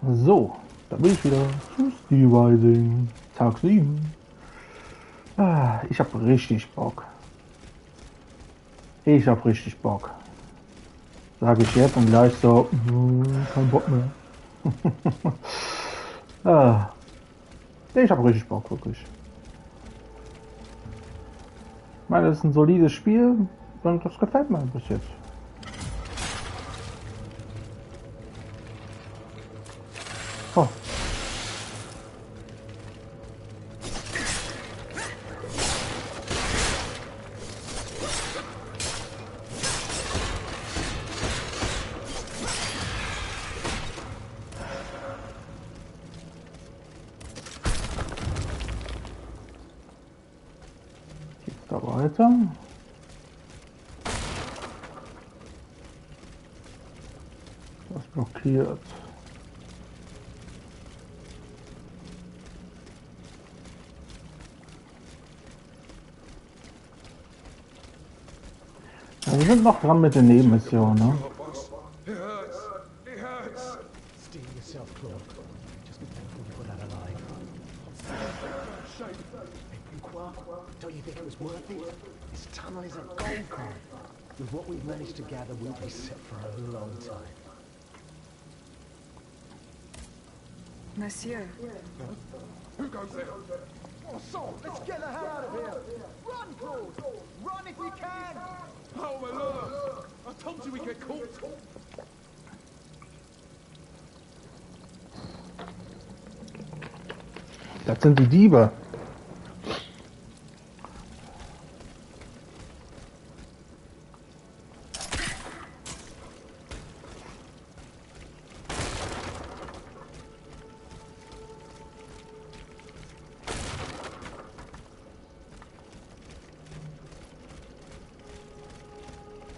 So, da bin ich wieder. Steelrising. Tag 7. Ah, ich habe richtig Bock. Ich habe richtig Bock. Sage ich jetzt und gleich so, kein Bock mehr. Ah, ich habe richtig Bock, wirklich. Ich meine, das ist ein solides Spiel und das gefällt mir bis jetzt. Oh. Geht's da weiter? Das blockiert. Ja, wir sind noch dran mit den Nebenmissionen, ne? Don't you think it was worth it? This tunnel is a gold mine. With what we've managed to gather, we'll be set for a long time. Monsieur. Who goes there? Oh, so, let's get the hell out of here! Run, Claude! Run if you can! Oh, my lord! I told you we'd get caught! Das sind die Diebe.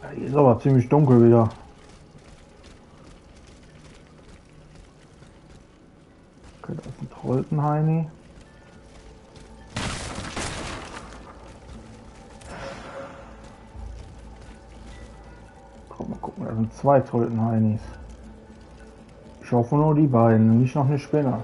Ja, hier ist aber ziemlich dunkel wieder. Okay, da ist ein Troltenheini. Komm, mal gucken, da sind zwei Troltenheinis. Ich hoffe nur die beiden, nicht noch eine Spinne.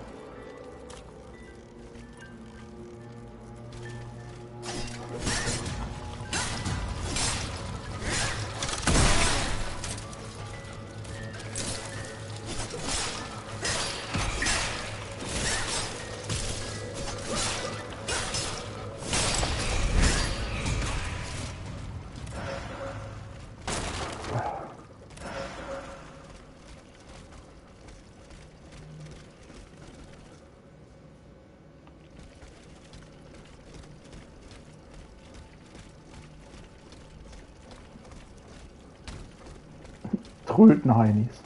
Trötenheinis.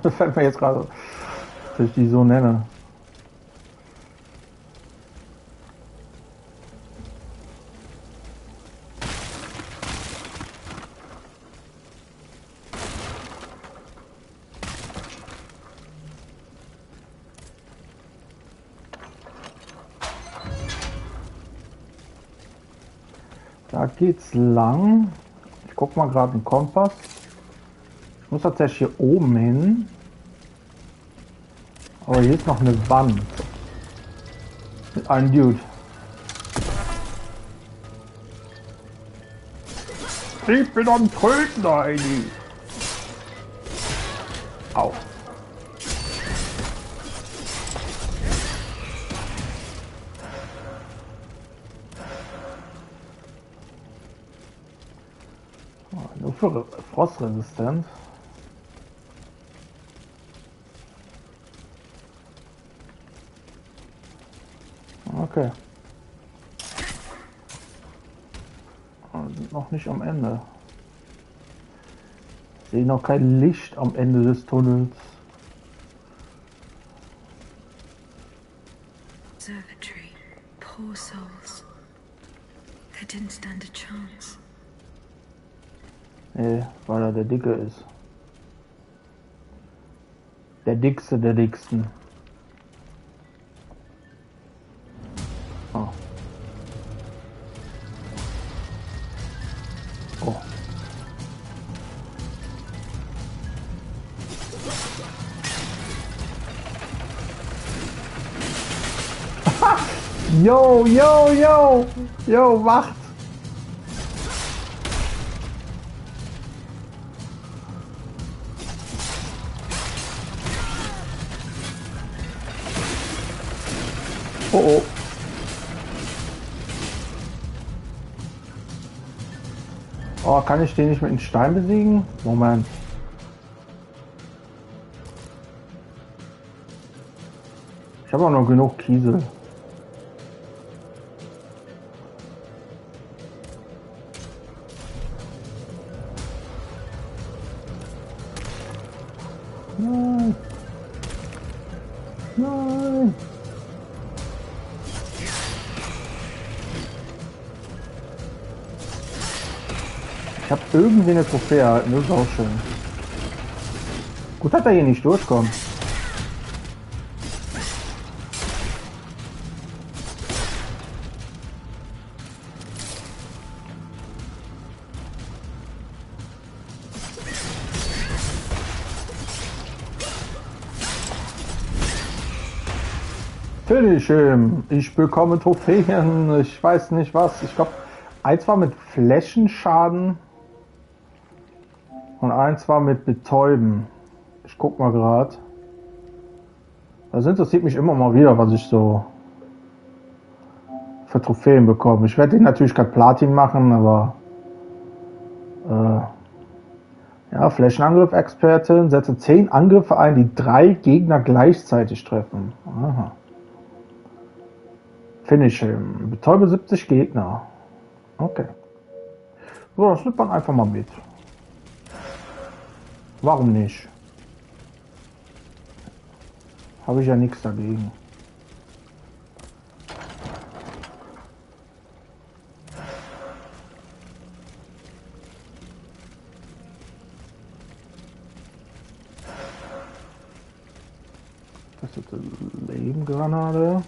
Das fällt mir jetzt gerade, dass ich die so nenne. Da geht's lang. Ich guck mal gerade den Kompass. Ich muss tatsächlich hier oben hin. Aber hier ist noch eine Wand. Mit einem Dude. Ich bin am Tröten, Heidi. Au. Nur für Frostresistent. Okay. Wir sind noch nicht am Ende. Ich sehe noch kein Licht am Ende des Tunnels. Observatory. Poor souls. They didn't stand a chance. Nee, weil er der Dicke ist. Der Dickste der Dicksten. Oh. Oh. Yo, yo, yo! Yo, wacht! Oh oh. Oh, kann ich den nicht mit einem Stein besiegen? Moment. Ich habe auch noch genug Kiesel. Nein. Nein. Ich habe irgendwie eine Trophäe erhalten, das ist auch schön. Gut, dass er hier nicht durchkommt. Finish him. Ich bekomme Trophäen. Ich weiß nicht was. Ich glaube, eins war mit Flächenschaden und eins war mit Betäuben. Ich guck mal gerade. Das interessiert mich immer mal wieder, was ich so für Trophäen bekomme. Ich werde natürlich kein Platin machen, aber ja, Flächenangriff-Expertin. Setze 10 Angriffe ein, die 3 Gegner gleichzeitig treffen. Aha. Finish him. Betäube 70 Gegner. Okay. So, das nimmt man einfach mal mit. Warum nicht? Habe ich ja nichts dagegen. Das ist eine Lebengranate.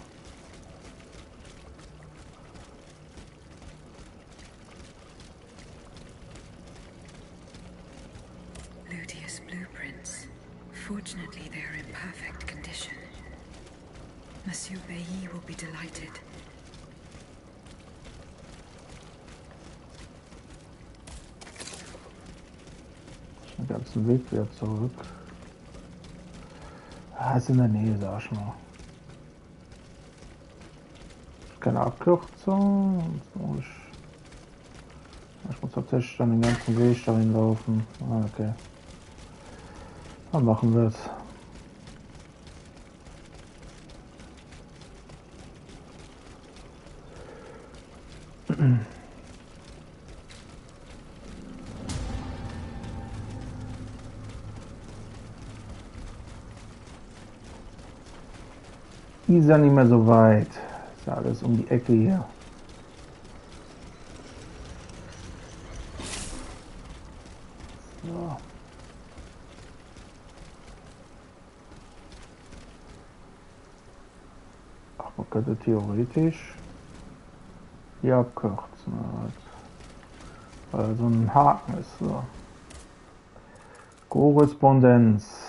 Fortunately, they are in perfect condition. Monsieur Bailly will be delighted. Den ganzen Weg wieder zurück. Ah, ist in der Nähe, sag ich mal. Keine Abkürzung. Ich muss tatsächlich dann den ganzen Weg dahin laufen. Ah, okay. Dann machen wir es. Ist ja nicht mehr so weit. Ist ja alles um die Ecke hier. So. Ach, man könnte theoretisch hier abkürzen, weil so ein Haken ist. So. Korrespondenz.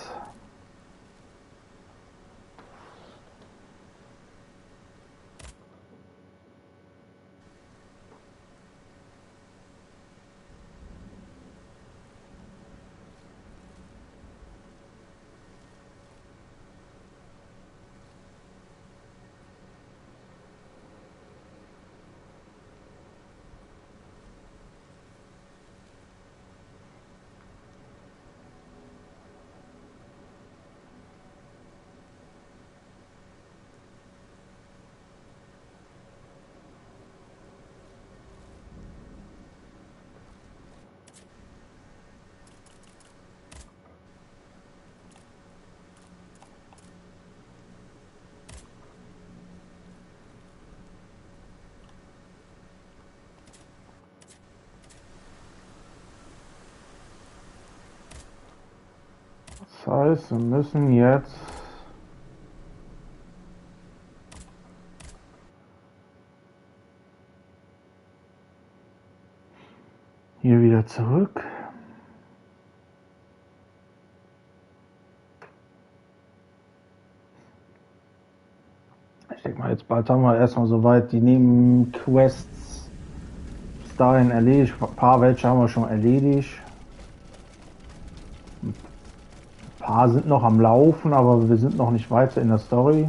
Das heißt, wir müssen jetzt hier wieder zurück. Ich denke mal, jetzt bald haben wir erstmal soweit die Nebenquests bis dahin erledigt. Ein paar welche haben wir schon erledigt. Ein paar sind noch am Laufen, aber wir sind noch nicht weiter in der Story.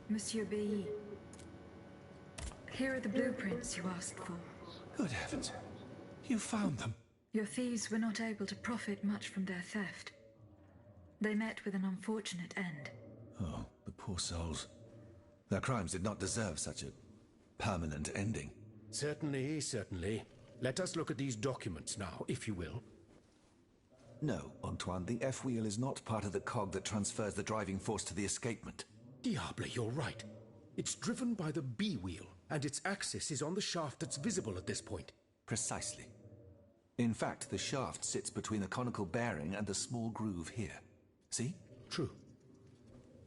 Monsieur Bailly, here are the blueprints you asked for. Good heavens. You found them. Your thieves were not able to profit much from their theft. They met with an unfortunate end. Oh, the poor souls. Their crimes did not deserve such a permanent ending. Certainly, certainly. Let us look at these documents now, if you will. No, Antoine, the F-wheel is not part of the cog that transfers the driving force to the escapement. Diable, you're right. It's driven by the B-wheel, and its axis is on the shaft that's visible at this point. Precisely. In fact, the shaft sits between the conical bearing and the small groove here. See? True.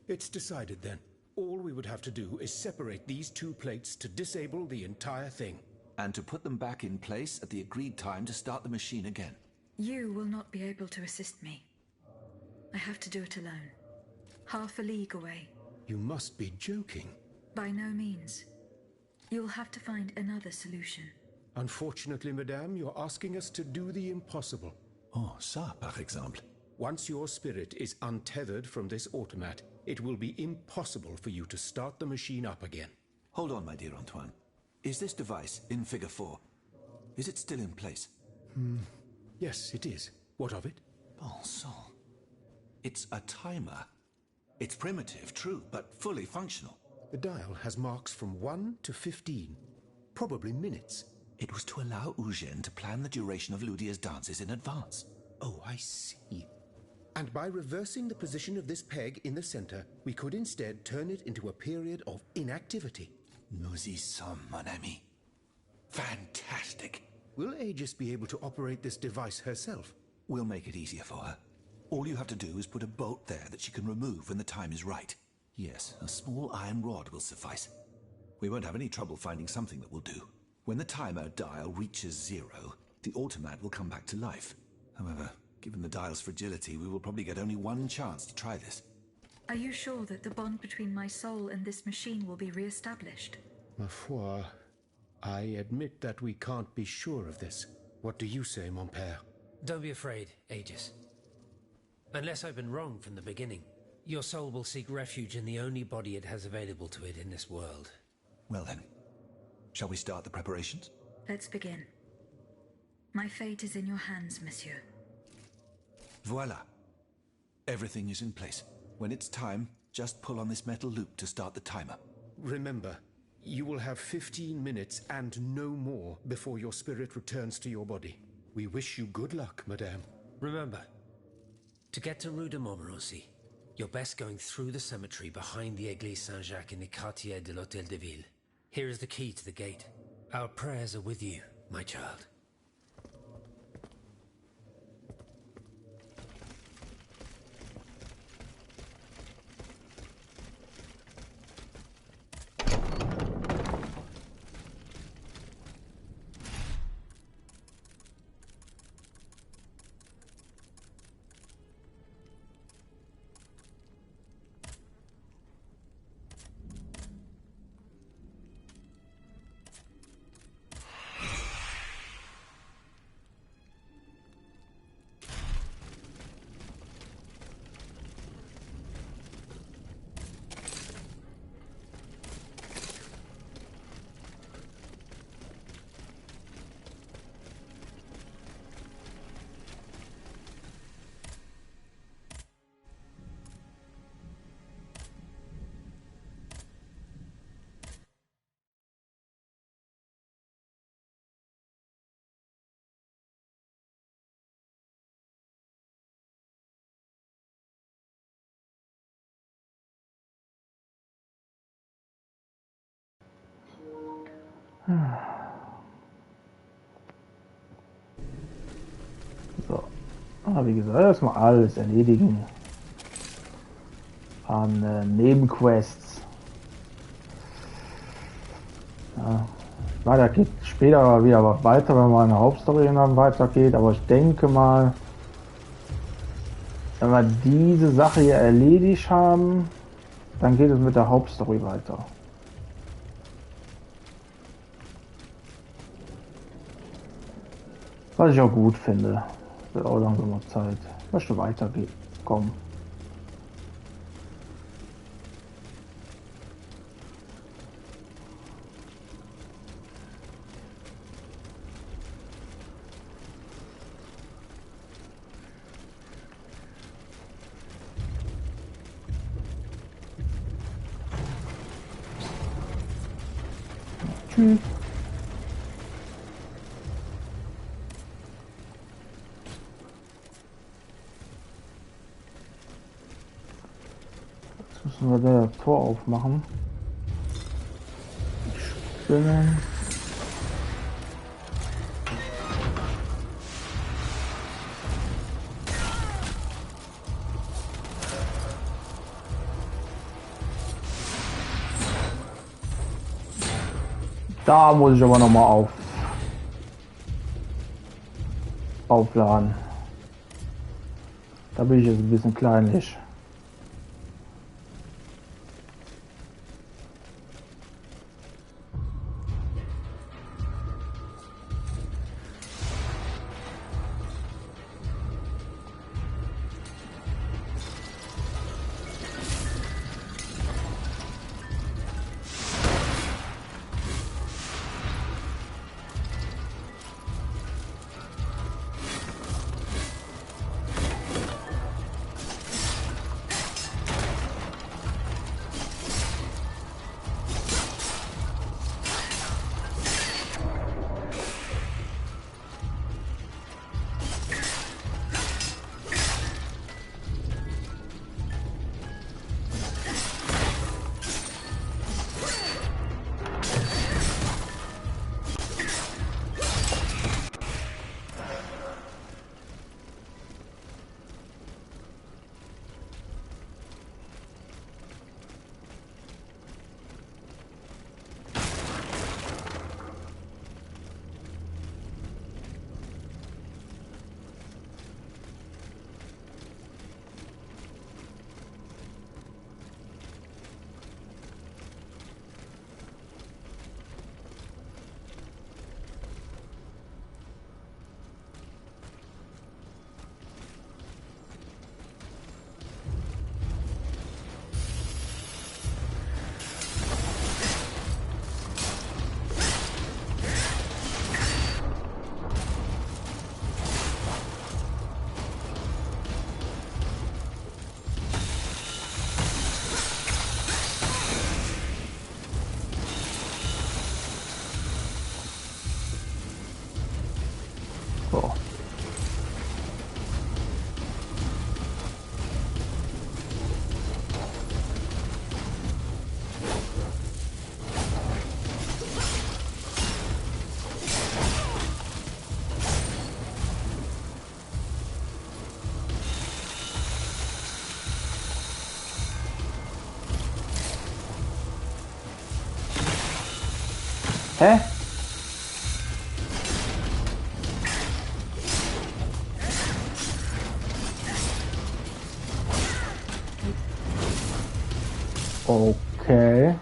It's decided then. All we would have to do is separate these two plates to disable the entire thing. And to put them back in place at the agreed time to start the machine again. You will not be able to assist me. I have to do it alone. Half a league away. You must be joking. By no means. You'll have to find another solution. Unfortunately, madame, you're asking us to do the impossible. Oh, ça, par exemple. Once your spirit is untethered from this automat, it will be impossible for you to start the machine up again. Hold on, my dear Antoine. Is this device in Figure 4? Is it still in place? Yes, it is. What of it? Bon sang. It's a timer. It's primitive, true, but fully functional. The dial has marks from 1 to 15. Probably minutes. It was to allow Eugène to plan the duration of Ludia's dances in advance. Oh, I see. And by reversing the position of this peg in the center, we could instead turn it into a period of inactivity. Nous y sommes, mon ami. Fantastic. Will Aegis be able to operate this device herself? We'll make it easier for her. All you have to do is put a bolt there that she can remove when the time is right. Yes, a small iron rod will suffice. We won't have any trouble finding something that will do. When the timer dial reaches 0, the automat will come back to life. However, given the dial's fragility, we will probably get only one chance to try this. Are you sure that the bond between my soul and this machine will be re-established? Ma foi, I admit that we can't be sure of this. What do you say, mon père? Don't be afraid, Aegis. Unless I've been wrong from the beginning, your soul will seek refuge in the only body it has available to it in this world. Well then, shall we start the preparations? Let's begin. My fate is in your hands, monsieur. Voila. Everything is in place. When it's time, just pull on this metal loop to start the timer. Remember, you will have 15 minutes and no more before your spirit returns to your body. We wish you good luck, madame. Remember, to get to Rue de Montmorency, you're best going through the cemetery behind the Église Saint-Jacques in the Quartier de l'Hôtel de Ville. Here is the key to the gate. Our prayers are with you, my child. So. Wie gesagt, erstmal alles erledigen an Nebenquests. Ja, Weiter geht später wieder weiter, wenn man in der Hauptstory dann weitergeht. Aber ich denke mal, wenn wir diese Sache hier erledigt haben, dann geht es mit der Hauptstory weiter. Was ich auch gut finde. Wird auch langsam noch Zeit. Ich möchte weitergehen. Komm. Tschüss. Jetzt müssen wir das Tor aufmachen. Spinnen. Da muss ich aber noch mal aufladen. Da bin ich jetzt ein bisschen kleinlich. So. Hä? Okay.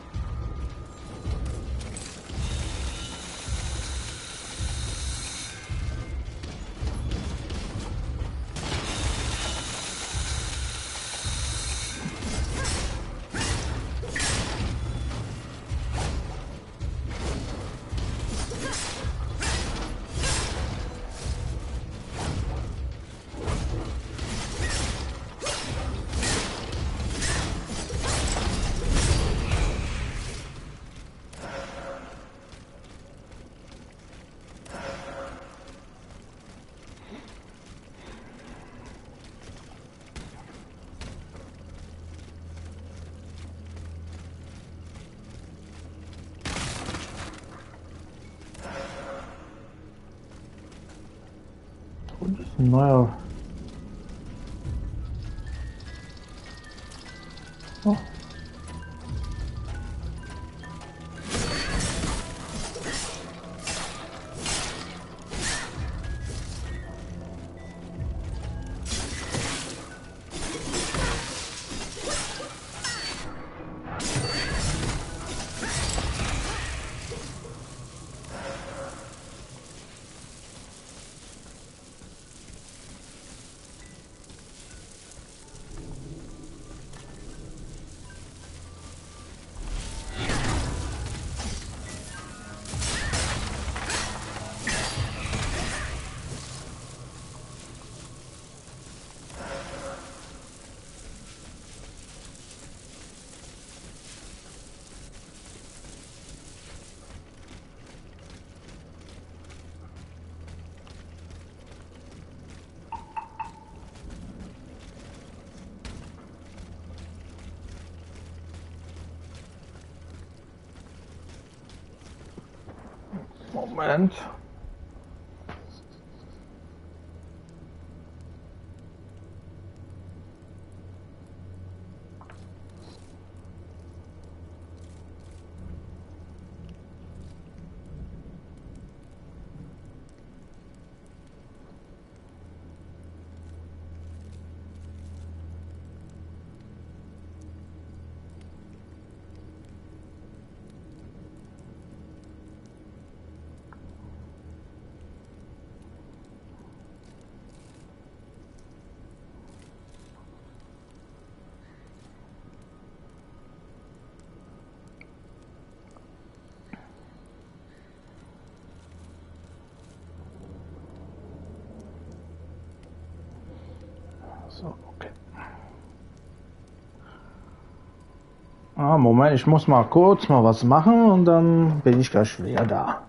Und ist ein neuer. Oh. Moment. So, okay. Moment, ich muss mal kurz was machen und dann bin ich gleich wieder da.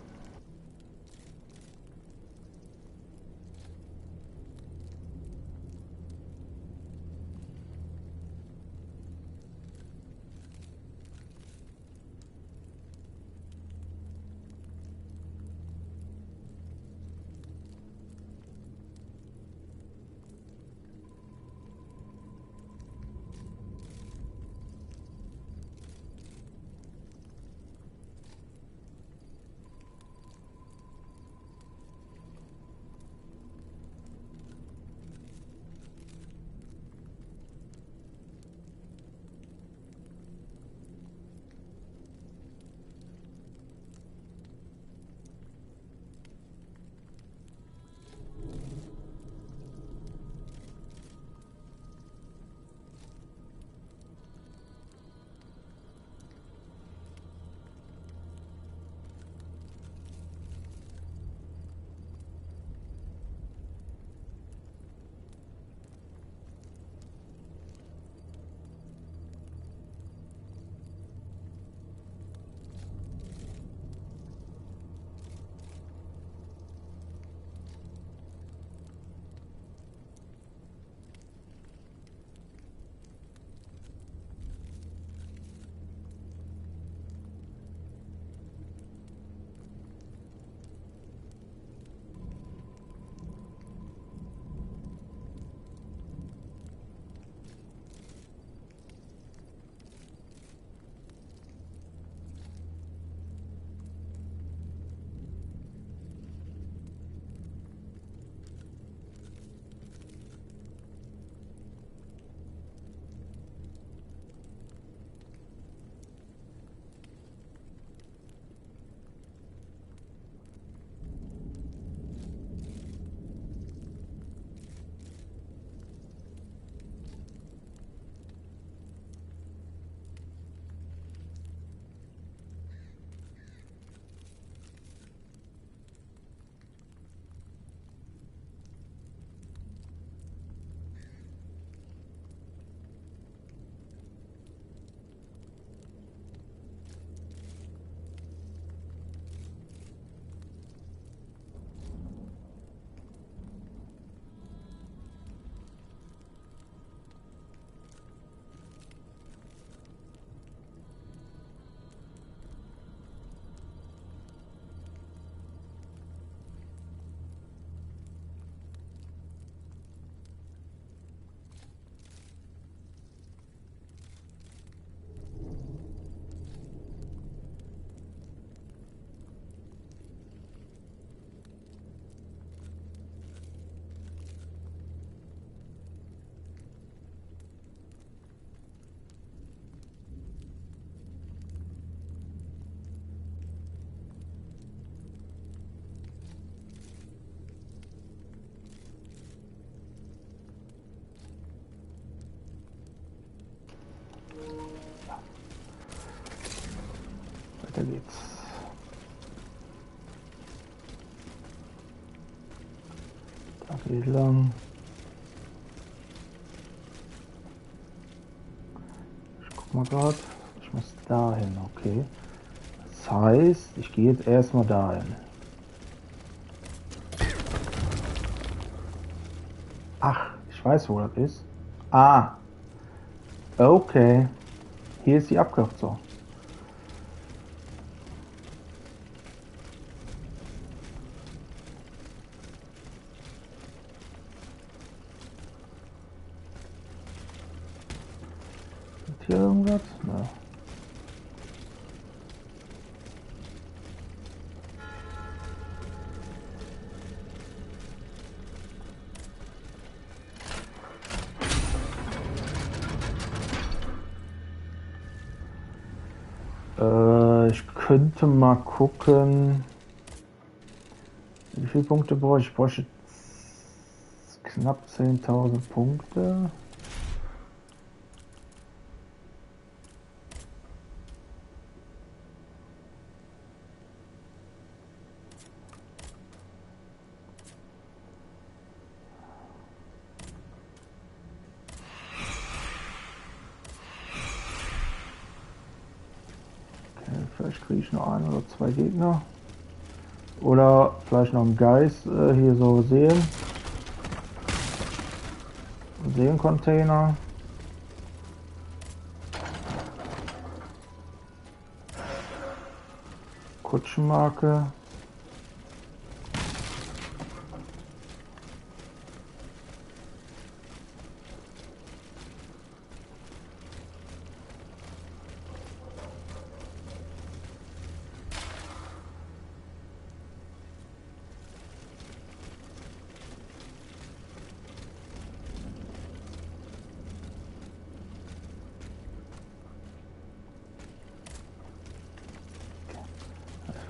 Weiter geht's. Da geht lang. Ich guck mal gerade. Ich muss dahin, okay. Das heißt, ich gehe jetzt erstmal dahin. Ach, ich weiß, wo das ist. Ah. Okay. Hier ist die Abkürzung. Ich könnte mal gucken. Wie viele Punkte brauche ich? Ich bräuchte knapp 10.000 Punkte. Vielleicht kriege ich noch ein oder zwei Gegner. Oder vielleicht noch einen Geist hier so sehen. Seencontainer. Kutschenmarke.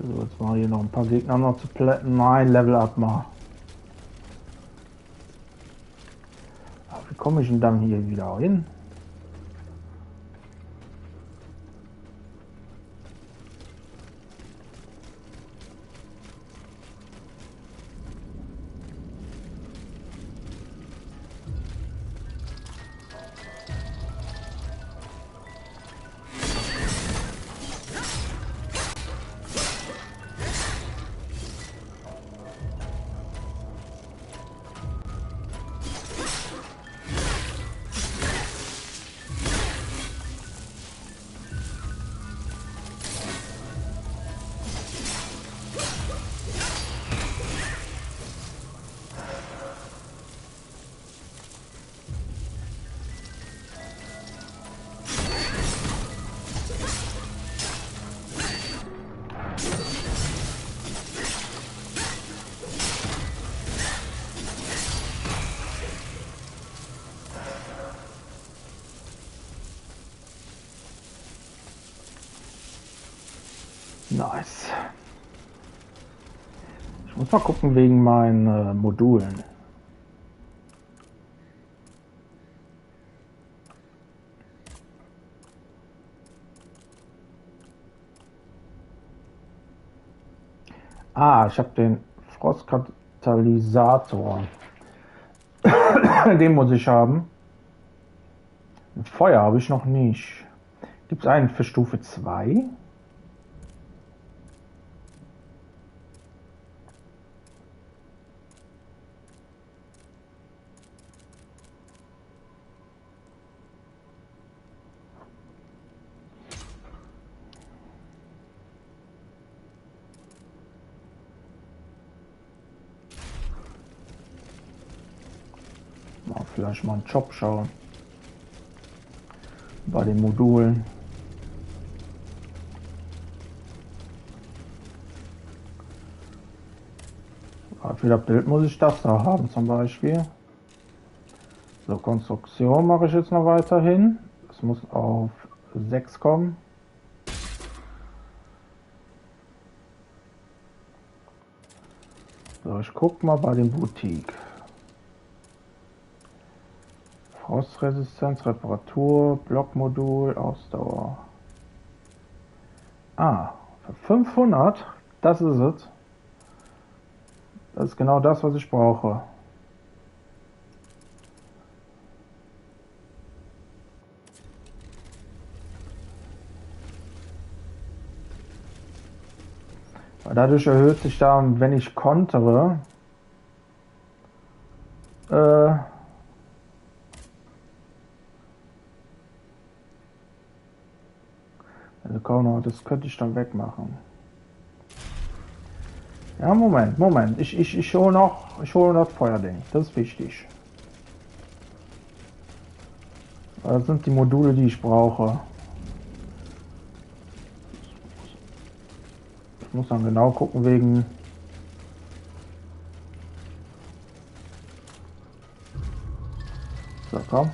So, jetzt mal hier noch ein paar Gegner noch zu plätten. Nein, Level up mal. Aber wie komme ich denn dann hier wieder hin? Nice. Ich muss mal gucken wegen meinen Modulen. Ah, ich habe den Frostkatalysator. Den muss ich haben. Feuer habe ich noch nicht. Gibt es einen für Stufe 2? Vielleicht mal einen Job schauen. Bei den Modulen. Für das Bild muss ich das da haben zum Beispiel. So, Konstruktion mache ich jetzt noch weiterhin. Das muss auf 6 kommen. So, ich gucke mal bei den Boutique. Rostresistenz, Reparatur, Blockmodul, Ausdauer. Ah, für 500, das ist es. Das ist genau das, was ich brauche. Weil dadurch erhöht sich da, wenn ich kontere, das könnte ich dann wegmachen. Ja, Moment. Ich hole noch das Feuerding. Das ist wichtig. Das sind die Module, die ich brauche. Ich muss dann genau gucken wegen... So, komm.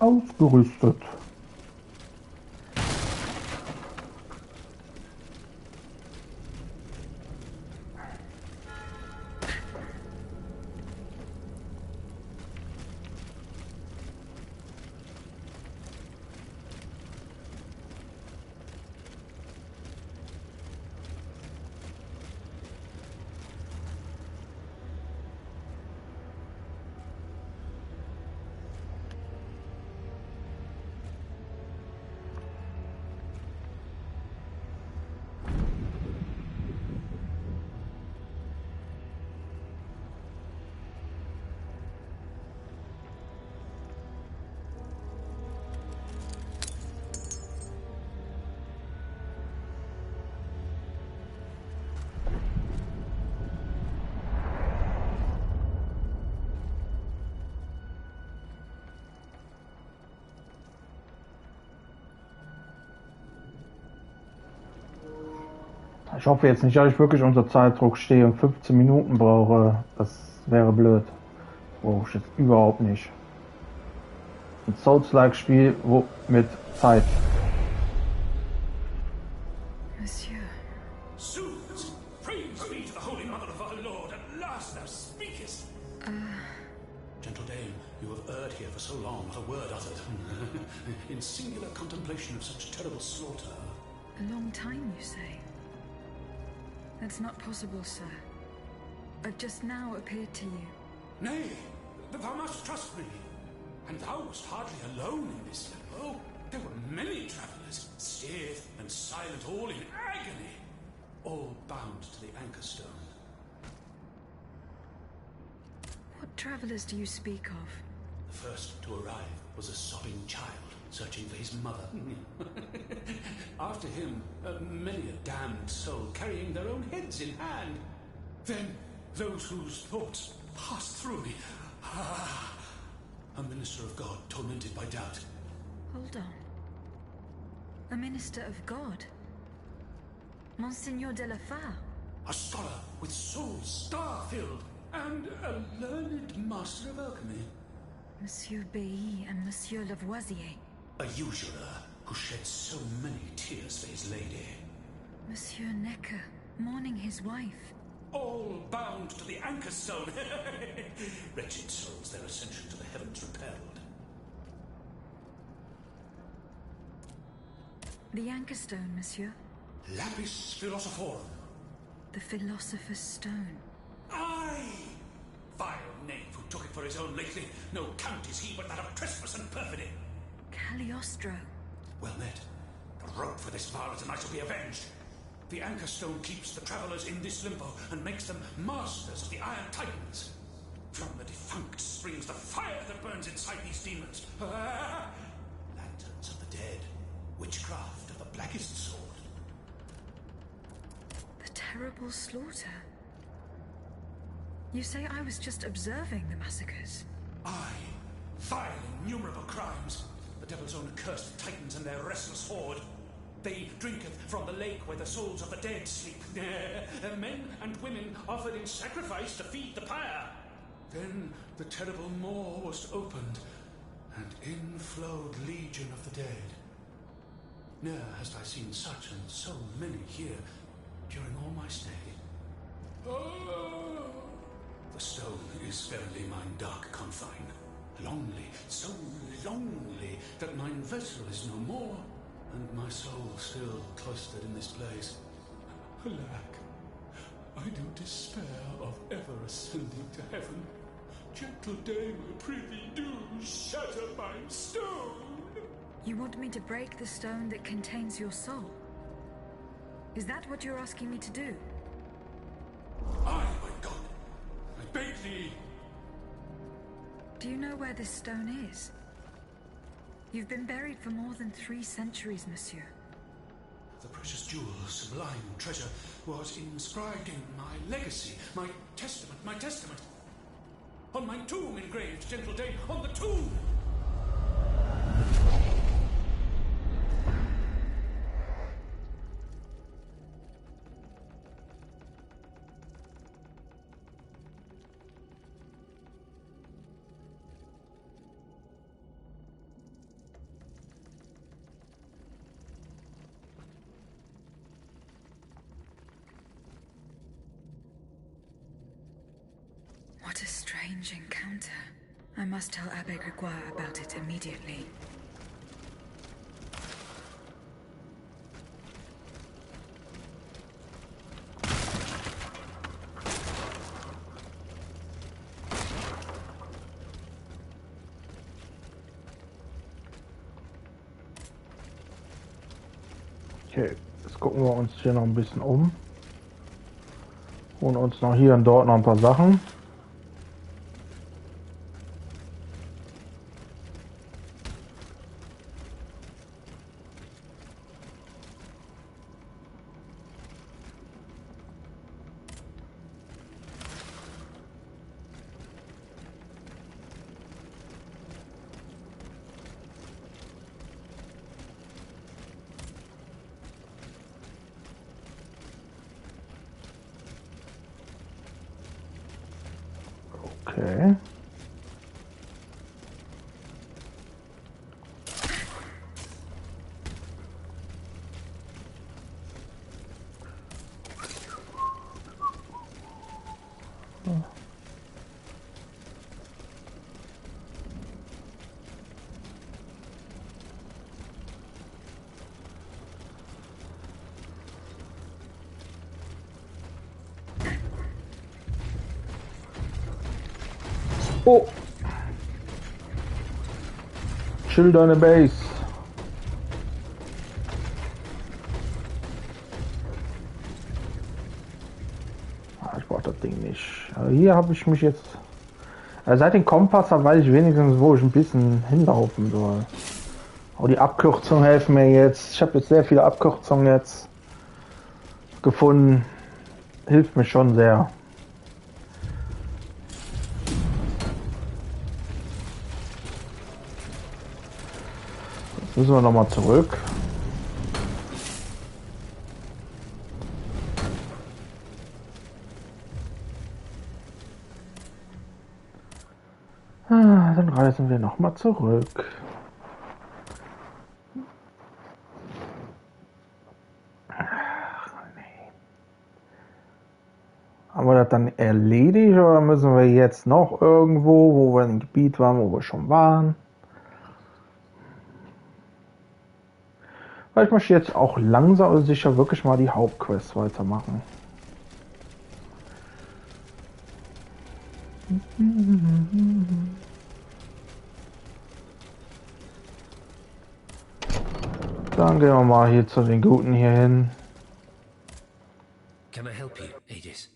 ausgerüstet. Ich hoffe jetzt nicht, dass ich wirklich unter Zeitdruck stehe und 15 Minuten brauche. Das wäre blöd. Brauche ich jetzt überhaupt nicht. Ein Souls-like-Spiel mit Zeit. Monsieur. Suits, praise be to the Holy Mother of our Lord, at last thou speakest. Gentle dame, you have erred here for so long, not a word uttered. In singular contemplation of such terrible slaughter. A long time, you say? That's not possible, sir. I've just now appeared to you. Nay, thou must trust me. And thou wast hardly alone in this limbo. There were many travelers, stiff and silent, all in agony, all bound to the anchor stone. What travelers do you speak of? The first to arrive was a sobbing child, searching for his mother. After him, many a damned soul carrying their own heads in hand. Then, those whose thoughts passed through me. A minister of God tormented by doubt. Hold on. A minister of God? Monseigneur de la Fare? A scholar with soul star-filled, and a learned master of alchemy. Monsieur Bailly and Monsieur Lavoisier. A usurer who shed so many tears for his lady. Monsieur Necker, mourning his wife. All bound to the anchor stone. Wretched souls, their ascension to the heavens repelled. The anchor stone, monsieur. Lapis philosophorum. The philosopher's stone. Aye! Vile knave who took it for his own lately. No count is he but that of trespass and perfidy. Cagliostro. Well met. The rope for this varlet and I shall be avenged. The anchor stone keeps the travelers in this limbo and makes them masters of the Iron Titans. From the defunct springs the fire that burns inside these demons. Lanterns of the dead. Witchcraft of the blackest sort. The terrible slaughter. You say I was just observing the massacres? Aye. Vile, innumerable crimes. The devil's own accursed titans and their restless horde. They drinketh from the lake where the souls of the dead sleep. Men and women offered in sacrifice to feed the pyre. Then the terrible maw was opened, and in flowed legion of the dead. Ne'er hast I seen such and so many here during all my stay. The stone is verily mine dark confine. Lonely, so lonely, that mine vessel is no more, and my soul still cloistered in this place. Alack, I do despair of ever ascending to heaven. Gentle dame, I prithee do shatter mine stone. You want me to break the stone that contains your soul? Is that what you're asking me to do? Aye, my God, I beg thee. Do you know where this stone is? You've been buried for more than 3 centuries, monsieur. The precious jewel, sublime treasure, was inscribed in my legacy, my testament. On my tomb engraved, gentle dame, on the tomb! What a strange encounter. I must tell Abbe Grégoire about it immediately. Okay, jetzt gucken wir uns hier noch ein bisschen um. Holen uns noch hier und dort noch ein paar Sachen. Okay. Oh! Chill deine Base. Ich brauche das Ding nicht. Aber hier habe ich mich jetzt... seit dem Kompass weiß ich wenigstens, wo ich ein bisschen hinlaufen soll. Auch die Abkürzungen helfen mir jetzt. Ich habe jetzt sehr viele Abkürzungen jetzt gefunden. Hilft mir schon sehr. Jetzt müssen wir nochmal zurück. Dann reisen wir nochmal zurück. Haben wir das dann erledigt oder müssen wir jetzt noch irgendwo, wo wir im Gebiet waren, wo wir schon waren? Weil ich möchte jetzt auch langsam und sicher wirklich mal die Hauptquest weitermachen. Dann gehen wir mal hier zu den Guten hier hin. Can I help you, Aegis?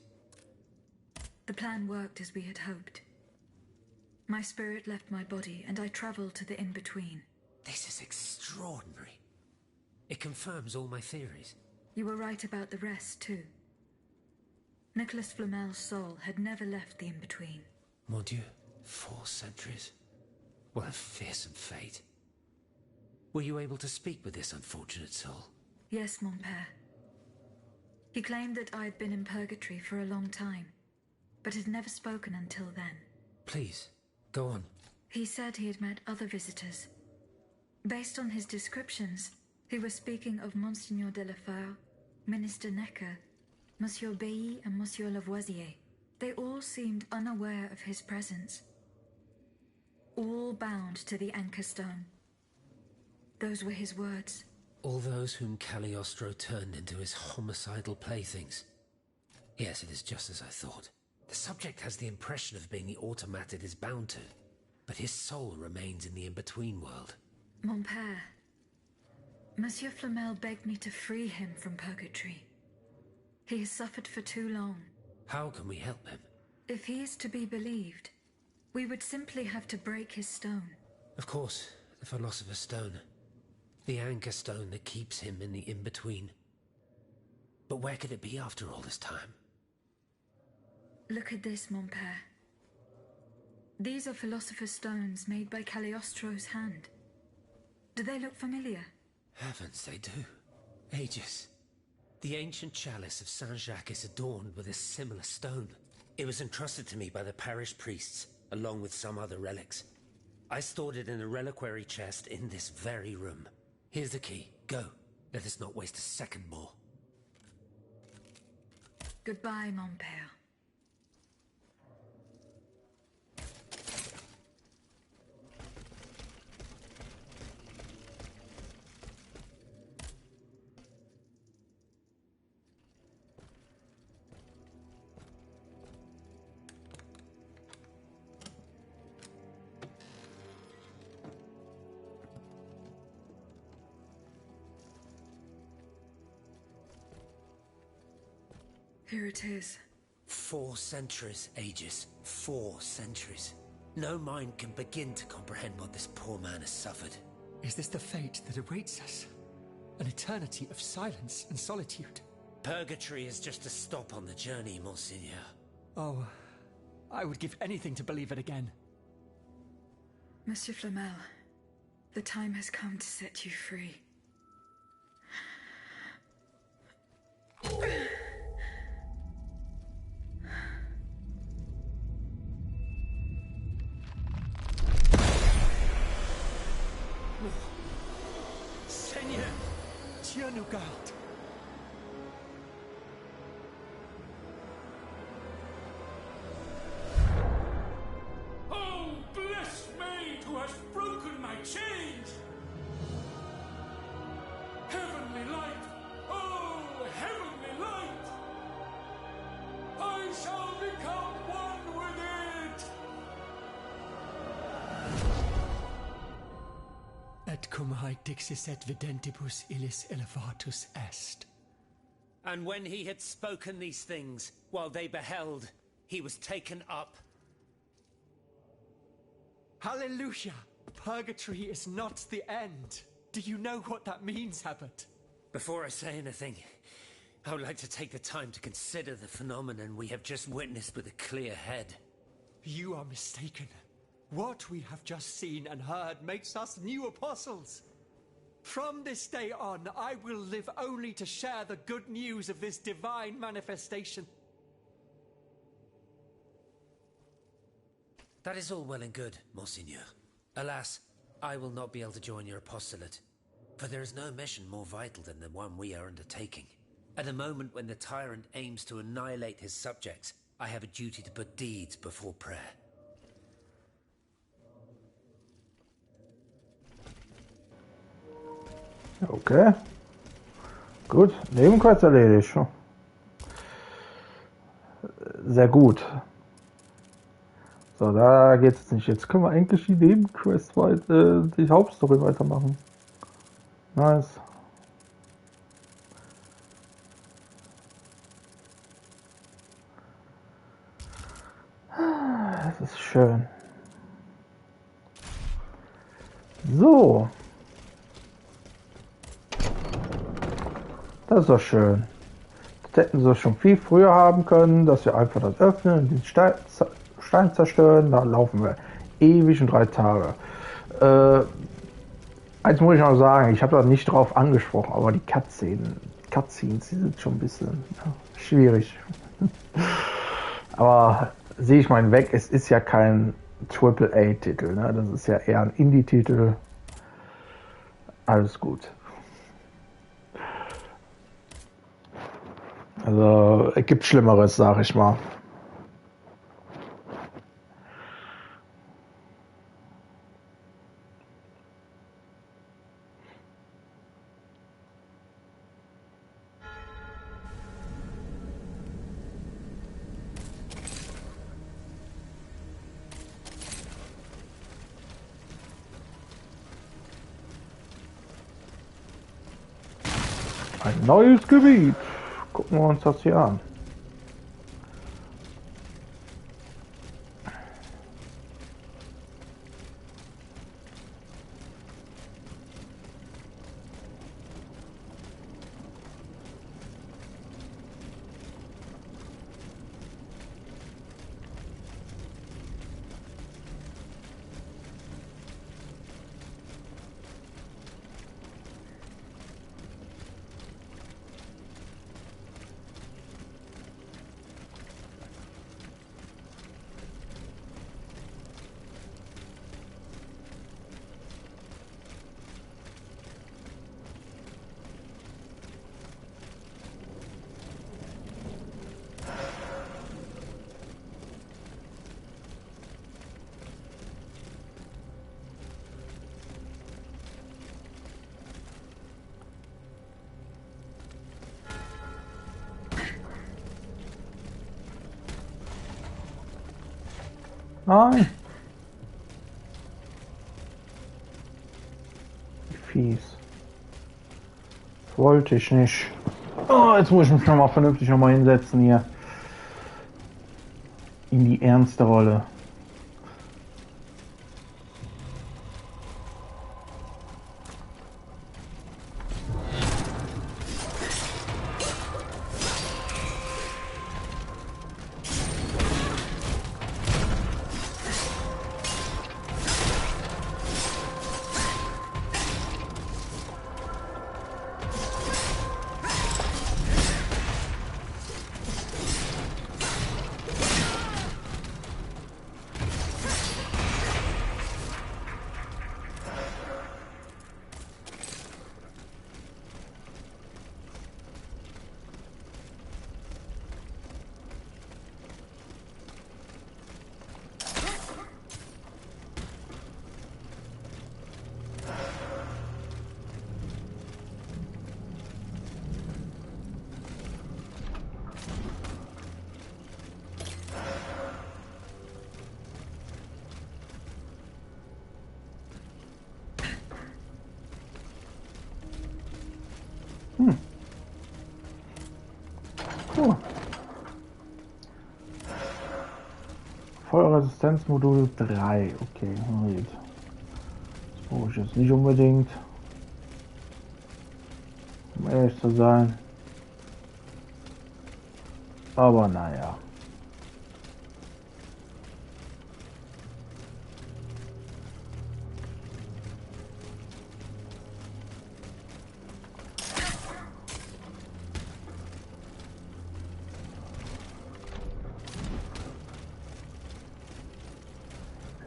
The plan worked as we had hoped. My spirit left my body and I traveled to the in-between. This is extraordinary. It confirms all my theories. You were right about the rest, too. Nicholas Flamel's soul had never left the in-between. Mon Dieu, 4 centuries. What a fearsome fate. Were you able to speak with this unfortunate soul? Yes, mon père. He claimed that I had been in purgatory for a long time, but had never spoken until then. Please, go on. He said he had met other visitors. Based on his descriptions, he was speaking of Monseigneur de la Feur, Minister Necker, Monsieur Bailly and Monsieur Lavoisier. They all seemed unaware of his presence. All bound to the anchor stone. Those were his words. All those whom Cagliostro turned into his homicidal playthings. Yes, it is just as I thought. The subject has the impression of being the automat it is bound to, but his soul remains in the in-between world. Mon père, Monsieur Flamel begged me to free him from purgatory. He has suffered for too long. How can we help him? If he is to be believed, we would simply have to break his stone. Of course, the Philosopher's Stone. The anchor stone that keeps him in the in-between. But where could it be after all this time? Look at this, mon père. These are Philosopher's Stones made by Cagliostro's hand. Do they look familiar? Heavens, they do. Aegis. The ancient chalice of Saint-Jacques is adorned with a similar stone. It was entrusted to me by the parish priests, along with some other relics. I stored it in a reliquary chest in this very room. Here's the key. Go. Let us not waste a second more. Goodbye, mon père. Here it is. 4 centuries, Aegis. 4 centuries. No mind can begin to comprehend what this poor man has suffered. Is this the fate that awaits us? An eternity of silence and solitude? Purgatory is just a stop on the journey, Monseigneur. Oh, I would give anything to believe it again. Monsieur Flamel, the time has come to set you free. Seigneur, Dieu nous garde. Oh, blessed maid who has broken my chains! Heavenly light! Oh, heavenly light! I shall become one with it! Et cum haec dixis et videntibus illis elevatus est. And when he had spoken these things, while they beheld, he was taken up. Hallelujah! Purgatory is not the end. Do you know what that means, Abbot? Before I say anything, I would like to take the time to consider the phenomenon we have just witnessed with a clear head. You are mistaken. What we have just seen and heard makes us new apostles. From this day on, I will live only to share the good news of this divine manifestation. That is all well and good, Monseigneur. Alas, I will not be able to join your apostolate, for there is no mission more vital than the one we are undertaking. At a moment when the tyrant aims to annihilate his subjects, I have a duty to put deeds before prayer. Okay. Gut, Nebenquest erledigt. Sehr gut. So, da geht's jetzt nicht. Jetzt können wir eigentlich die Nebenquest die Hauptstory weitermachen. Nice. Das ist schön. So. Das ist doch schön. Das hätten sie schon viel früher haben können, dass wir einfach das öffnen und den Stein zerstören. Da laufen wir ewig und 3 Tage. Eins muss ich noch sagen, ich habe da nicht drauf angesprochen, aber die Cutscenes, die sind schon ein bisschen schwierig. Aber sehe ich mal weg, es ist ja kein AAA-Titel, ne? Das ist ja eher ein Indie-Titel. Alles gut. Also, es gibt Schlimmeres, sag ich mal. Ein neues Gebiet. Gucken wir uns das hier an. Nein. Fies. Wollte ich nicht. Oh. Oh, jetzt muss ich mich nochmal vernünftig hinsetzen hier. In die ernste Rolle. Oh. Feuerresistenzmodul 3. Okay, das brauche ich jetzt nicht unbedingt. Um ehrlich zu sein. Aber naja.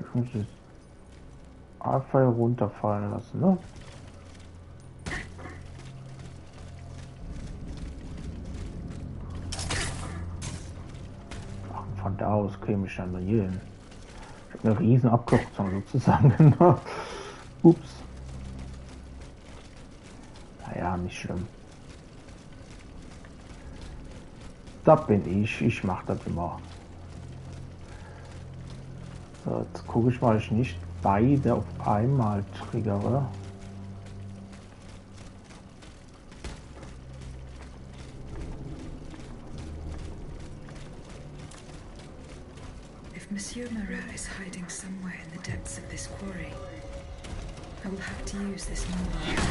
Ich muss das A-Pfeil runterfallen lassen, ne? Ach, von da aus käme ich dann hier hin. Ich habe eine riesen Abkürzung sozusagen. Ups. Naja, nicht schlimm. Da bin ich. Ich mache das immer. So, jetzt gucke ich mal, ich nicht beide auf einmal triggere. If Monsieur Marat is hiding somewhere in the depths of this quarry, I will have to use this mobile.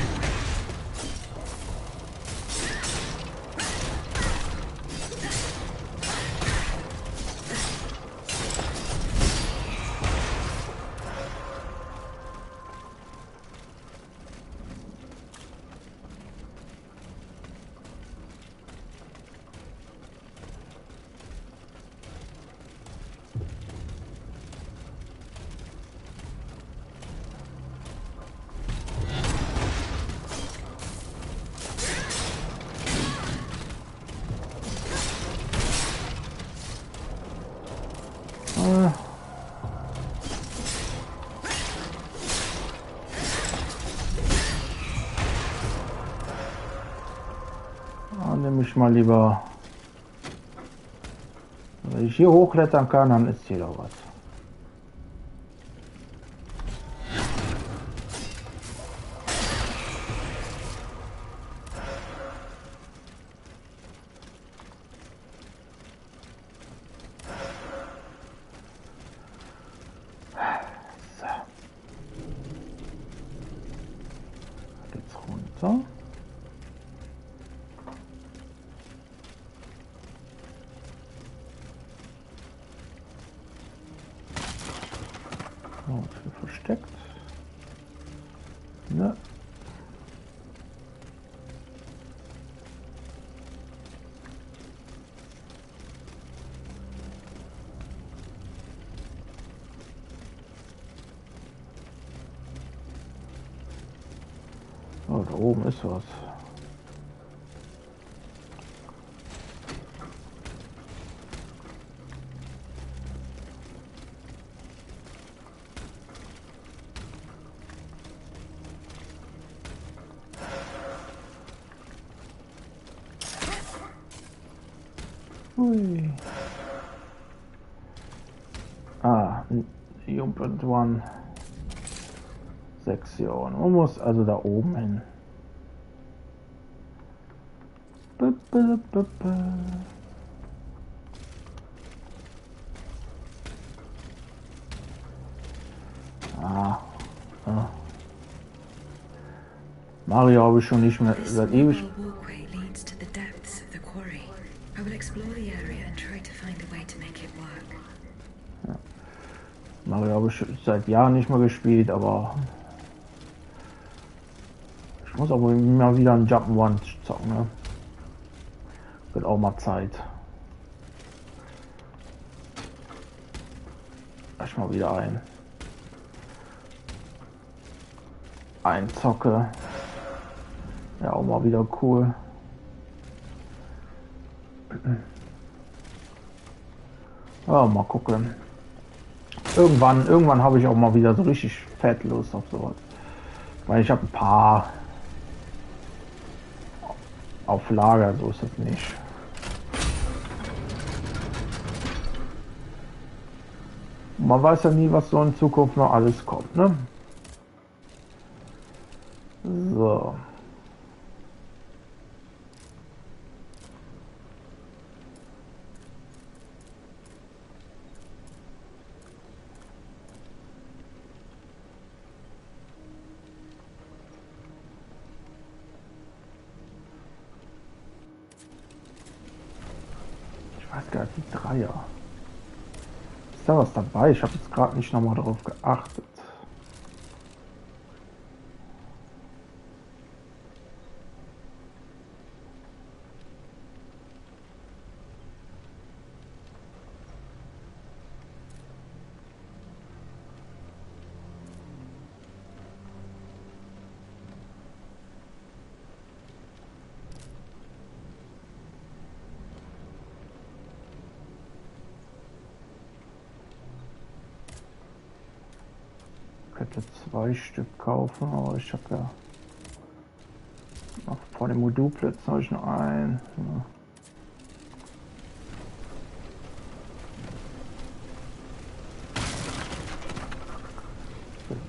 Nehme ich mal lieber. Wenn ich hier hochklettern kann, dann ist hier doch was. So. Geht's runter. Oh, versteckt. Ne. Oh, da oben ist was. Ui. Ah, Jump One Sektion. Man muss also da oben hin. Ah. Ja. Mario habe ich schon nicht mehr seit ewig. Walkway leads to the depths of the quarry. I will explore the area and try to find a way to make it work. Ja. Mario habe ich seit Jahren nicht mehr gespielt, aber ich muss aber mal wieder einen Jump'n'Run zocken, ne? Wird auch mal Zeit. Ich mal wieder ein Zocke. Ja, auch mal wieder cool. Ja, mal gucken. Irgendwann habe ich auch mal wieder so richtig fett Lust auf sowas. Weil ich habe ein paar auf Lager, so ist es nicht. Man weiß ja nie, was so in Zukunft noch alles kommt, ne? So. Ich weiß gar nicht, die Dreier. Ist da was dabei? Ich habe jetzt gerade nicht nochmal darauf geachtet. Ich könnte 2 Stück kaufen, aber ich habe ja noch vor dem Modulplätzen habe ich noch ein. Ja.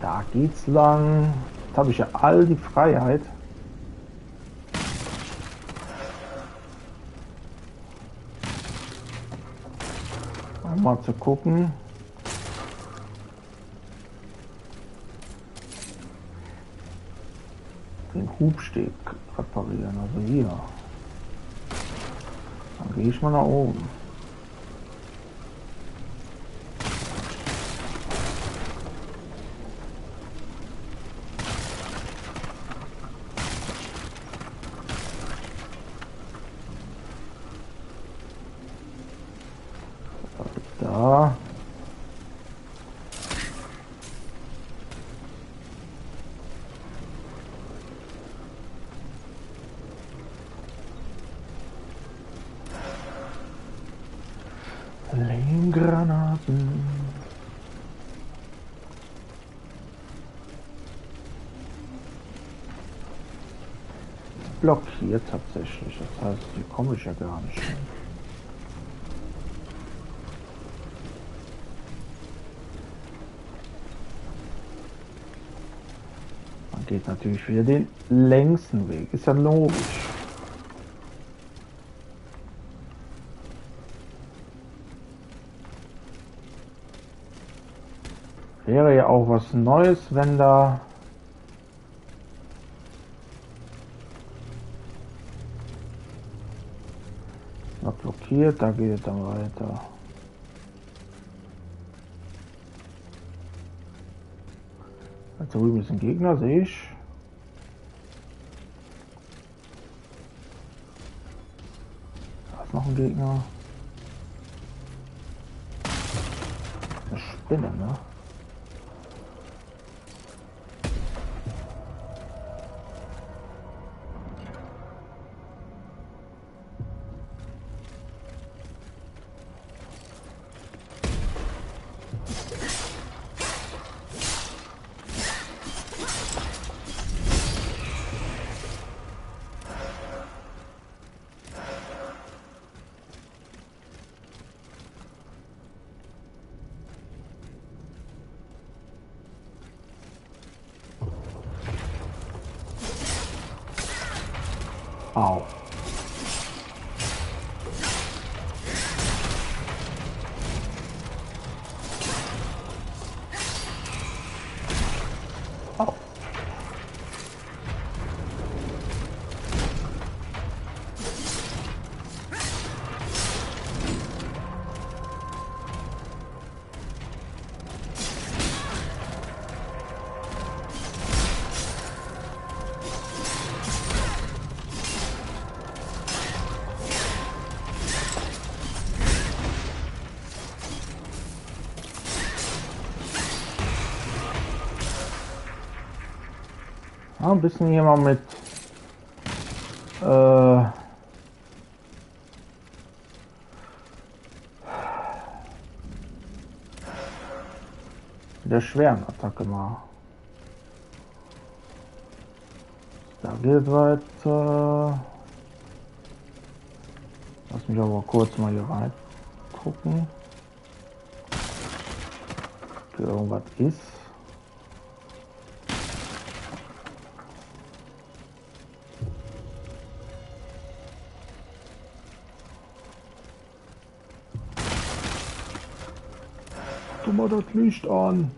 Da geht's lang. Jetzt habe ich ja all die Freiheit. Mal zu gucken. Den Hubsteg reparieren, also hier. Dann gehe ich mal nach oben. Da. Lehmgranaten. Blockiert tatsächlich, das heißt, hier komme ich ja gar nicht hin. Man geht natürlich wieder den längsten Weg, ist ja logisch. Wäre ja auch was Neues, wenn da noch blockiert, da geht es dann weiter. Da drüben ist ein Gegner, sehe ich. Da ist noch ein Gegner. Eine Spinne, ne? Au. ein bisschen hier mal mit der schweren Attacke mal. Da geht weiter. Lass mich aber kurz mal hier rein gucken. Ob hier irgendwas ist. Tu mal das Licht an.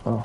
So.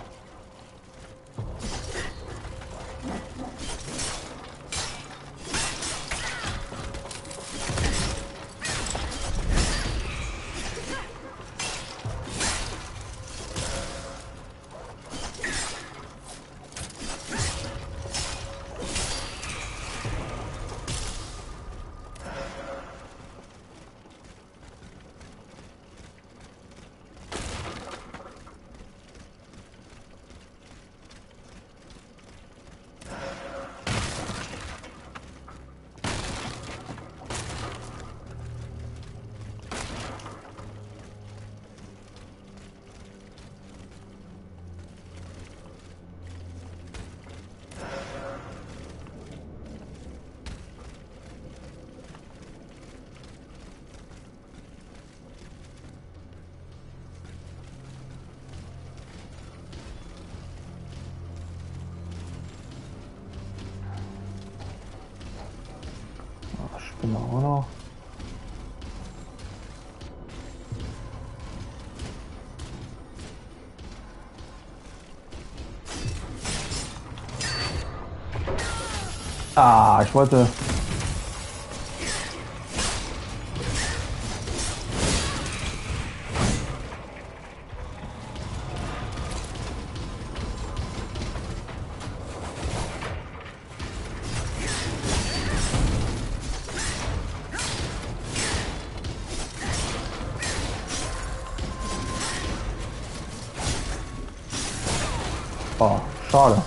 Spinne auch noch. Ah, ich wollte. Oh, schade.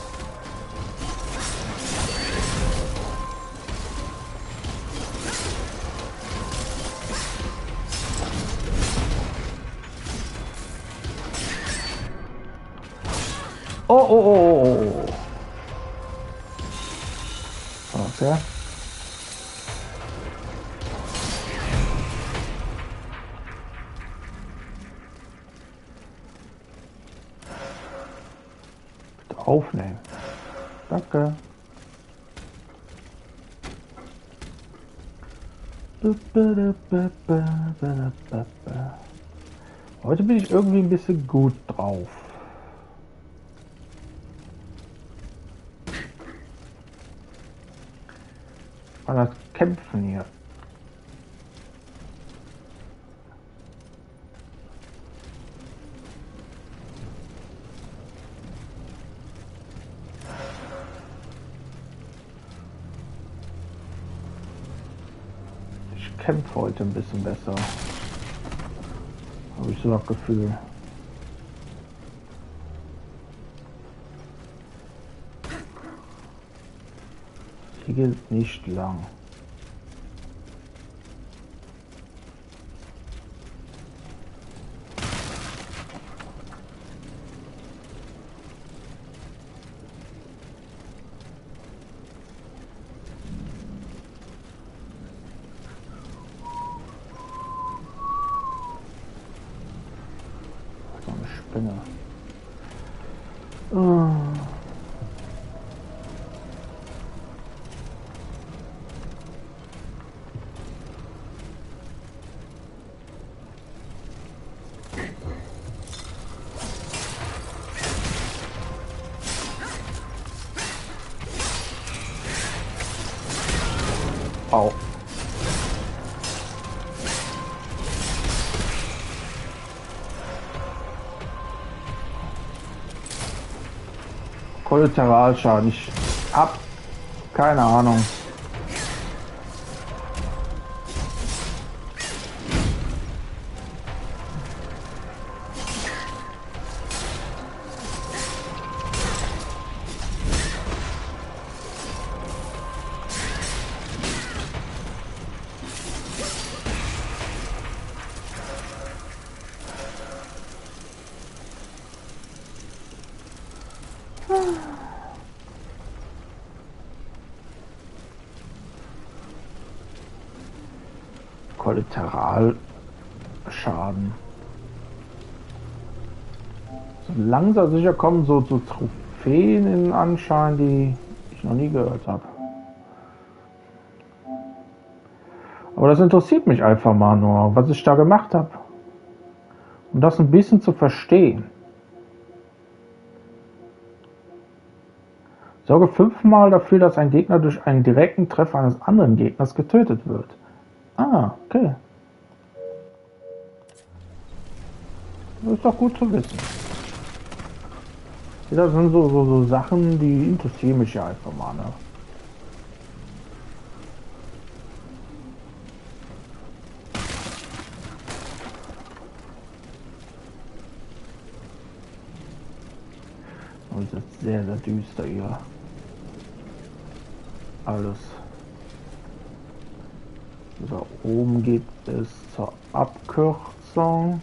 Oh, oh, oh, oh, oh. Okay. Bitte aufnehmen. Danke. Heute bin ich irgendwie ein bisschen gut drauf. Mal das Kämpfen hier. Ich kämpfe heute ein bisschen besser. Habe ich so das Gefühl. Hier geht nicht lang. So eine Spinne. Au. Kollateralschaden. Ich hab keine Ahnung. Kollateralschaden. So langsam sicher kommen so Trophäen in Anschein, die ich noch nie gehört habe. Aber das interessiert mich einfach mal nur, was ich da gemacht habe. Um das ein bisschen zu verstehen. Sorge 5-mal dafür, dass ein Gegner durch einen direkten Treffer eines anderen Gegners getötet wird. Ah, okay. Das ist doch gut zu wissen. Das sind so Sachen, die interessieren mich ja einfach mal. Ne? Und es ist sehr, sehr düster hier. Alles. Da oben gibt es zur Abkürzung.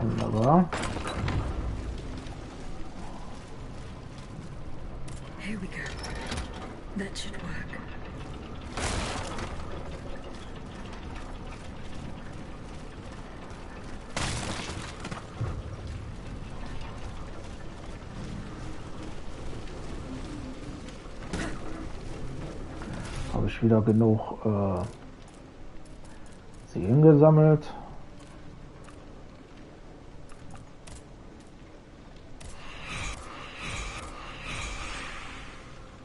Wunderbar. Here we go. That should work. Habe ich wieder genug Seelen gesammelt.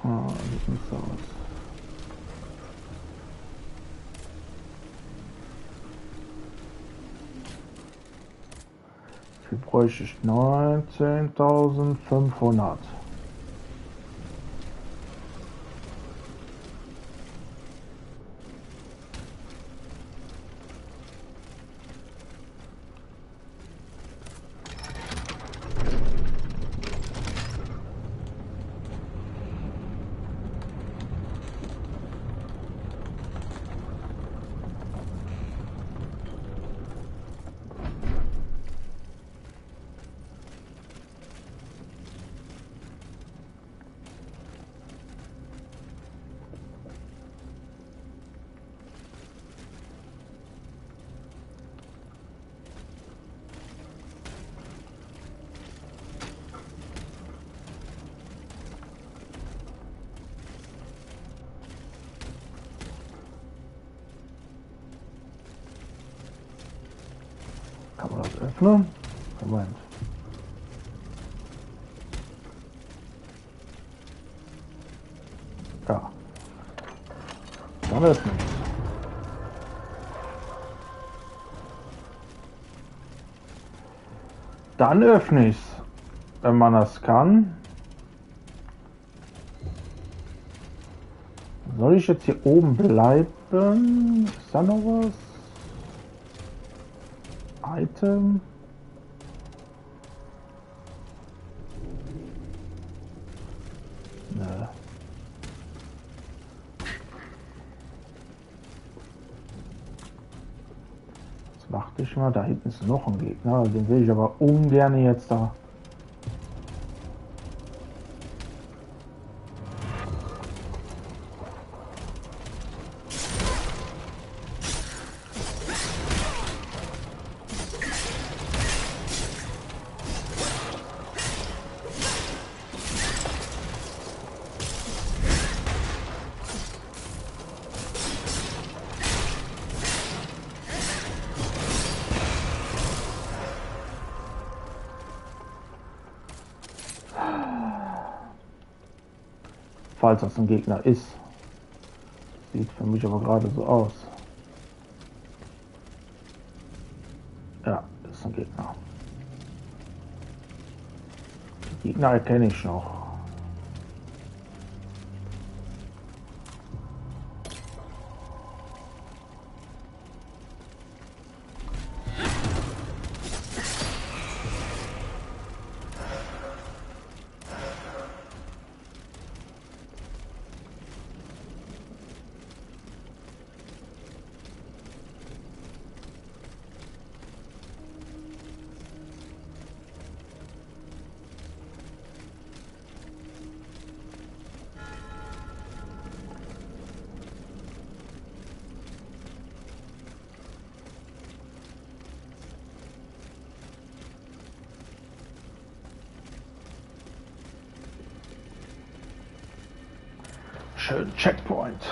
Sieht nicht so aus. Wie bräuchte ich? 19.500. Kann man das öffnen? Moment. Ja. Dann öffnen. Dann öffne ich es, wenn man das kann. Soll ich jetzt hier oben bleiben? Ist da noch was? Item. Ne. Jetzt warte ich mal, da hinten ist noch ein Gegner, den will ich aber ungern jetzt da. Falls das ein Gegner ist. Sieht für mich aber gerade so aus. Ja. Gegner erkenne ich noch. Schön Checkpoint.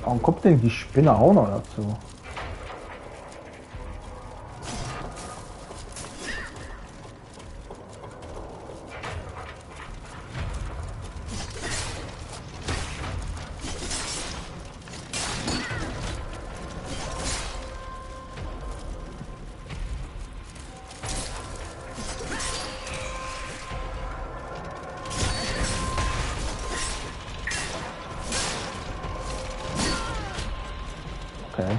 Warum kommt denn die Spinne auch noch dazu? Okay.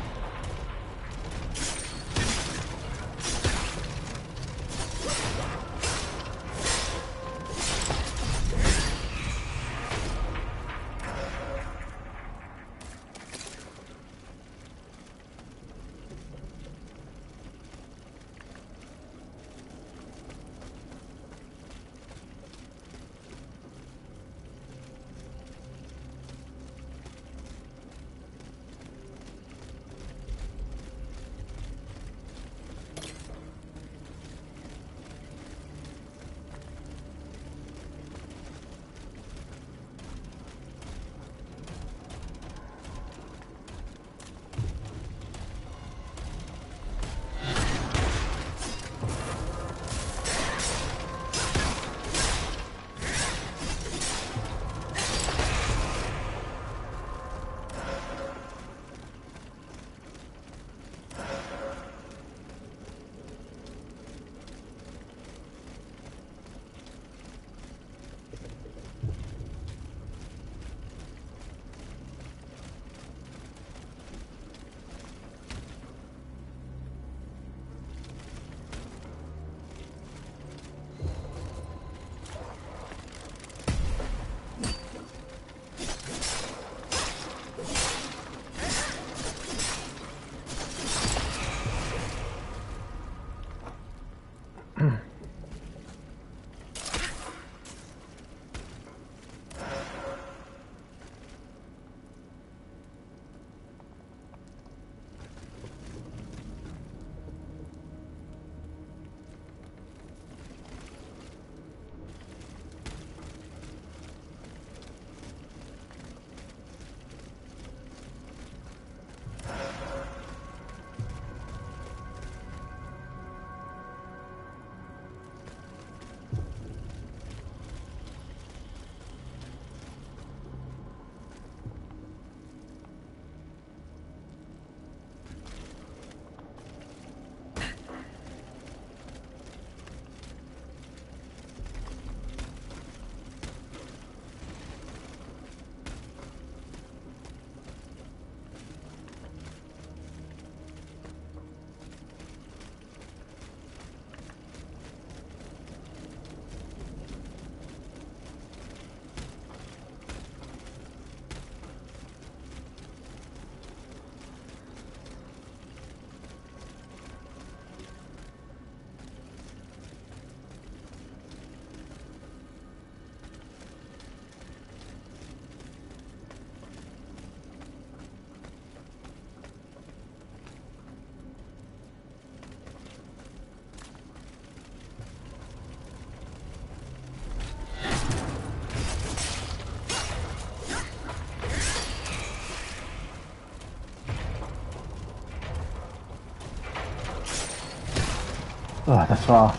Ah, das war...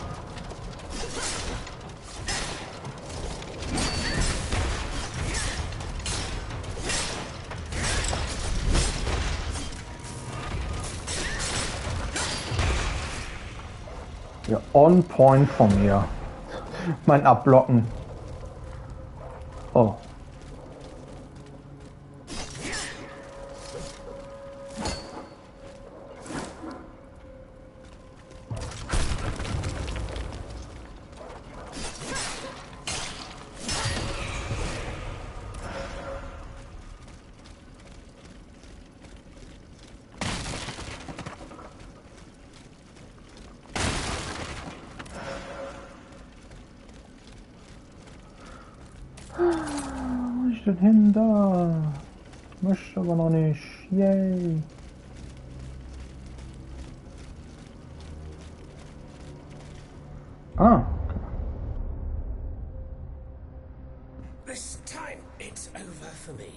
Ja, on point von mir. Mein Abblocken. Oh. Wo ist denn hin da? Möchte aber noch nicht. Yay. Ah. This time, it's over for me.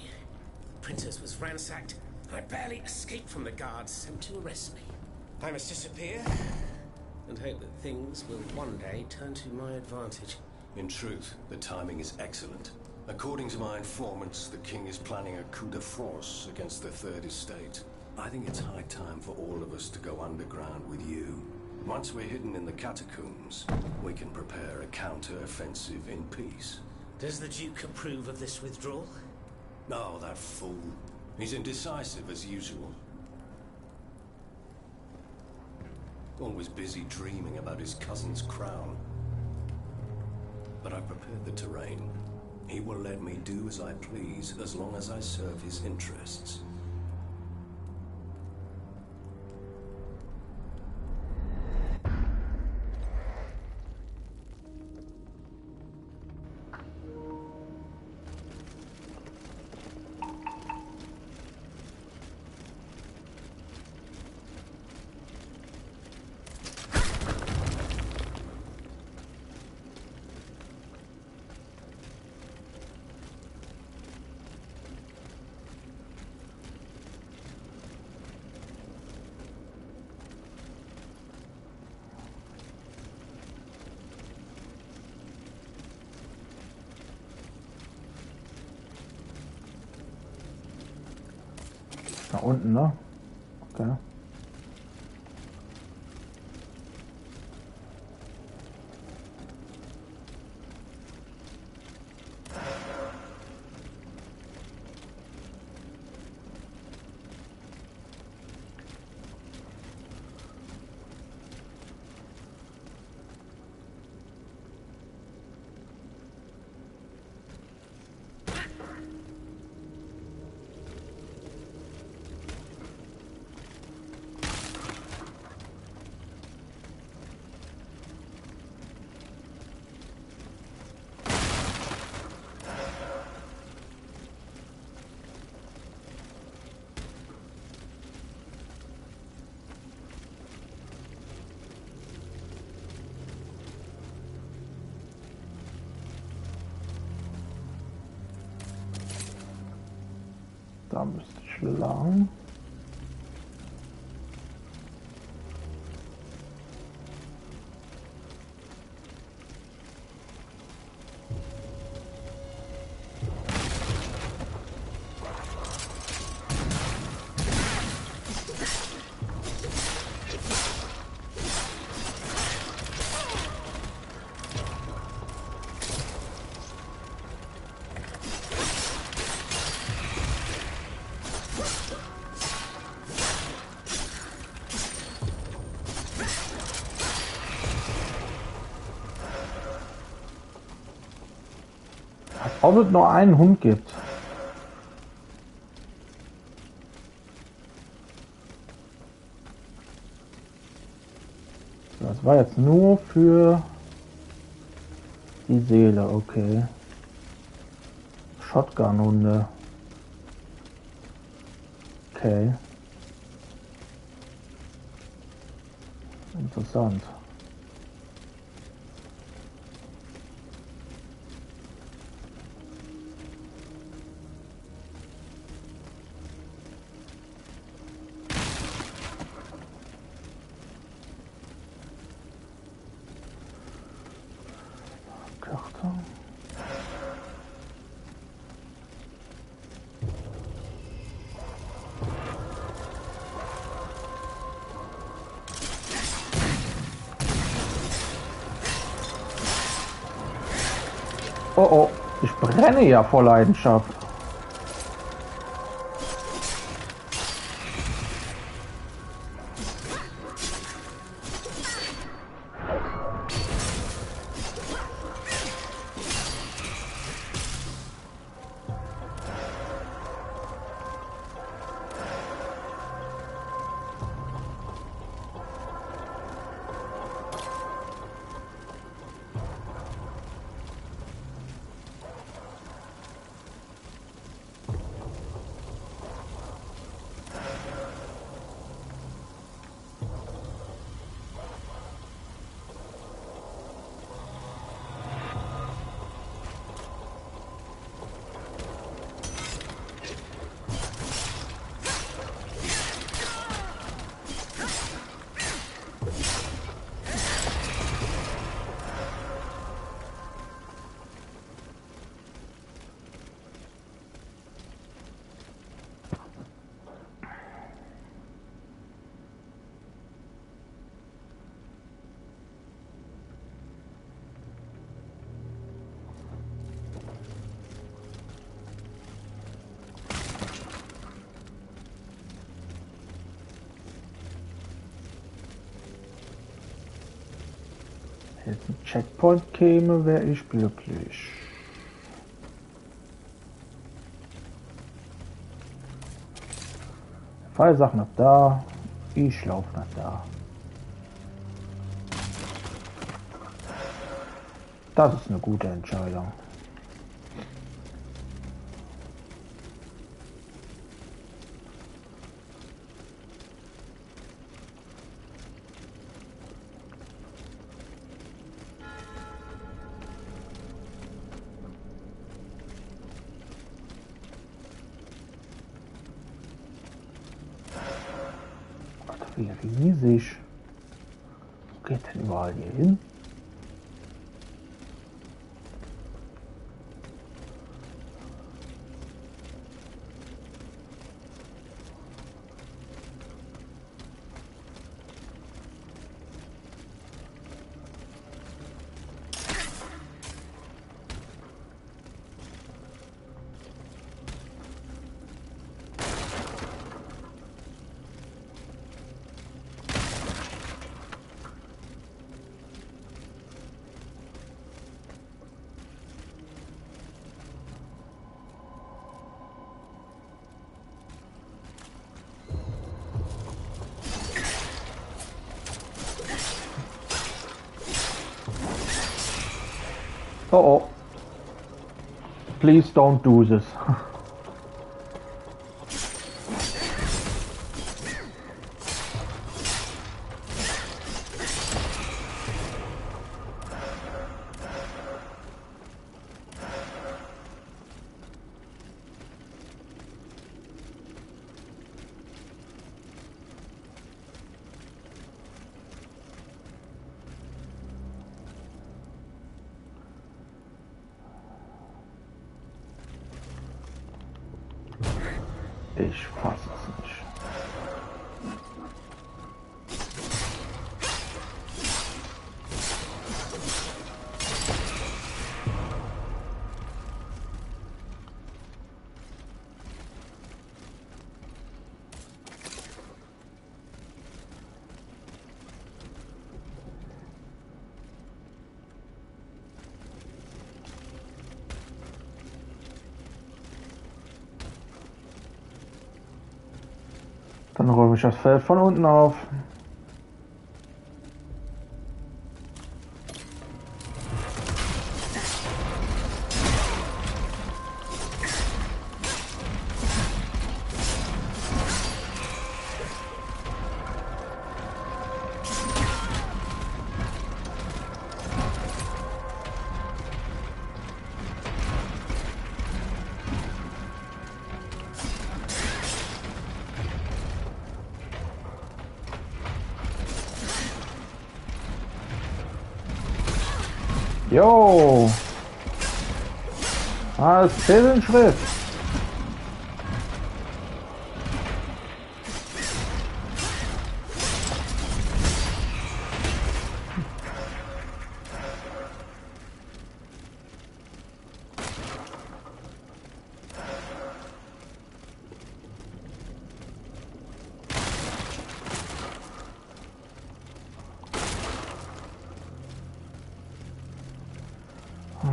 Princess was ransacked. I barely escaped from the guards sent to arrest me. I must disappear and hope that things will one day turn to my advantage. In truth, the timing is excellent. According to my informants, the king is planning a coup de force against the Third Estate. I think it's high time for all of us to go underground with you. Once we're hidden in the catacombs, we can prepare a counter-offensive in peace. Does the Duke approve of this withdrawal? Oh, that fool. He's indecisive as usual. Always busy dreaming about his cousin's crown. But I've prepared the terrain. He will let me do as I please as long as I serve his interests. Da unten, ne? Okay. Da müsste ich lang. Ob es nur einen Hund gibt. Das war jetzt nur für die Seele, okay. Shotgun-Hunde. Okay. Interessant. Karte. Oh oh, ich brenne ja vor Leidenschaft. Jetzt ein Checkpoint käme, wäre ich glücklich. Fallsachen nach da, ich laufe nach da. Das ist eine gute Entscheidung. Wie riesig. Wo geht denn überall hier hin? Oh oh. Please don't do this. Ich fasse es nicht. Dann räume ich das Feld von unten auf. Jo! Ah, es fehlt ein Schritt.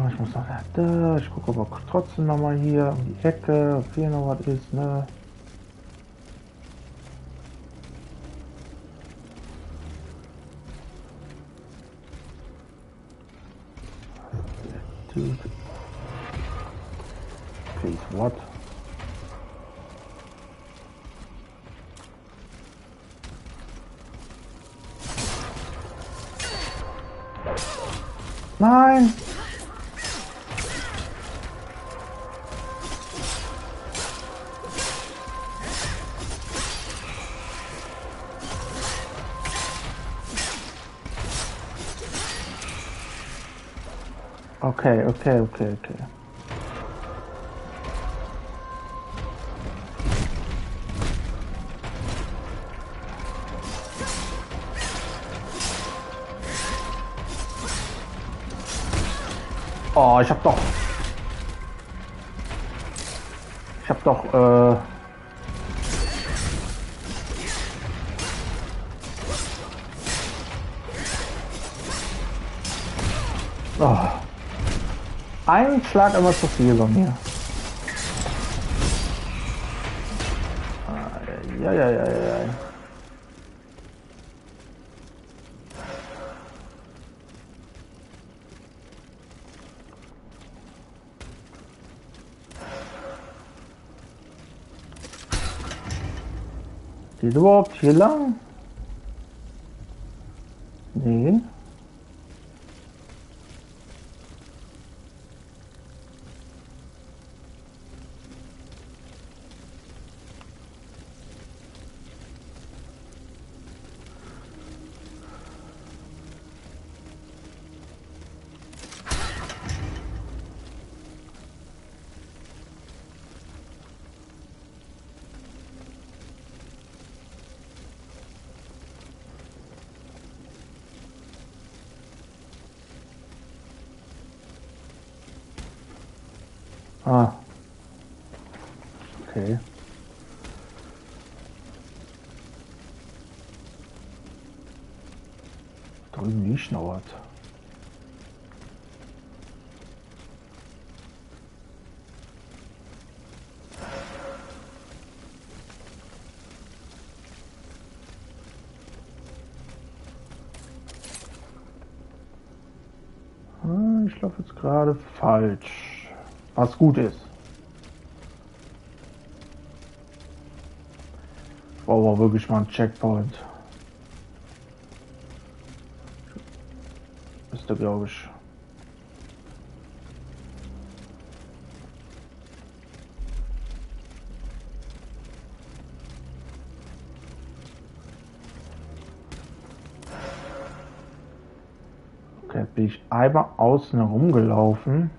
Ich muss noch da. Ich gucke aber trotzdem noch mal hier um die Ecke, ob hier noch was ist, ne? Dude. Please, what? Nein! Okay. Oh, ich hab doch, oh. Ein Schlag immer zu viel bei mir. Ja. Geht überhaupt hier lang? Nee. Ah. Okay. Drüben liegt noch was. Ich laufe jetzt gerade falsch. Was gut ist. Ich brauche aber wirklich mal einen Checkpoint. Müsste, glaube ich. Okay, bin ich einmal außen herumgelaufen.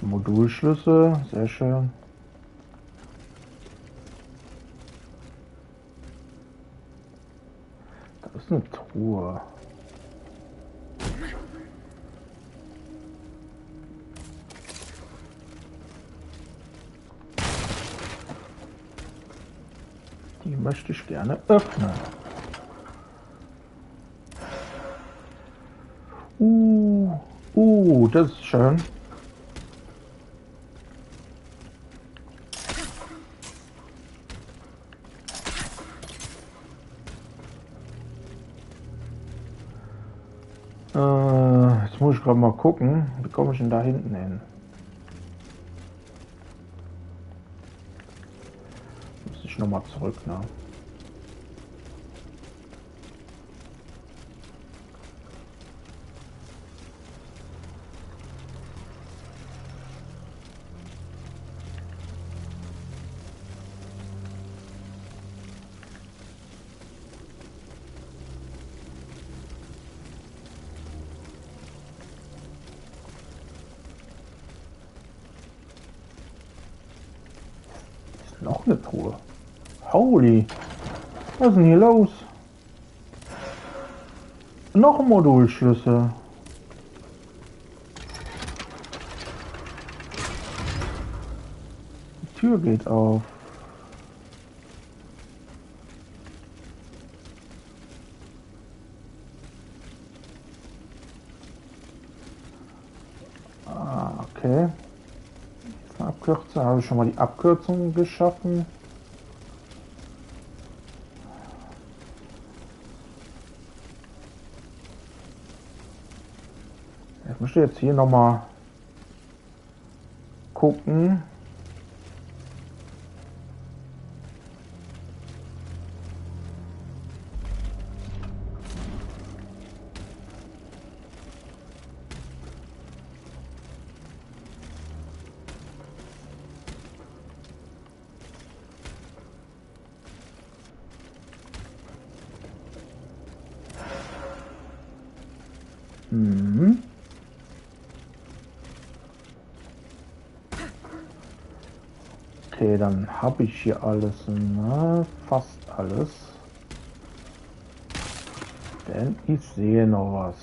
Modulschlüssel, sehr schön. Da ist eine Truhe. Die möchte ich gerne öffnen. Das ist schön. Jetzt muss ich gerade mal gucken, wie komme ich denn da hinten hin? Muss ich nochmal zurück, ne? Noch eine Truhe. Holy. Was ist denn hier los? Noch ein Modulschlüssel. Die Tür geht auf. Okay. Jetzt eine Abkürzung. Habe ich schon mal die Abkürzung geschaffen. Ich möchte jetzt hier nochmal gucken. Mhm. Okay, dann habe ich hier alles, ne? Fast alles. Denn ich sehe noch was.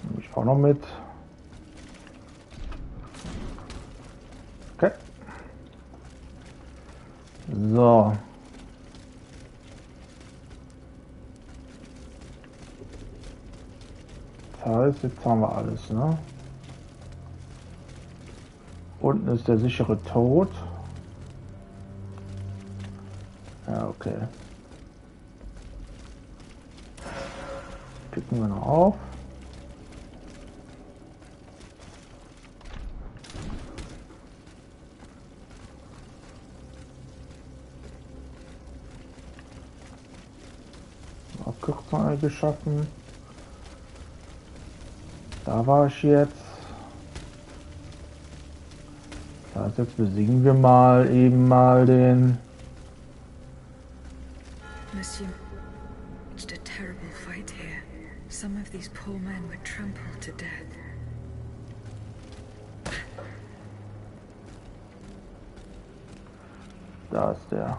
Nehme ich auch noch mit. Okay. So. Das heißt, jetzt haben wir alles, ne? Unten ist der sichere Tod. Ja, okay. Klicken wir noch auf. Abkürzung geschaffen. Da war ich jetzt. Das heißt, jetzt besiegen wir mal eben mal den. Monsieur, it's a terrible fight here. Some of these poor men were trampled to death. Da ist der.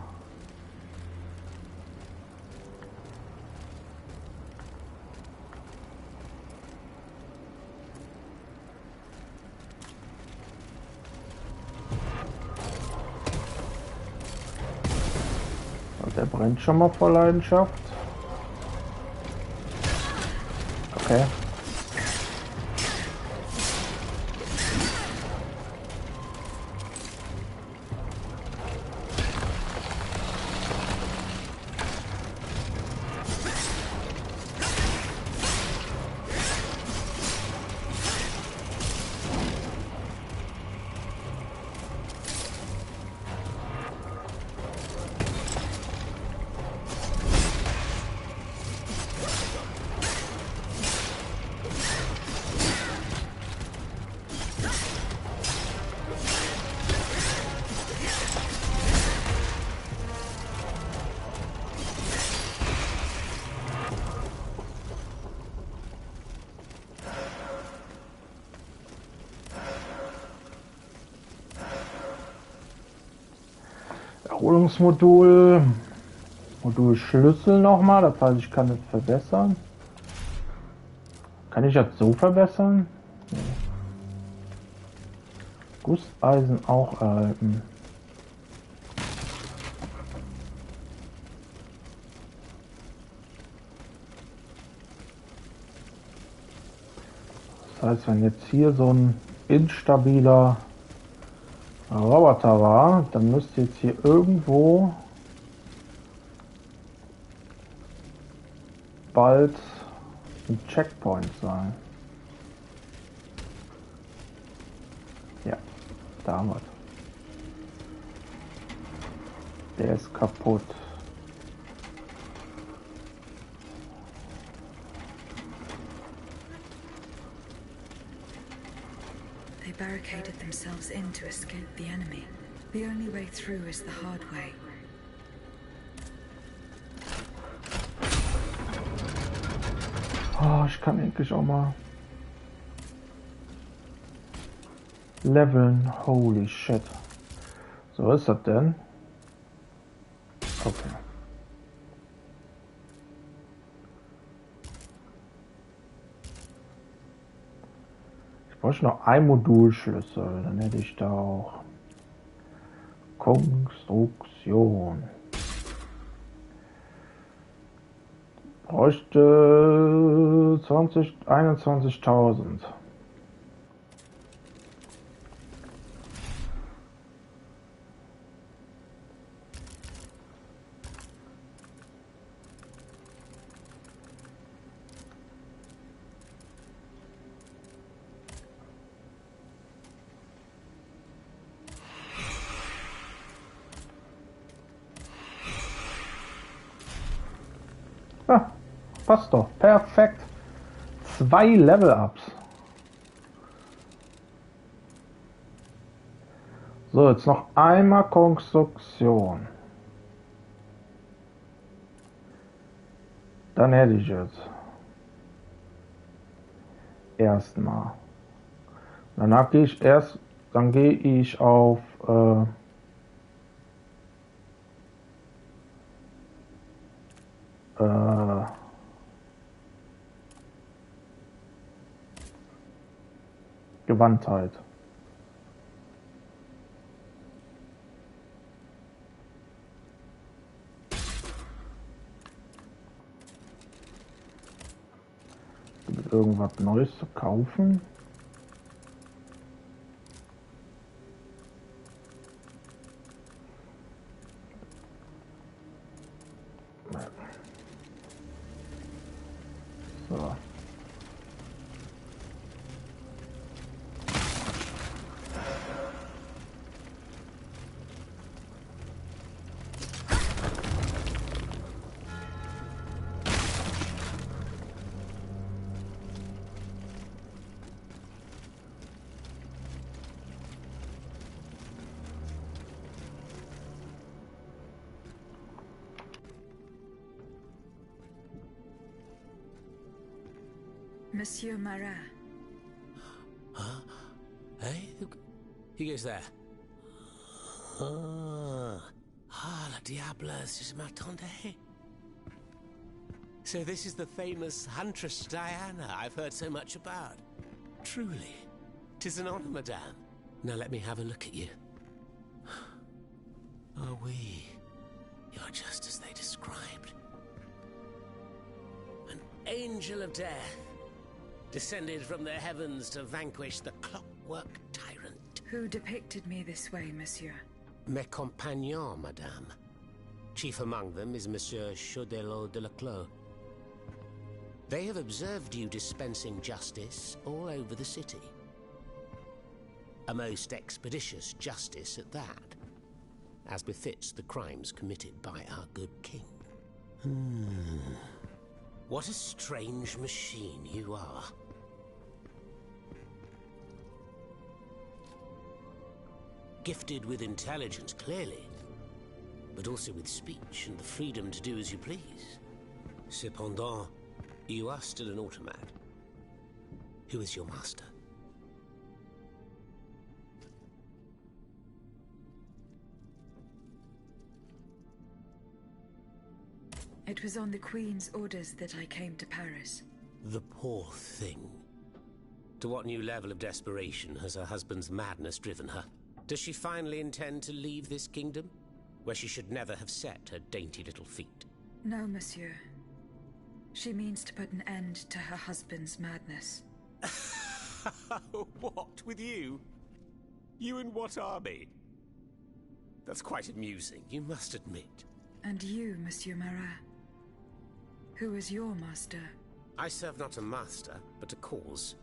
Der brennt schon mal vor Leidenschaft. Okay. Erholungsmodul, Modul Schlüssel nochmal, das heißt, ich kann es verbessern. Kann ich das so verbessern? Nee. Gusseisen auch erhalten. Das heißt, wenn jetzt hier so ein instabiler Roboter war, dann müsste jetzt hier irgendwo bald ein Checkpoint sein. Ja, da haben wir es. Der ist kaputt. They barricaded themselves in to escape the enemy. The only way through is the hard way. Oh, ich kann endlich auch mal leveln. Holy shit. So, was ist das denn? Okay. Ich bräuchte noch ein Modulschlüssel, dann hätte ich da auch Konstruktion. Bräuchte 21.000. Ah, passt doch. Perfekt. 2 Level-Ups. So, jetzt noch einmal Konstruktion. Dann hätte ich jetzt erstmal. Danach gehe ich dann gehe ich auf Gewandtheit. Gibt irgendwas Neues zu kaufen? So. Monsieur Marat. Huh? Hey? Who goes there? La diableuse, je m'attendais. So this is the famous Huntress Diana I've heard so much about. Truly, 'tis an honor, madame. Now let me have a look at you. Oh, you're just as they described. An angel of death, descended from the heavens to vanquish the clockwork tyrant. Who depicted me this way, monsieur? Mes compagnons, madame. Chief among them is Monsieur Chaudelot de la Clos. They have observed you dispensing justice all over the city. A most expeditious justice at that, as befits the crimes committed by our good king. What a strange machine you are. Gifted with intelligence, clearly, but also with speech and the freedom to do as you please. Cependant, you are still an automat. Who is your master? It was on the Queen's orders that I came to Paris. The poor thing. To what new level of desperation has her husband's madness driven her? Does she finally intend to leave this kingdom, where she should never have set her dainty little feet? No, monsieur. She means to put an end to her husband's madness. What, with you? You in what army? That's quite amusing, you must admit. And you, Monsieur Marat? Who is your master? I serve not a master, but a cause.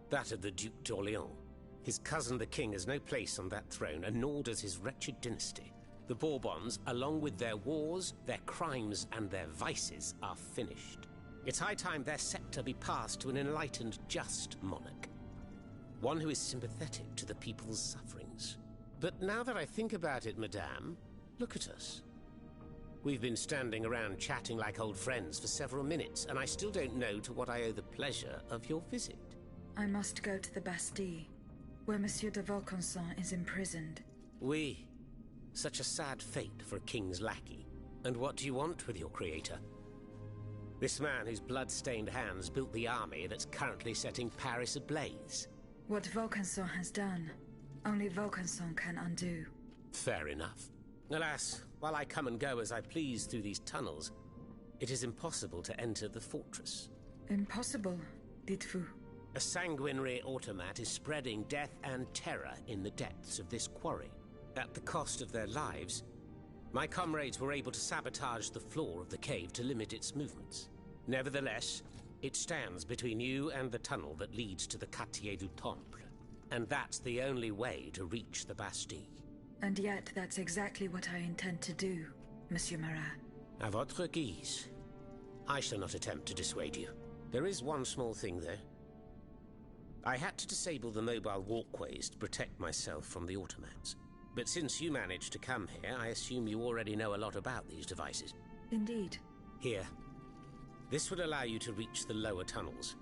That of the Duc d'Orléans. His cousin the king has no place on that throne, and nor does his wretched dynasty. The Bourbons, along with their wars, their crimes, and their vices, are finished. It's high time their scepter be passed to an enlightened, just monarch. One who is sympathetic to the people's sufferings. But now that I think about it, madame, look at us. We've been standing around chatting like old friends for several minutes, and I still don't know to what I owe the pleasure of your visit. I must go to the Bastille, where Monsieur de Vaucanson is imprisoned. Oui. Such a sad fate for a king's lackey. And what do you want with your creator? This man whose blood-stained hands built the army that's currently setting Paris ablaze. What Vaucanson has done, only Vaucanson can undo. Fair enough. Alas, while I come and go as I please through these tunnels, it is impossible to enter the fortress. Impossible, dites-vous? A sanguinary automat is spreading death and terror in the depths of this quarry. At the cost of their lives, my comrades were able to sabotage the floor of the cave to limit its movements. Nevertheless, it stands between you and the tunnel that leads to the Quartier du Temple. And that's the only way to reach the Bastille. And yet that's exactly what I intend to do, Monsieur Marat. À votre guise. I shall not attempt to dissuade you. There is one small thing, though. I had to disable the mobile walkways to protect myself from the automats. But since you managed to come here, I assume you already know a lot about these devices. Indeed. Here. This would allow you to reach the lower tunnels.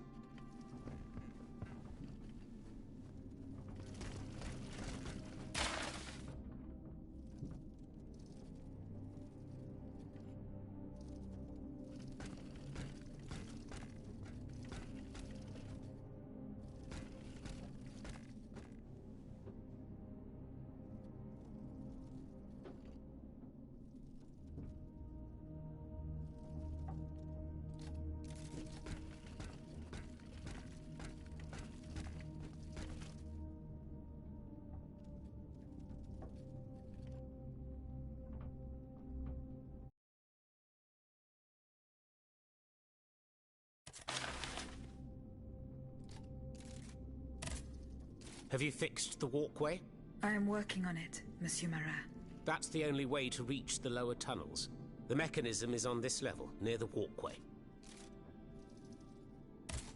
Have you fixed the walkway? I am working on it, Monsieur Marat. That's the only way to reach the lower tunnels. The mechanism is on this level, near the walkway.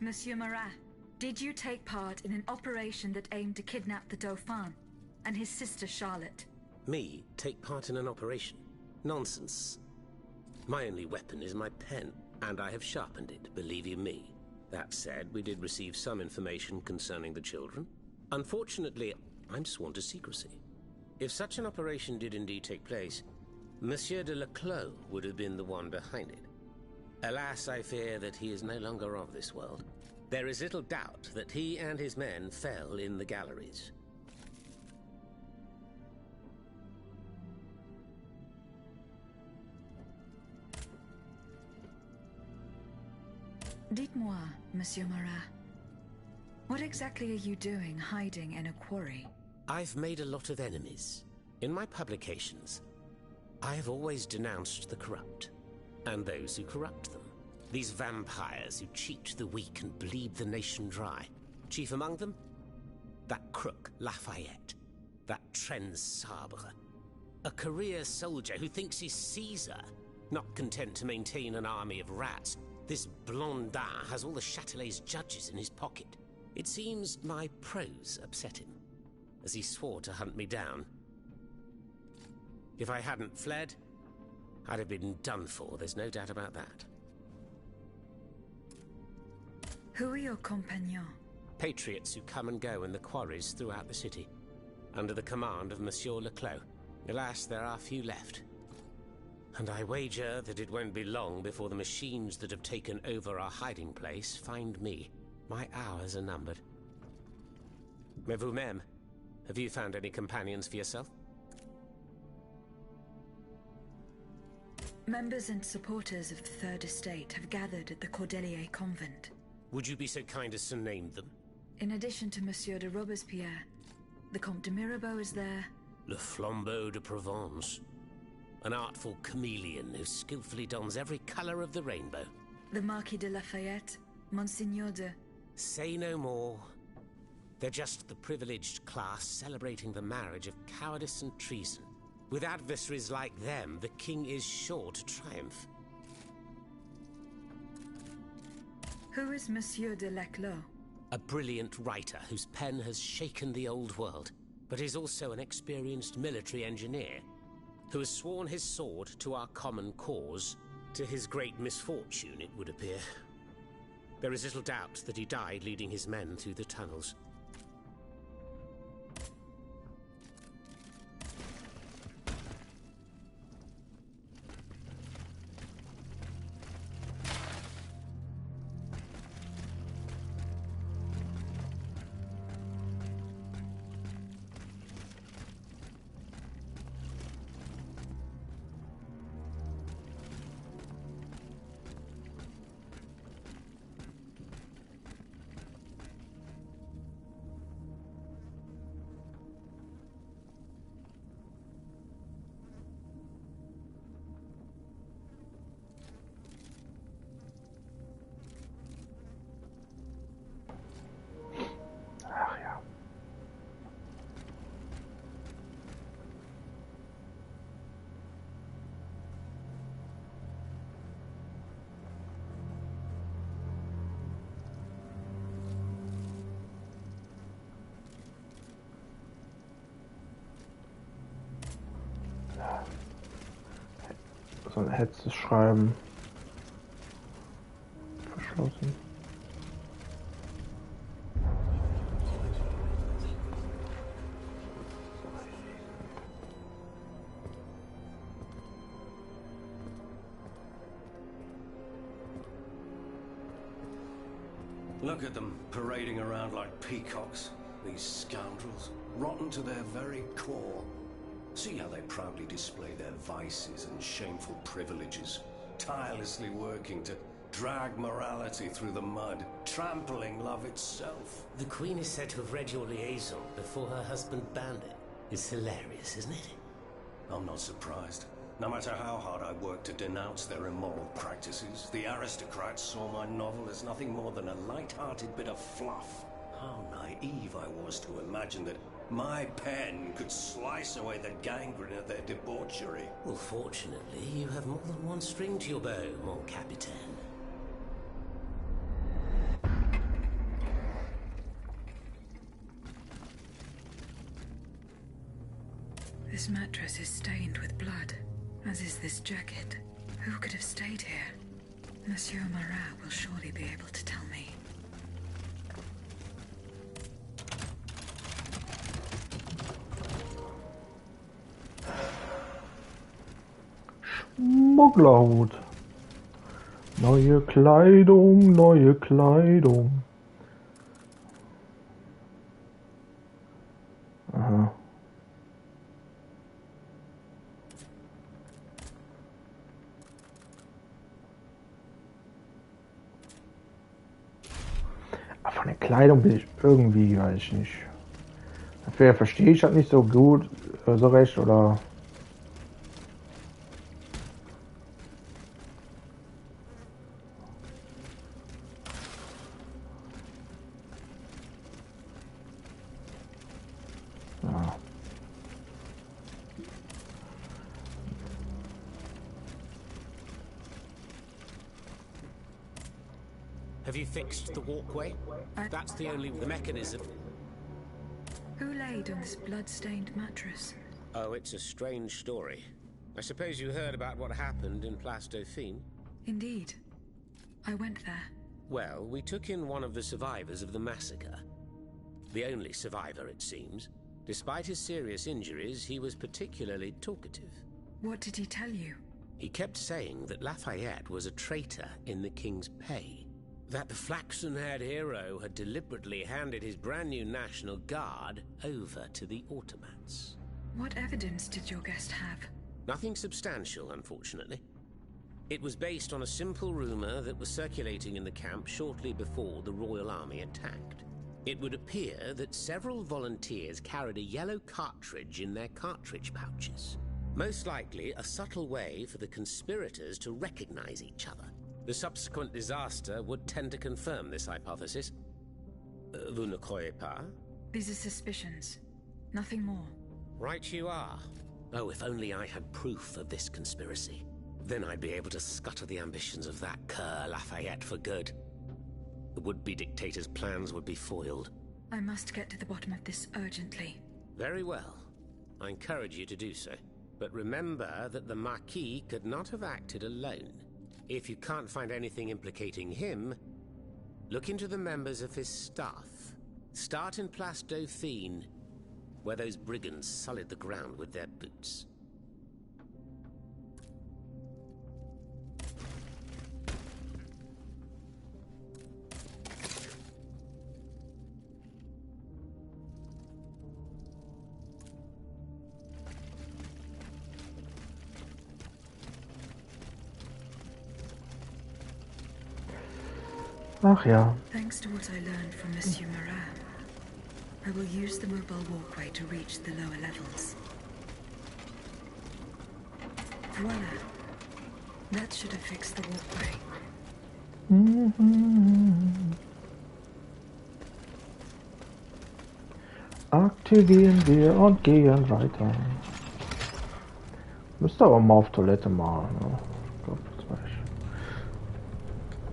Monsieur Marat, did you take part in an operation that aimed to kidnap the Dauphin and his sister Charlotte? Me? Take part in an operation? Nonsense. My only weapon is my pen, and I have sharpened it, believe you me. That said, we did receive some information concerning the children. Unfortunately, I'm sworn to secrecy. If such an operation did indeed take place, Monsieur de Leclos would have been the one behind it. Alas, I fear that he is no longer of this world. There is little doubt that he and his men fell in the galleries. Dites-moi, Monsieur Marat, what exactly are you doing hiding in a quarry? I've made a lot of enemies. In my publications, I have always denounced the corrupt, and those who corrupt them. These vampires who cheat the weak and bleed the nation dry. Chief among them? That crook, Lafayette. That Tren Sabre. A career soldier who thinks he's Caesar. Not content to maintain an army of rats, this Blondin has all the Châtelet's judges in his pocket. It seems my prose upset him, as he swore to hunt me down. If I hadn't fled, I'd have been done for, there's no doubt about that. Who are your compagnons? Patriots who come and go in the quarries throughout the city, under the command of Monsieur Leclos. Alas, there are few left. And I wager that it won't be long before the machines that have taken over our hiding place find me. My hours are numbered. Mais vous-même, have you found any companions for yourself? Members and supporters of the Third Estate have gathered at the Cordelier Convent. Would you be so kind as to name them? In addition to Monsieur de Robespierre, the Comte de Mirabeau is there. Le Flambeau de Provence. An artful chameleon who skillfully dons every colour of the rainbow. The Marquis de Lafayette, Monseigneur de... Say no more. They're just the privileged class celebrating the marriage of cowardice and treason. With adversaries like them, the king is sure to triumph. Who is Monsieur de Leclos? A brilliant writer whose pen has shaken the old world, but is also an experienced military engineer. who has sworn his sword to our common cause, to his great misfortune, it would appear. There is little doubt that he died leading his men through the tunnels. So ein Hetze schreiben. Verschlossen. Look at them, parading around like peacocks. These scoundrels, rotten to their very core. See how they proudly display their vices and shameful privileges, tirelessly working to drag morality through the mud, trampling love itself. The Queen is said to have read your liaison before her husband banned it. It's hilarious, isn't it? I'm not surprised. No matter how hard I work to denounce their immoral practices, the aristocrats saw my novel as nothing more than a light-hearted bit of fluff. How naive I was to imagine that my pen could slice away the gangrene of their debauchery. Well, fortunately, you have more than one string to your bow, mon capitaine. This mattress is stained with blood, as is this jacket. Who could have stayed here? Monsieur Marat will surely be able to tell me. Schmugglerhut. Neue Kleidung, neue Kleidung. Aha. Aber von der Kleidung bin ich irgendwie, weiß ich nicht. Entweder verstehe ich das nicht so gut, so recht, oder... Ja. Have you fixed the walkway? That's the only mechanism. Who laid on this blood-stained mattress? Oh, it's a strange story. I suppose you heard about what happened in Place Dauphine? Indeed. I went there. Well, we took in one of the survivors of the massacre. The only survivor, it seems. Despite his serious injuries, he was particularly talkative. What did he tell you? He kept saying that Lafayette was a traitor in the king's pay. That the flaxen-haired hero had deliberately handed his brand new National Guard over to the Ottomans. What evidence did your guest have? Nothing substantial, unfortunately. It was based on a simple rumor that was circulating in the camp shortly before the Royal Army attacked. It would appear that several volunteers carried a yellow cartridge in their cartridge pouches. Most likely a subtle way for the conspirators to recognize each other. The subsequent disaster would tend to confirm this hypothesis. Vous ne croyez pas? These are suspicions. Nothing more. Right you are. Oh, if only I had proof of this conspiracy. Then I'd be able to scutter the ambitions of that cur Lafayette for good. The would-be dictator's plans would be foiled. I must get to the bottom of this urgently. Very well. I encourage you to do so. But remember that the Marquis could not have acted alone. If you can't find anything implicating him, look into the members of his staff. Start in Place Dauphine, where those brigands sullied the ground with their boots. Ach ja. Thanks to what I learned from Monsieur Marat, I will use the mobile walkway to reach the lower levels. Voila. That should have fixed the walkway. Aktivieren wir und gehen weiter. Müsste aber mal auf Toilette machen. Ne? Ich glaub, das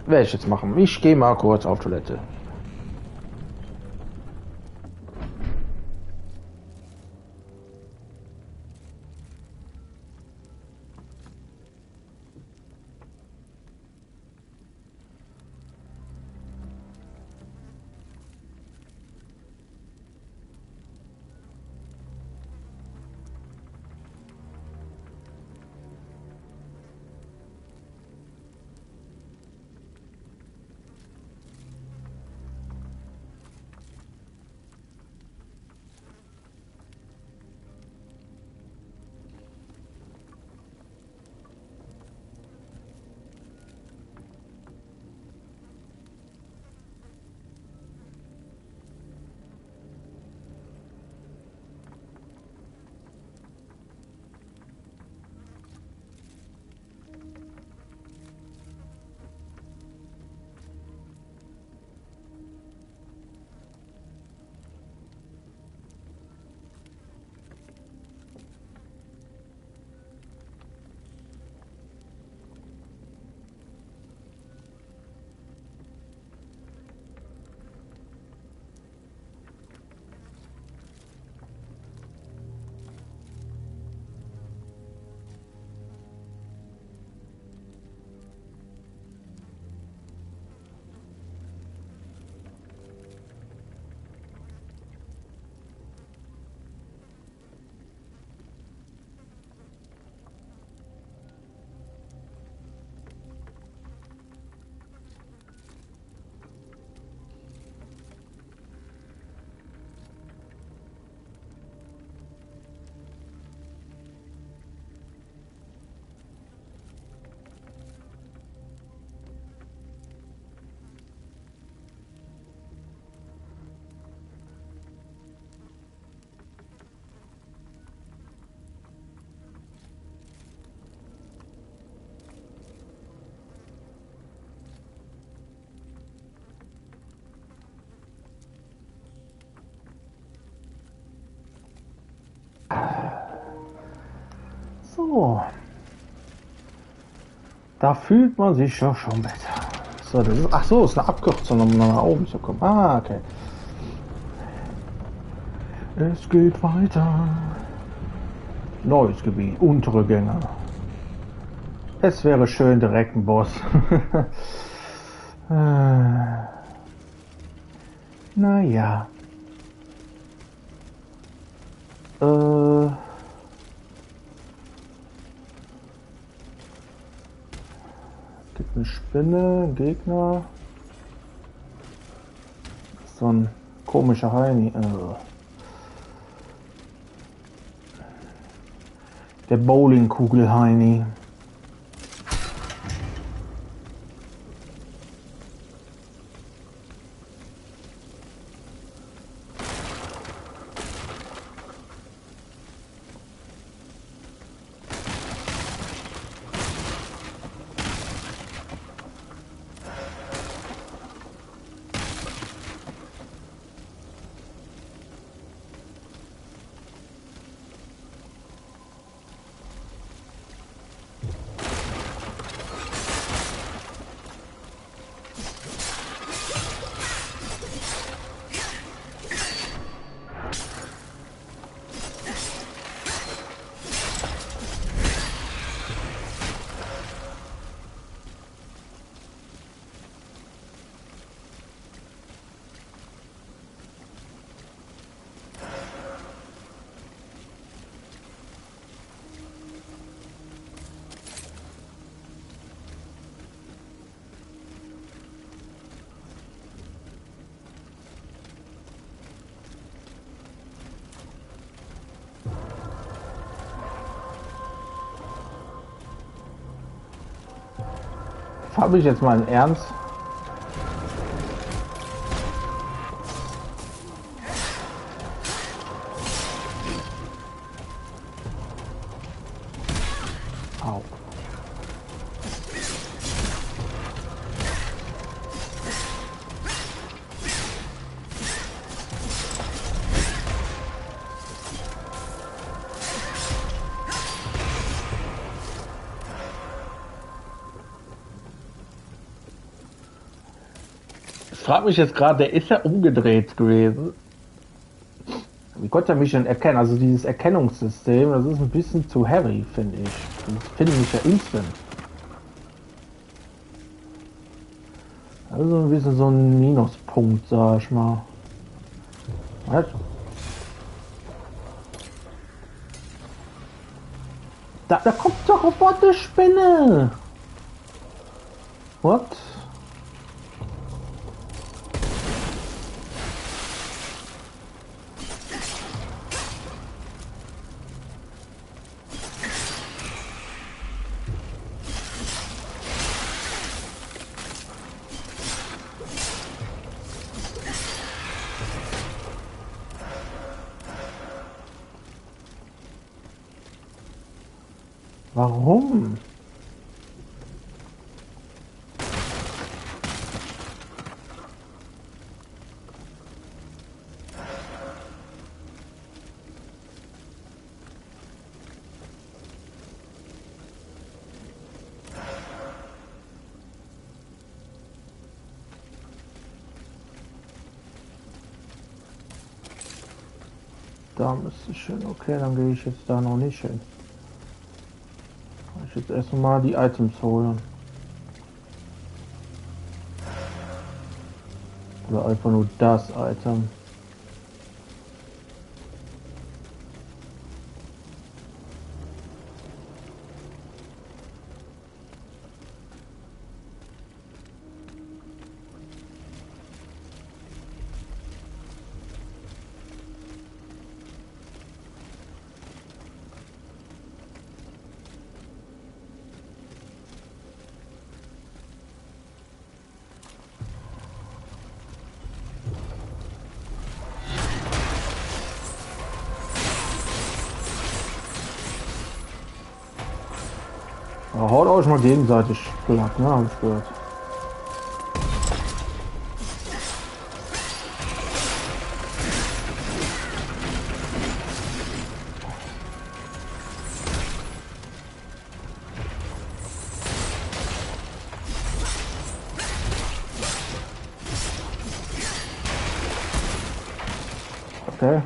werde ich jetzt machen. Ich gehe mal kurz auf Toilette. So. Da fühlt man sich ja schon besser. So, das ist, ach so, ist eine Abkürzung, um nach oben zu kommen. Ah, okay. Es geht weiter. Neues Gebiet, untere Gänge. Es wäre schön, direkt ein Boss. Naja. Gibt eine Spinne, ein Gegner. So ein komischer Heini. Der Bowlingkugel-Heini. Habe ich jetzt mal im Ernst? Au. Ich frage mich jetzt gerade, der ist ja umgedreht gewesen. Wie konnte er mich denn erkennen? Also dieses Erkennungssystem, das ist ein bisschen zu heavy, finde ich. Das finde ich ja instant. Also ein bisschen so ein Minuspunkt, sag ich mal. Was? Da kommt doch sofort eine Spinne! What? Warum? Da müsste ich hin. Okay, dann gehe ich jetzt da noch nicht hin. Ich jetzt erstmal die Items holen. Oder einfach nur das Item. Haut euch mal gegenseitig platt, ne? Hab ich gehört. Okay.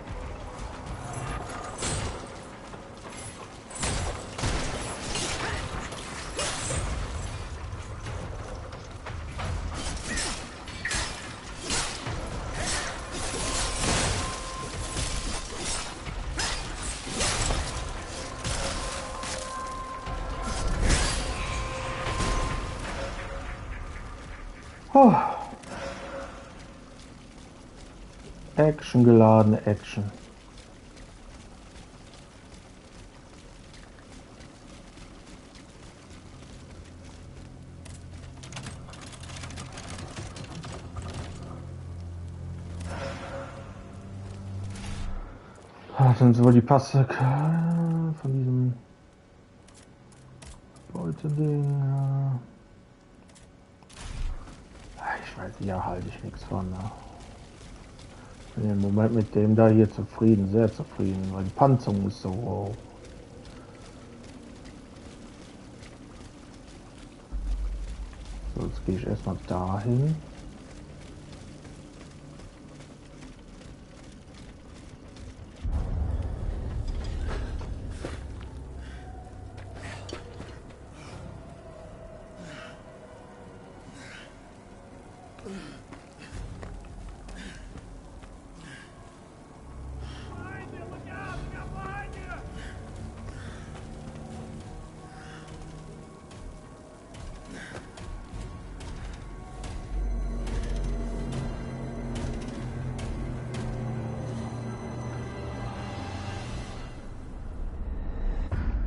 Oh. Action geladene Action. Das sind so die Passe von diesem Beute-Ding. Ich weiß, hier halte ich nichts von. Ne? Ich bin im Moment mit dem da hier zufrieden, sehr zufrieden, weil die Panzerung ist so hoch. So, jetzt gehe ich erstmal dahin.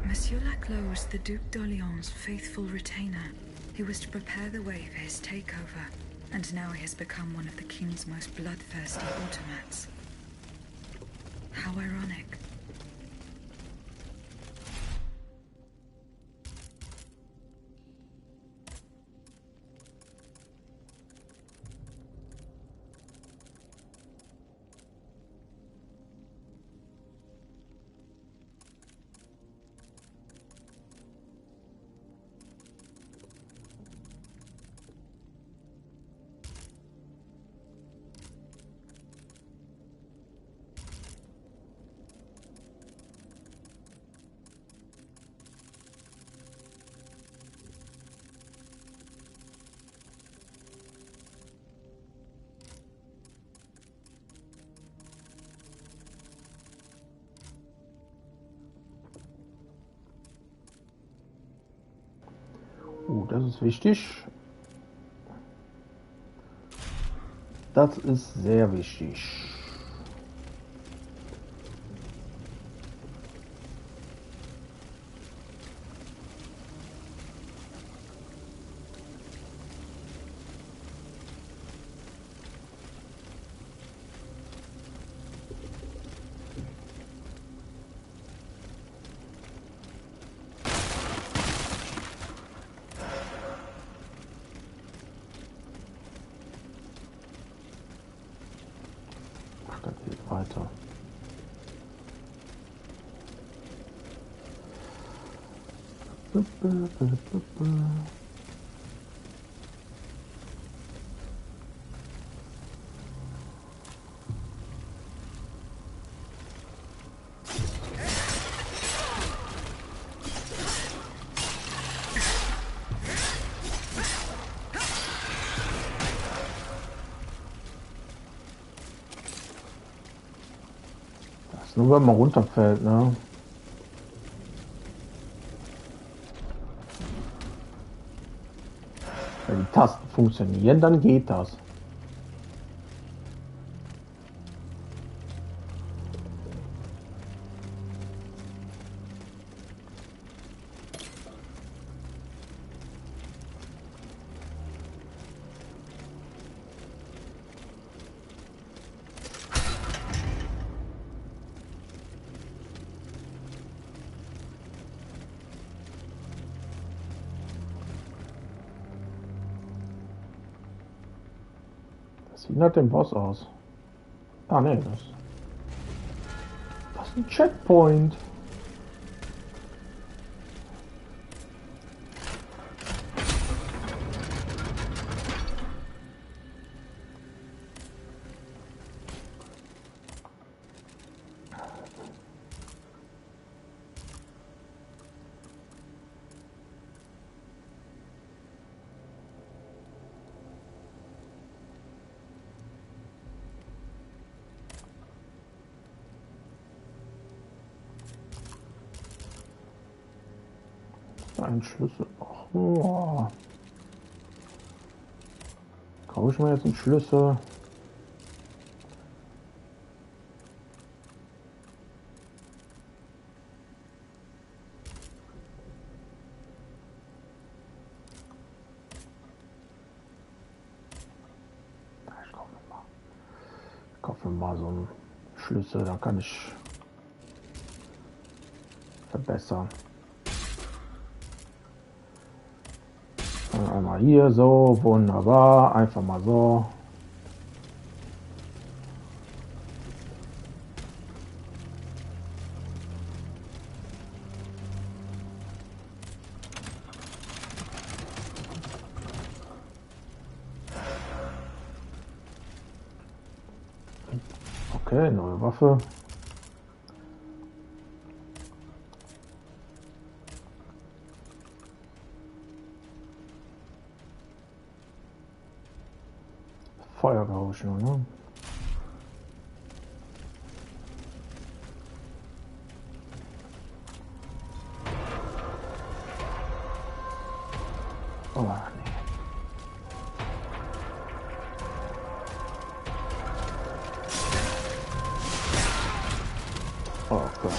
Monsieur Laclos was the Duc d'Orléans' faithful retainer. He was to prepare the way for his takeover, and now he has become one of the king's most bloodthirsty automats. How ironic. Das ist wichtig. Das ist sehr wichtig. Weiter. Nur wenn man runterfällt, ne? Wenn die Tasten funktionieren, dann geht das. Sieht nach dem Boss aus. Ah ne, das ist ein Checkpoint. Ein Schlüssel. Oh. Kaufe ich mir jetzt einen Schlüssel? Ich kaufe mir mal so einen Schlüssel, dann kann ich verbessern. Einmal hier, so, wunderbar, einfach mal so. Okay, neue Waffe. Feuerrauschen, ne? Oh, nee. Oh Gott.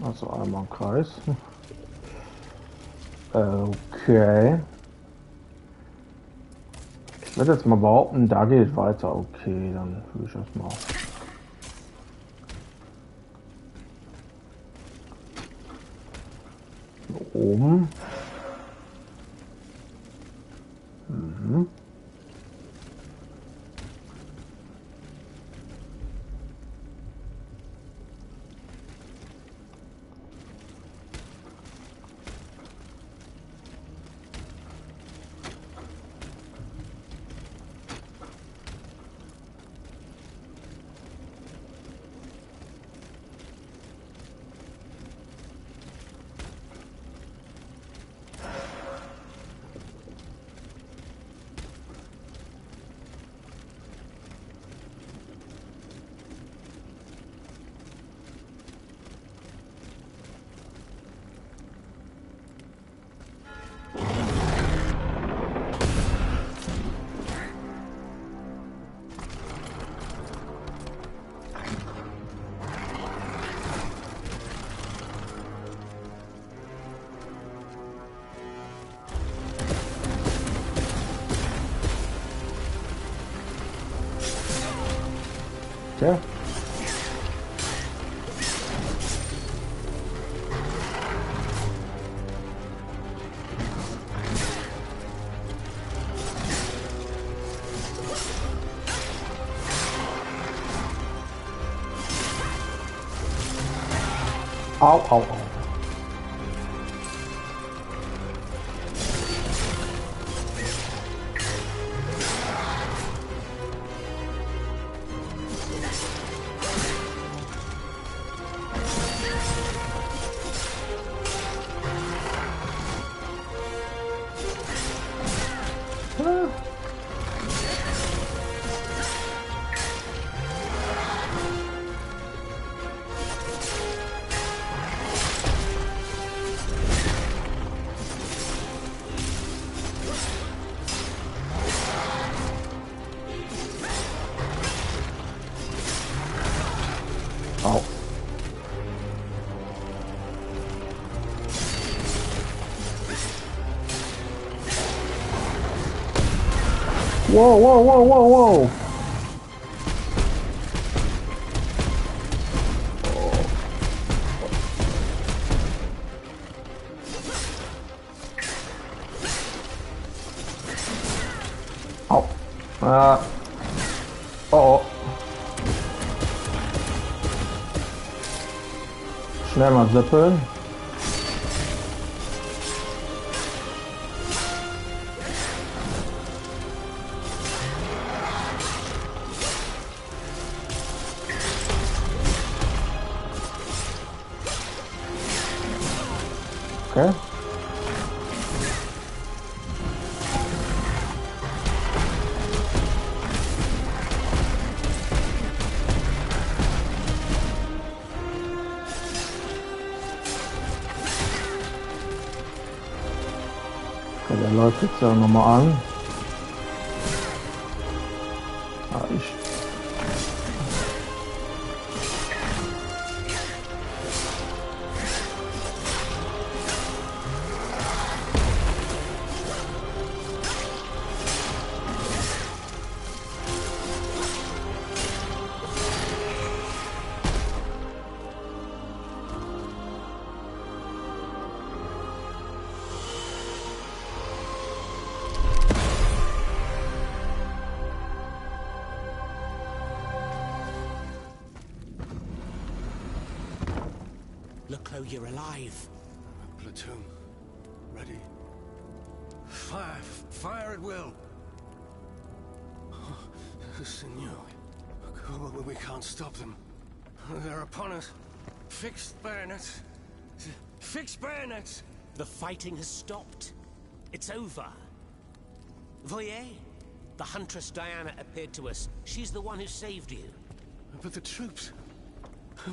Also einmal im Kreis. Okay. Ich würde jetzt mal behaupten, da geht weiter. Okay, dann will ich erstmal. Oben. Mhm. Okay. Au, au, au. Au. Whoa, whoa, whoa, whoa, whoa. Au. Oh. Schnell mal sippeln. Okay. Okay, der läuft jetzt ja nochmal an. Ah, Look, you're alive. Platoon. Ready. Fire! Fire at will! Oh, Senor. We can't stop them. They're upon us. Fixed bayonets. Fixed bayonets! The fighting has stopped. It's over. Voyez? The Huntress Diana appeared to us. She's the one who saved you. But the troops...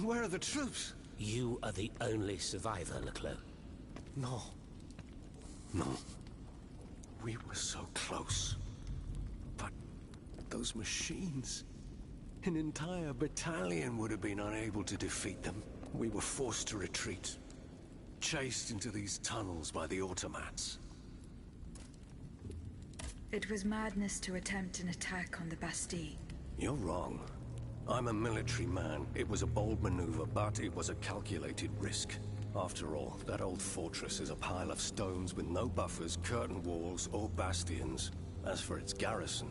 Where are the troops? You are the only survivor, Leclerc. No. No. We were so close. But those machines... An entire battalion would have been unable to defeat them. we were forced to retreat. Chased into these tunnels by the automats. It was madness to attempt an attack on the Bastille. You're wrong. I'm a military man. It was a bold maneuver, but it was a calculated risk. After all, that old fortress is a pile of stones with no buffers, curtain walls, or bastions. As for its garrison,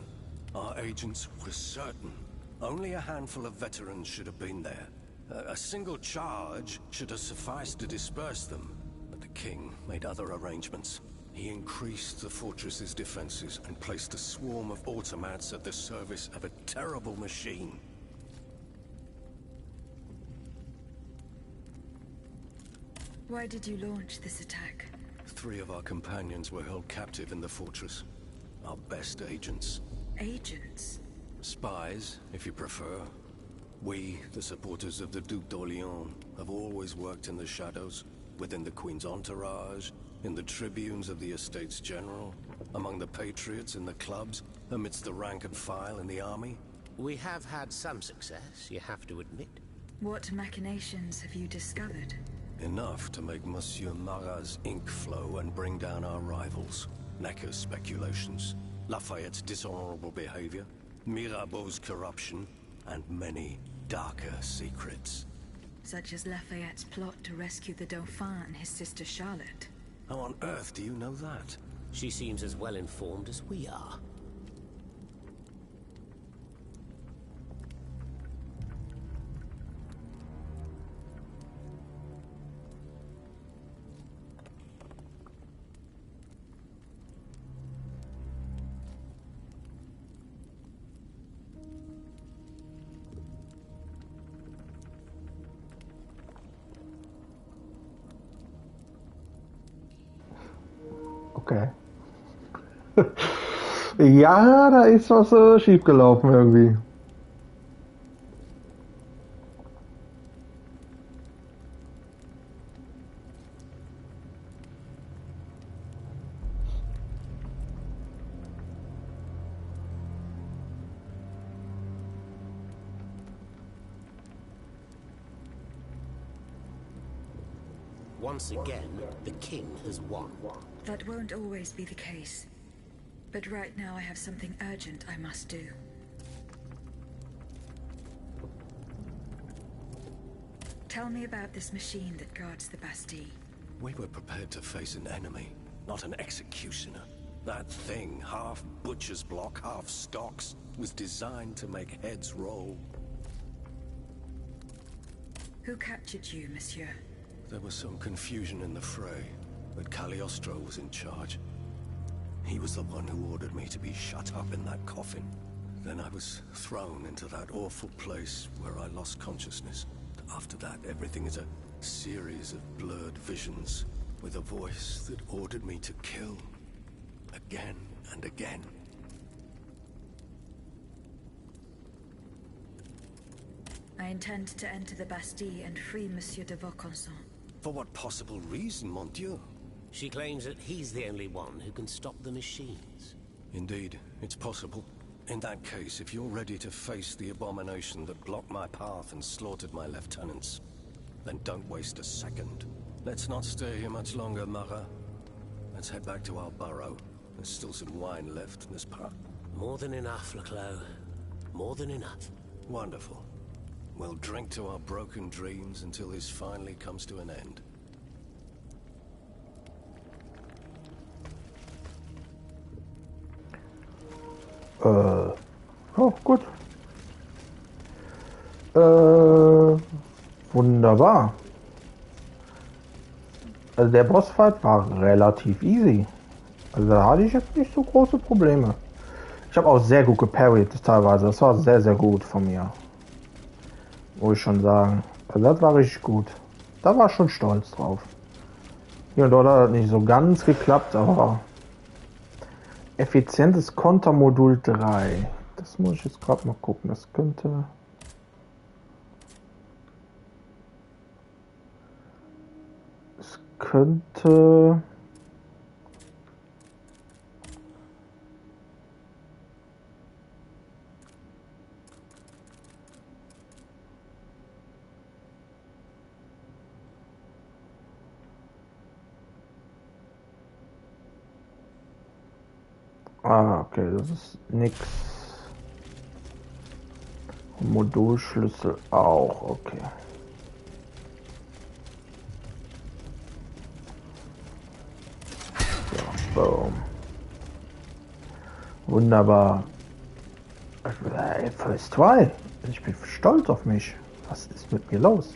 our agents were certain. Only a handful of veterans should have been there. A single charge should have sufficed to disperse them. But the king made other arrangements. He increased the fortress's defenses and placed a swarm of automats at the service of a terrible machine. Why did you launch this attack? 3 of our companions were held captive in the fortress. Our best agents. Agents? Spies, if you prefer. We, the supporters of the Duc d'Orléans, have always worked in the shadows, within the Queen's entourage, in the tribunes of the Estates General, among the patriots in the clubs, amidst the rank and file in the army. We have had some success, you have to admit. What machinations have you discovered? Enough to make Monsieur Marat's ink flow and bring down our rivals. Necker's speculations, Lafayette's dishonorable behavior, Mirabeau's corruption, and many darker secrets. Such as Lafayette's plot to rescue the Dauphin and his sister Charlotte. How on earth do you know that? She seems as well informed as we are. Okay. Ja, da ist was schief gelaufen irgendwie. Once again, the king has won. That won't always be the case. But right now I have something urgent I must do. Tell me about this machine that guards the Bastille. We were prepared to face an enemy, not an executioner. That thing, half butcher's block, half stocks, was designed to make heads roll. Who captured you, monsieur? There was some confusion in the fray, but Cagliostro was in charge. He was the one who ordered me to be shut up in that coffin. Then I was thrown into that awful place where I lost consciousness. After that, everything is a series of blurred visions, with a voice that ordered me to kill, again and again. I intend to enter the Bastille and free Monsieur de Vaucanson. For what possible reason, mon Dieu? She claims that he's the only one who can stop the machines. Indeed, it's possible. In that case, if you're ready to face the abomination that blocked my path and slaughtered my lieutenants, then don't waste a second. Let's not stay here much longer, Marat. Let's head back to our burrow. There's still some wine left in this pot. More than enough, Leclos. More than enough. Wonderful. We'll drink to our broken dreams until this finally comes to an end. Oh, gut. Wunderbar. Also der Bossfight war relativ easy. Also da hatte ich jetzt nicht so große Probleme. Ich habe auch sehr gut geparried teilweise. Das war sehr, sehr gut von mir. Muss ich schon sagen. Also das war richtig gut. Da war ich schon stolz drauf. Hier und dort hat das nicht so ganz geklappt, aber effizientes Kontermodul 3. Das muss ich jetzt gerade mal gucken. Das könnte... Es könnte... Ah, okay, das ist nix. Modulschlüssel auch, okay. So, boom. Wunderbar. First Try. Ich bin stolz auf mich. Was ist mit mir los?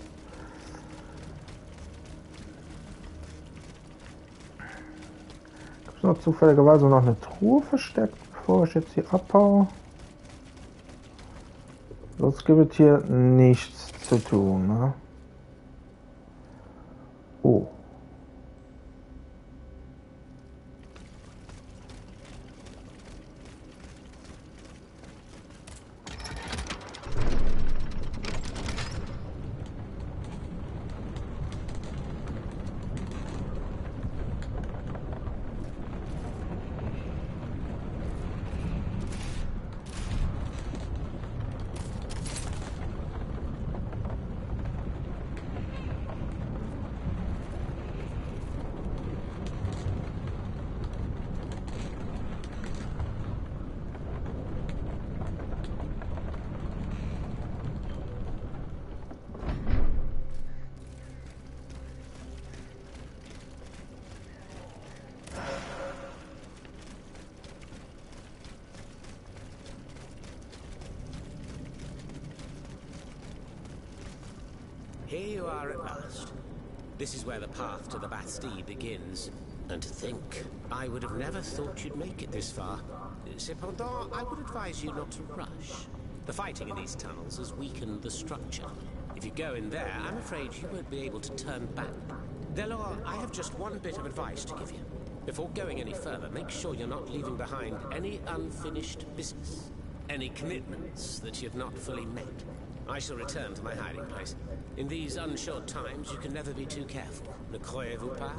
Gibt es noch zufälligerweise noch eine Truhe versteckt, bevor ich jetzt hier abhaue? Sonst gibt es hier nichts zu tun, ne? Oh. Here you are at last. This is where the path to the Bastille begins. And to think, I would have never thought you'd make it this far. Cependant, I would advise you not to rush. The fighting in these tunnels has weakened the structure. If you go in there, I'm afraid you won't be able to turn back. Delor, I have just one bit of advice to give you. Before going any further, make sure you're not leaving behind any unfinished business. Any commitments that you've not fully met. I shall return to my hiding place. In these unsure times, you can never be too careful. Ne croyez-vous pas?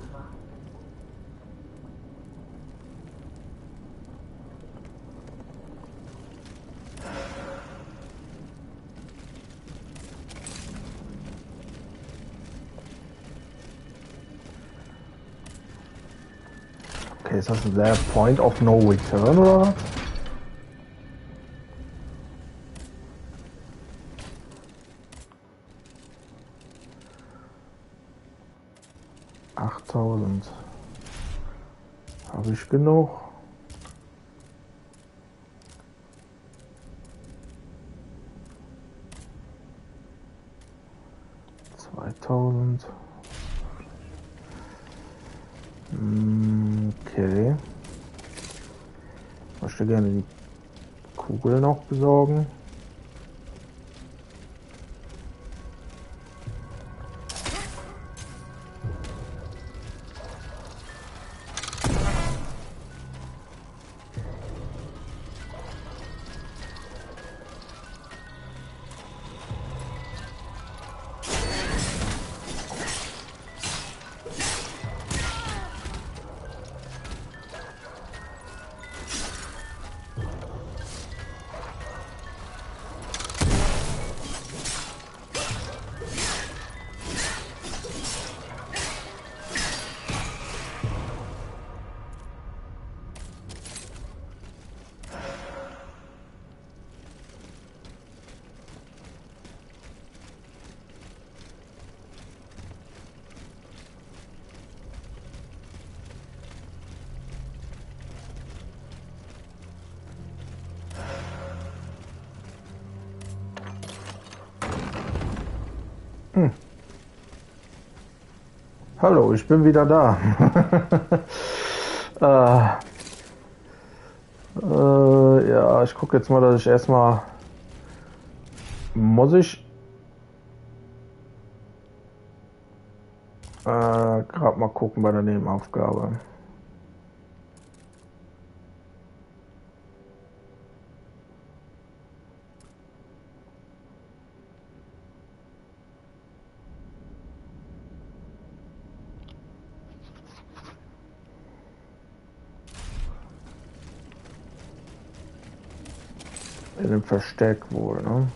Okay, ist das der Point of No Return oder was? Habe ich genug? Okay. Ich möchte gerne die Kugel noch besorgen. Hallo, ich bin wieder da. Ja, ich gucke jetzt mal, dass ich erstmal... Muss ich... gerade mal gucken bei der Nebenaufgabe. In dem Versteck wohl, ne?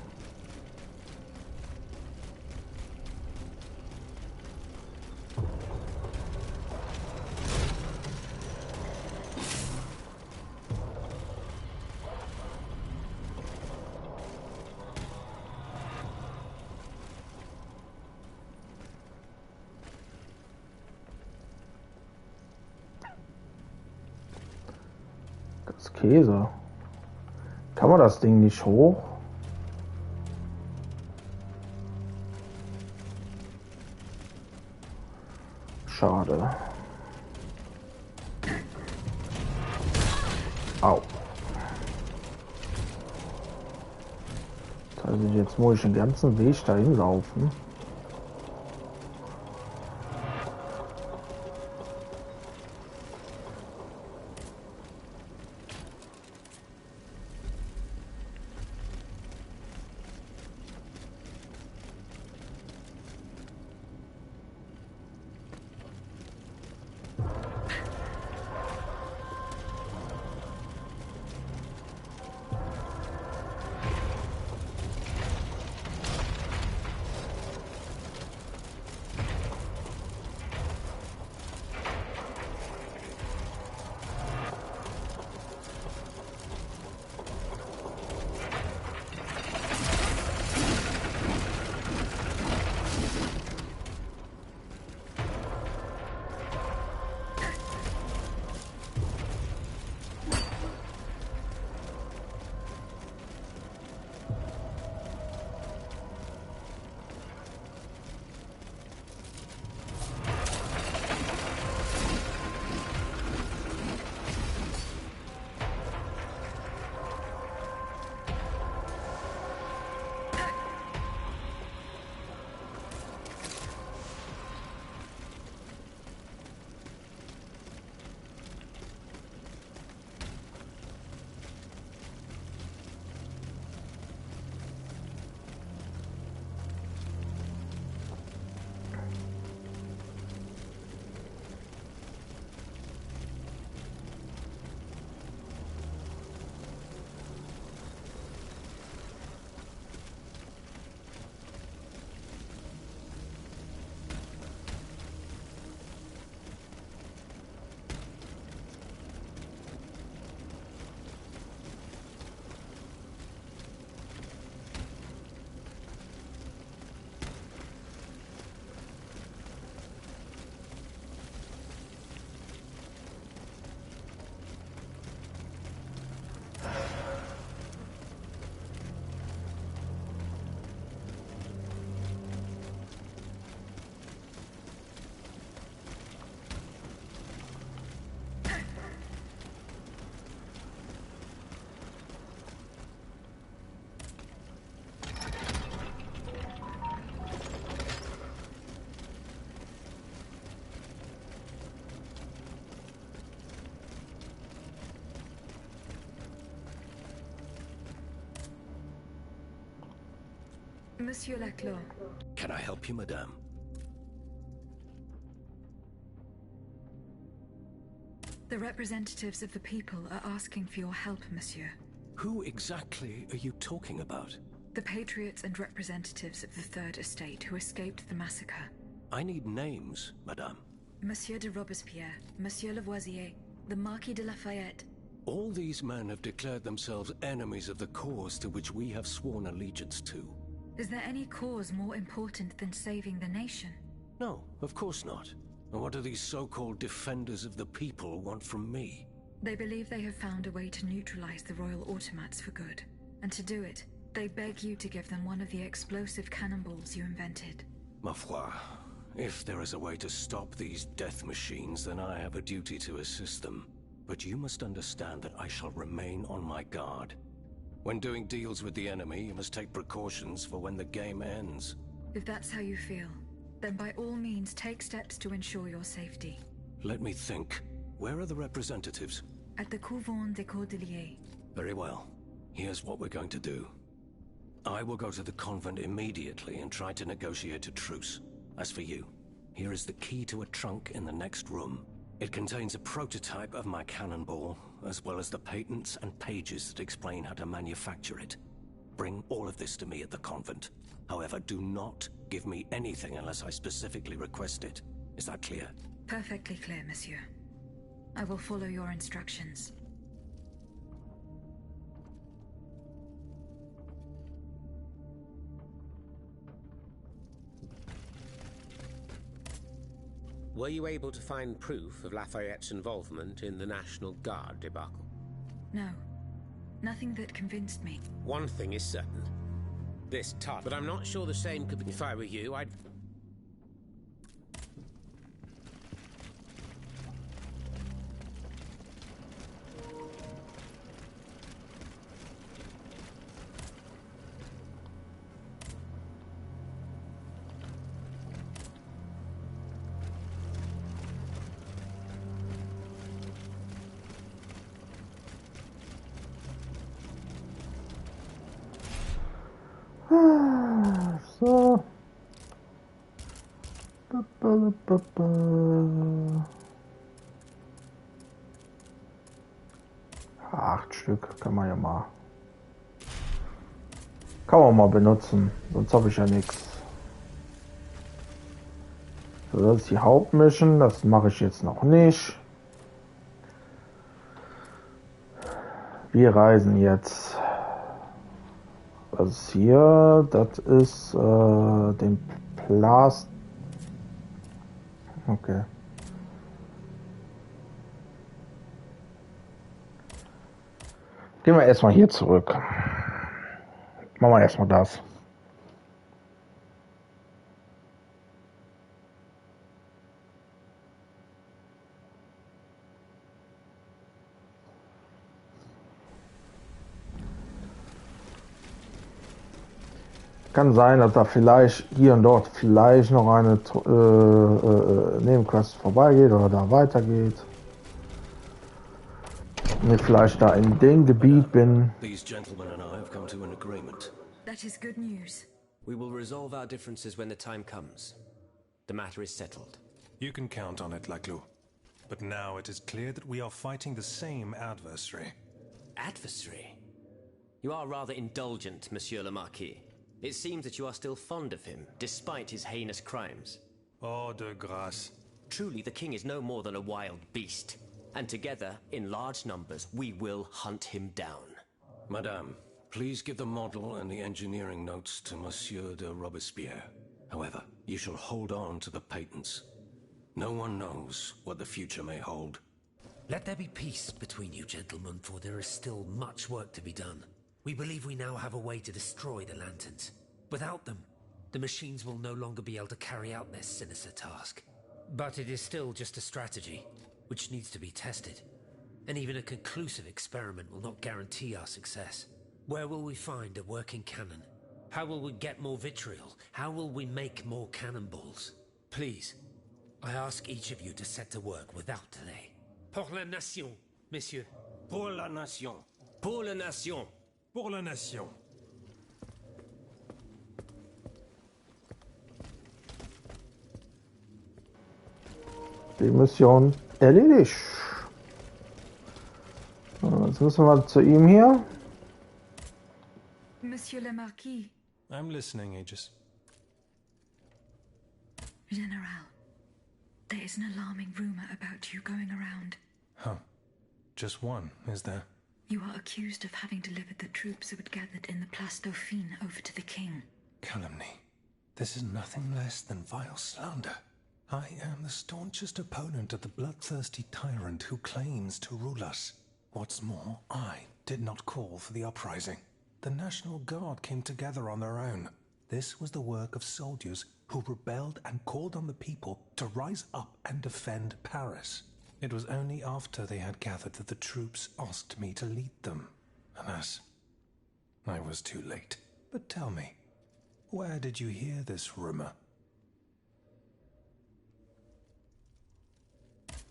Käse. Kann man das Ding nicht hoch? Schade. Au. Das heißt, jetzt muss ich den ganzen Weg dahin laufen. Monsieur Laclos. Can I help you, madame? The representatives of the people are asking for your help, monsieur. Who exactly are you talking about? The patriots and representatives of the Third Estate who escaped the massacre. I need names, madame. Monsieur de Robespierre, Monsieur Lavoisier, the Marquis de Lafayette. All these men have declared themselves enemies of the cause to which we have sworn allegiance to. Is there any cause more important than saving the nation? No, of course not. And what do these so-called defenders of the people want from me? They believe they have found a way to neutralize the royal automats for good. And to do it, they beg you to give them one of the explosive cannonballs you invented. Ma foi, if there is a way to stop these death machines, then I have a duty to assist them. But you must understand that I shall remain on my guard. When doing deals with the enemy, you must take precautions for when the game ends. If that's how you feel, then by all means take steps to ensure your safety. Let me think. Where are the representatives? At the Couvent des Cordeliers. Very well. Here's what we're going to do. I will go to the convent immediately and try to negotiate a truce. As for you, here is the key to a trunk in the next room. It contains a prototype of my cannonball, as well as the patents and pages that explain how to manufacture it. Bring all of this to me at the convent. However, do not give me anything unless I specifically request it. Is that clear? Perfectly clear, monsieur. I will follow your instructions. Were you able to find proof of Lafayette's involvement in the National Guard debacle? No. Nothing that convinced me. One thing is certain. This tart, but I'm not sure the same could be. If I were you, I'd... So. 8 Stück kann man ja mal. Kann man mal benutzen, sonst habe ich ja nichts. So, das ist die Hauptmission, das mache ich jetzt noch nicht. Wir reisen jetzt. Was ist hier? Das ist den Plast. Okay. Gehen wir erstmal hier zurück. Machen wir erstmal das. Kann sein, dass da vielleicht hier und dort vielleicht noch eine Nebenquest vorbeigeht oder da weitergeht. Und ich vielleicht da in dem Gebiet bin. These gentlemen and I have come to an agreement. That is good news. We will resolve our differences when the time comes. The matter is settled. You can count on it, Laclos. But now it is clear that we are fighting the same adversary. Adversary? You are rather indulgent, Monsieur le Marquis. It seems that you are still fond of him, despite his heinous crimes. Oh, de grâce. Truly, the king is no more than a wild beast. And together, in large numbers, we will hunt him down. Madame, please give the model and the engineering notes to Monsieur de Robespierre. However, you shall hold on to the patents. No one knows what the future may hold. Let there be peace between you, gentlemen, for there is still much work to be done. We believe we now have a way to destroy the lanterns. Without them, the machines will no longer be able to carry out their sinister task. But it is still just a strategy, which needs to be tested. And even a conclusive experiment will not guarantee our success. Where will we find a working cannon? How will we get more vitriol? How will we make more cannonballs? Please, I ask each of you to set to work without delay. Pour la nation, messieurs. Pour la nation. Pour la nation. Pour la nation. Die Mission erledigt. Jetzt müssen wir zu ihm hier. Monsieur le Marquis. I'm listening, Aegis. General, there is an alarming rumor about you going around. Huh. Just one, is there? You are accused of having delivered the troops who had gathered in the Place Dauphine over to the king. Calumny. This is nothing less than vile slander. I am the staunchest opponent of the bloodthirsty tyrant who claims to rule us. What's more, I did not call for the uprising. The National Guard came together on their own. This was the work of soldiers who rebelled and called on the people to rise up and defend Paris. It was only after they had gathered that the troops asked me to lead them. Alas, I was too late. But tell me, where did you hear this rumor?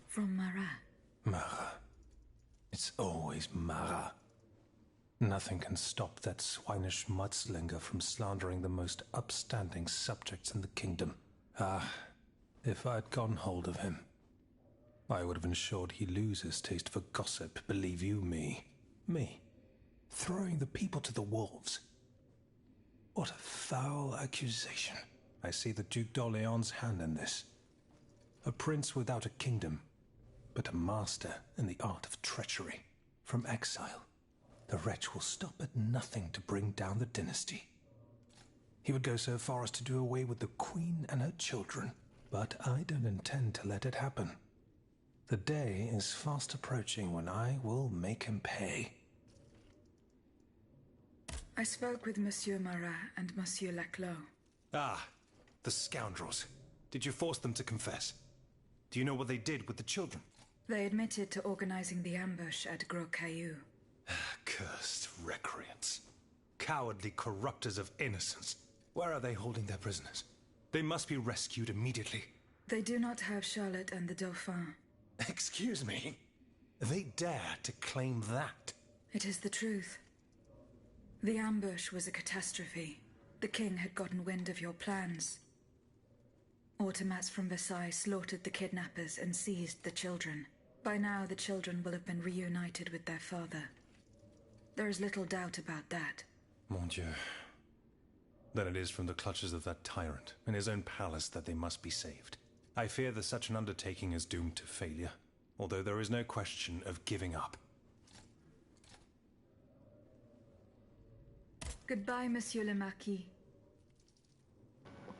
From Marat. Marat. It's always Marat. Nothing can stop that swinish mudslinger from slandering the most upstanding subjects in the kingdom. Ah, if I'd gotten hold of him, I would have ensured he loses taste for gossip, believe you me. Me, throwing the people to the wolves. What a foul accusation. I see the Duc d'Orléans' hand in this. A prince without a kingdom, but a master in the art of treachery. From exile, the wretch will stop at nothing to bring down the dynasty. He would go so far as to do away with the queen and her children, but I don't intend to let it happen. The day is fast approaching when I will make him pay. I spoke with Monsieur Marat and Monsieur Laclos. Ah, the scoundrels. Did you force them to confess? Do you know what they did with the children? They admitted to organizing the ambush at Gros Caillou. Cursed recreants. Cowardly corrupters of innocence. Where are they holding their prisoners? They must be rescued immediately. They do not have Charlotte and the Dauphin. Excuse me? They dare to claim that? It is the truth. The ambush was a catastrophe. The king had gotten wind of your plans. Automats from Versailles slaughtered the kidnappers and seized the children. By now, the children will have been reunited with their father. There is little doubt about that. Mon Dieu. Then it is from the clutches of that tyrant in his own palace that they must be saved. I fear that such an undertaking is doomed to failure, although there is no question of giving up. Goodbye, Monsieur le Marquis.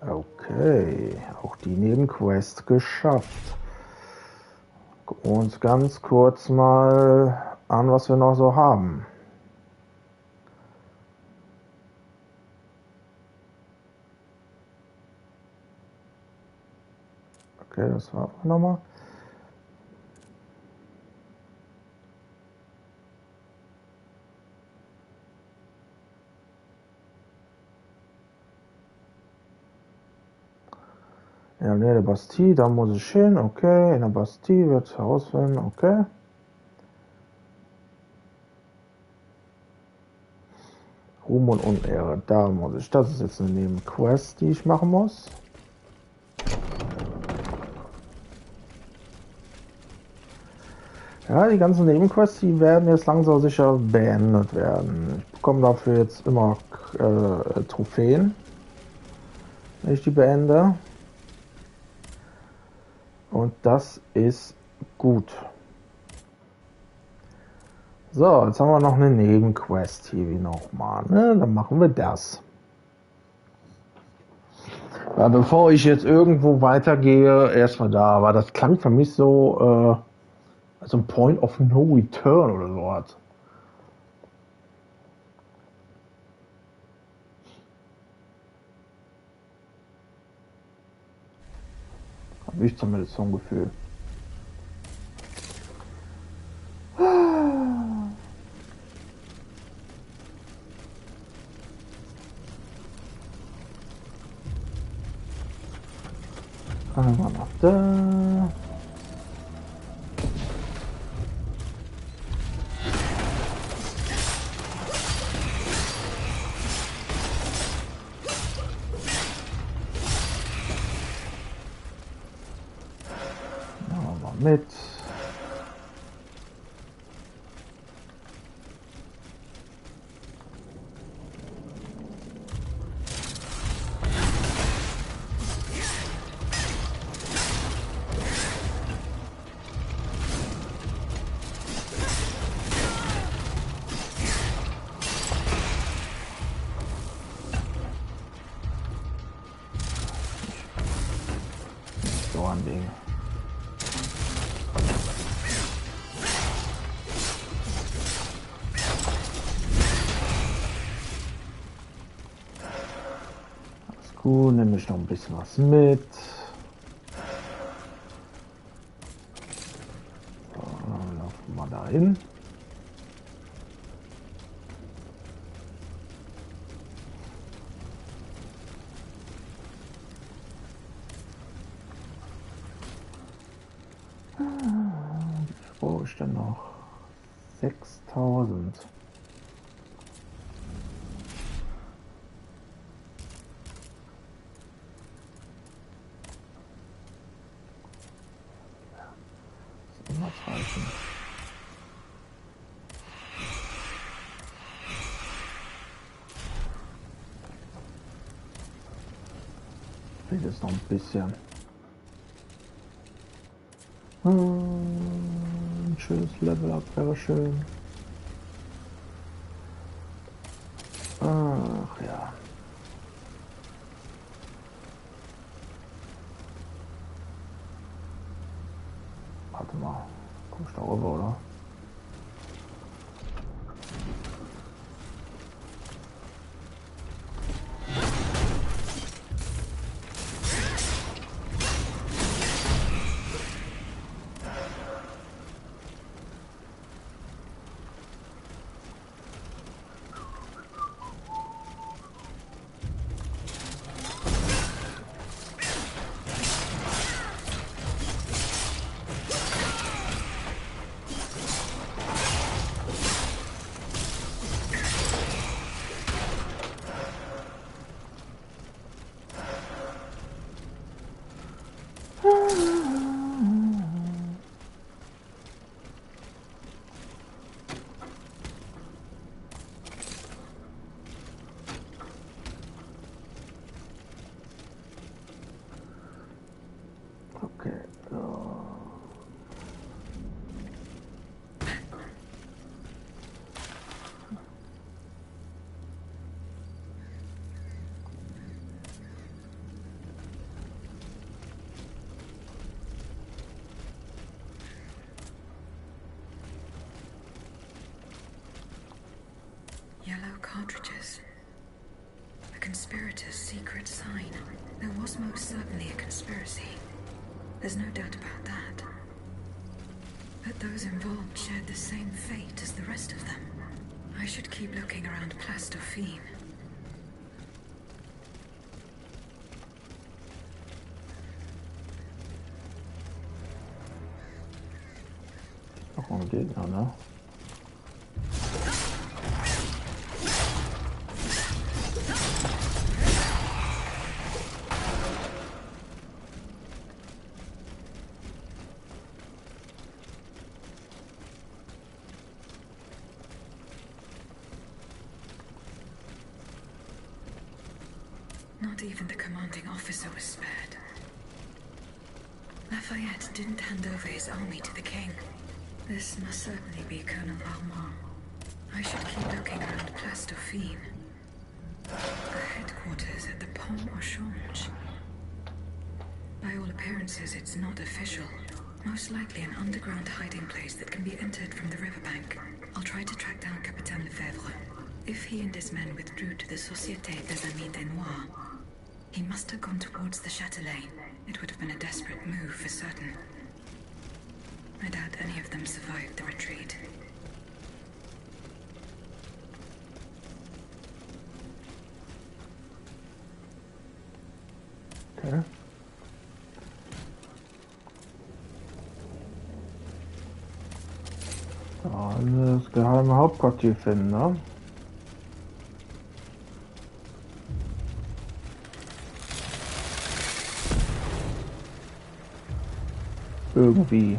Okay, auch die Nebenquest geschafft. Gucken wir uns ganz kurz mal an, was wir noch so haben. Okay, das war nochmal. Ja, in der Bastille, da muss ich hin, okay. In der Bastille wird herausfinden, okay. Ruhm und Unehre, da muss ich. Das ist jetzt eine Nebenquest, die ich machen muss. Ja, die ganzen Nebenquests, die werden jetzt langsam sicher beendet werden. Ich bekomme dafür jetzt immer Trophäen, wenn ich die beende. Und das ist gut. So, jetzt haben wir noch eine Nebenquest hier wie nochmal. Ne? Dann machen wir das. Aber bevor ich jetzt irgendwo weitergehe, erstmal da. Aber das klang für mich so also ein Point of No Return oder so hat. Habe ich zumindest so ein Gefühl. Einmal noch da. Mit. So ein Ding. Gut, nehme ich noch ein bisschen was mit. So, dann laufen wir da hin. Wie brauche ich denn noch? 6000. Fehlt jetzt noch ein bisschen. Ein schönes Level-Up wäre schön. Ach ja. Warte mal. Komm ich da rüber, oder? Okay, Yellow cartridges. A conspirator's secret sign. There was most certainly a conspiracy. There's no doubt about that. But those involved shared the same fate as the rest of them. I should keep looking around Place Dauphine. noch ein Gegner, ne? Not even the commanding officer was spared. Lafayette didn't hand over his army to the king. This must certainly be Colonel Armand. I should keep looking around Place Dauphine. A headquarters at the Pont au Change. By all appearances, it's not official. Most likely an underground hiding place that can be entered from the riverbank. I'll try to track down Capitaine Lefebvre. If he and his men withdrew to the Société des Amis des Noirs, he must have gone towards the Châtelet. It would have been a desperate move for certain. I doubt any of them survived the retreat. Okay. Das geheime Hauptquartier finden, ne? Irgendwie.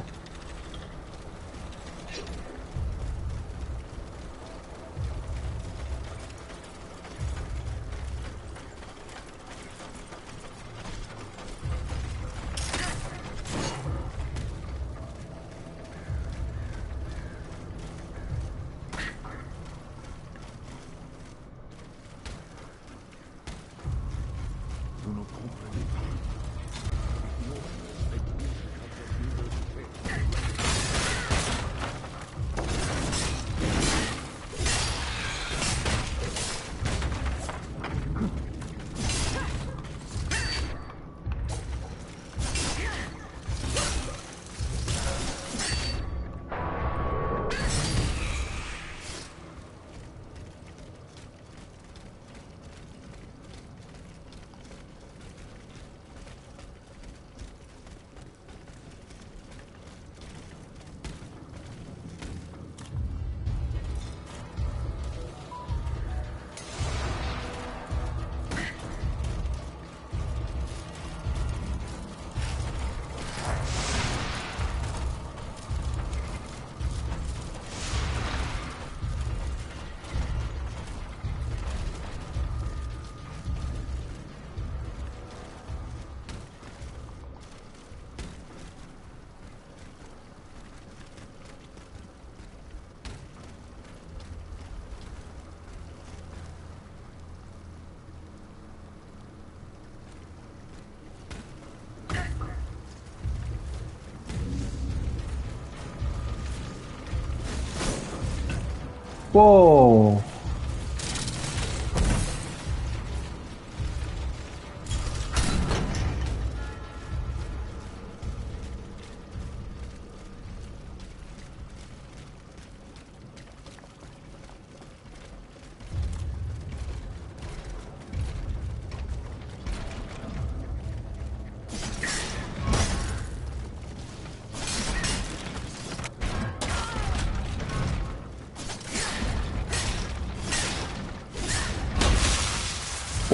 Wow.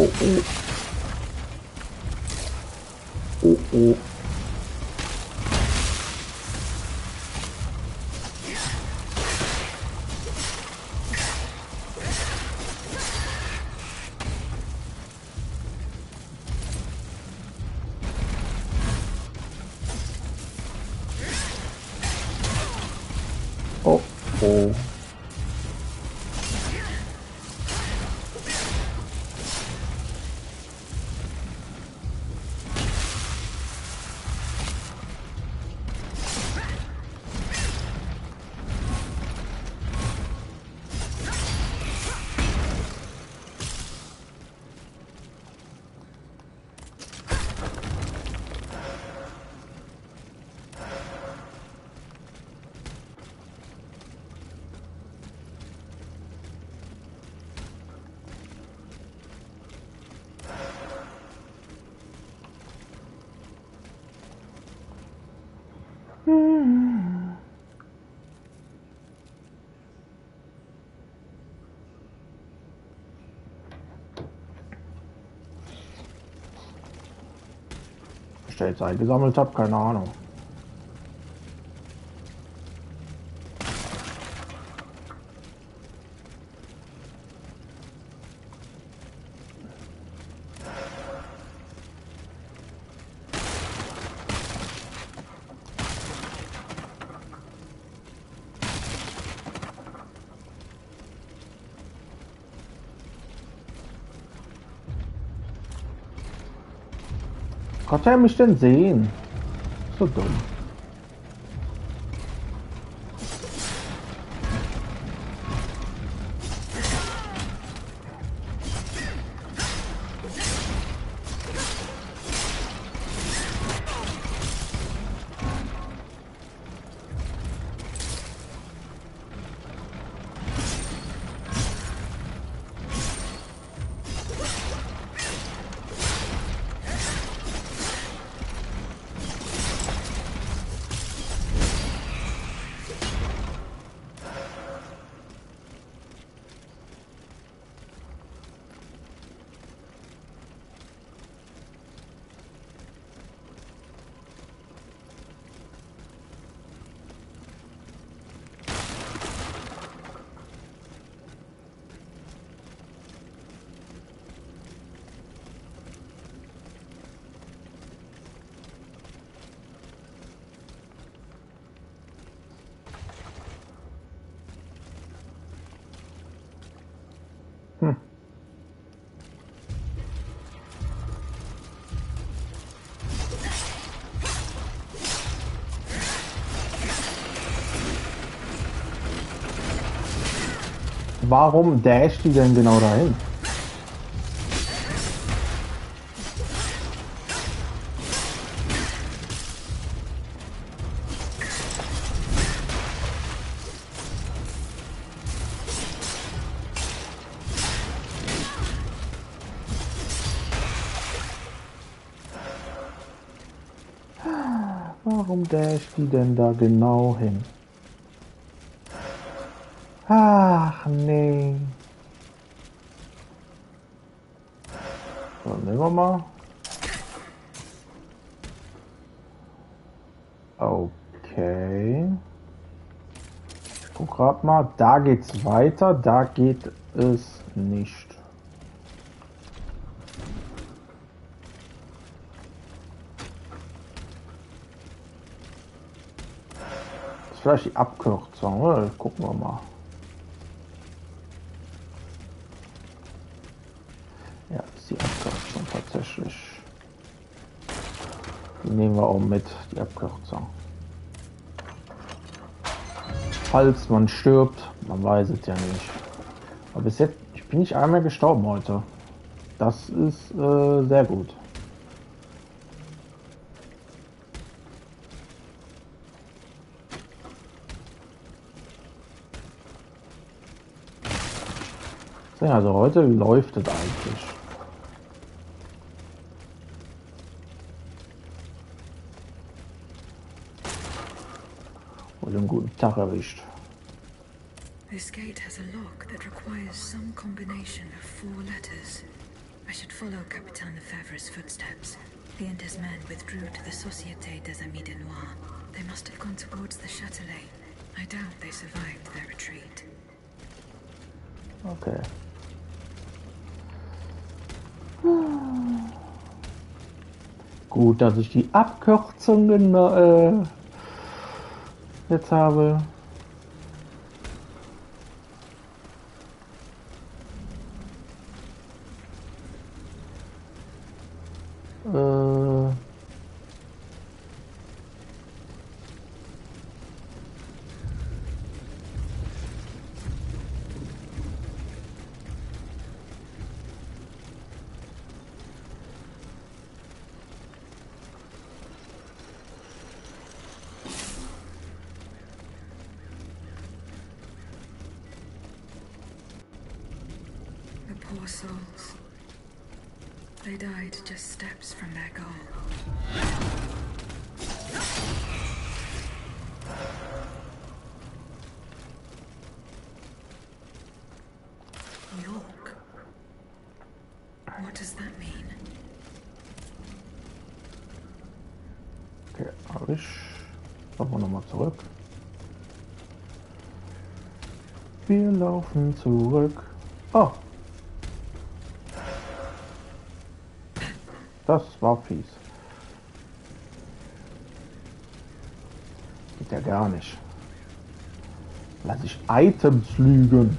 Oh, oh. Oh, oh. Oh, oh. Stellzeit gesammelt habe, keine Ahnung. Konnte er mich denn sehen? So dumm. Warum dasht die denn genau dahin? Warum dasht die denn da genau hin? Ach nee. So, nehmen wir mal. Okay. Ich guck grad mal. Da geht's weiter. Da geht es nicht. Das ist vielleicht die Abkürzung, oder? Gucken wir mal. Ja, das ist die Abkürzung tatsächlich. Die nehmen wir auch mit, die Abkürzung. falls man stirbt. Man weiß es ja nicht. Aber bis jetzt, ich bin nicht einmal gestorben heute. Das ist sehr gut. Ja, also heute läuft es eigentlich. Und einen guten Tag erwischt. This gate has a lock that requires some combination of 4 letters. I should follow Capitaine Lefebvre's footsteps. He and his men withdrew to the Société des Amis de Noir. They must have gone towards the Châtelet. I doubt they survived their retreat. Okay. Gut, dass ich die Abkürzungen jetzt habe. Poor souls. They died just steps from their goal. York? What does that mean? Okay, habe ich. Machen wir nochmal zurück. Wir laufen zurück. Oh. Das war fies. Geht ja gar nicht. Lass ich Items lügen.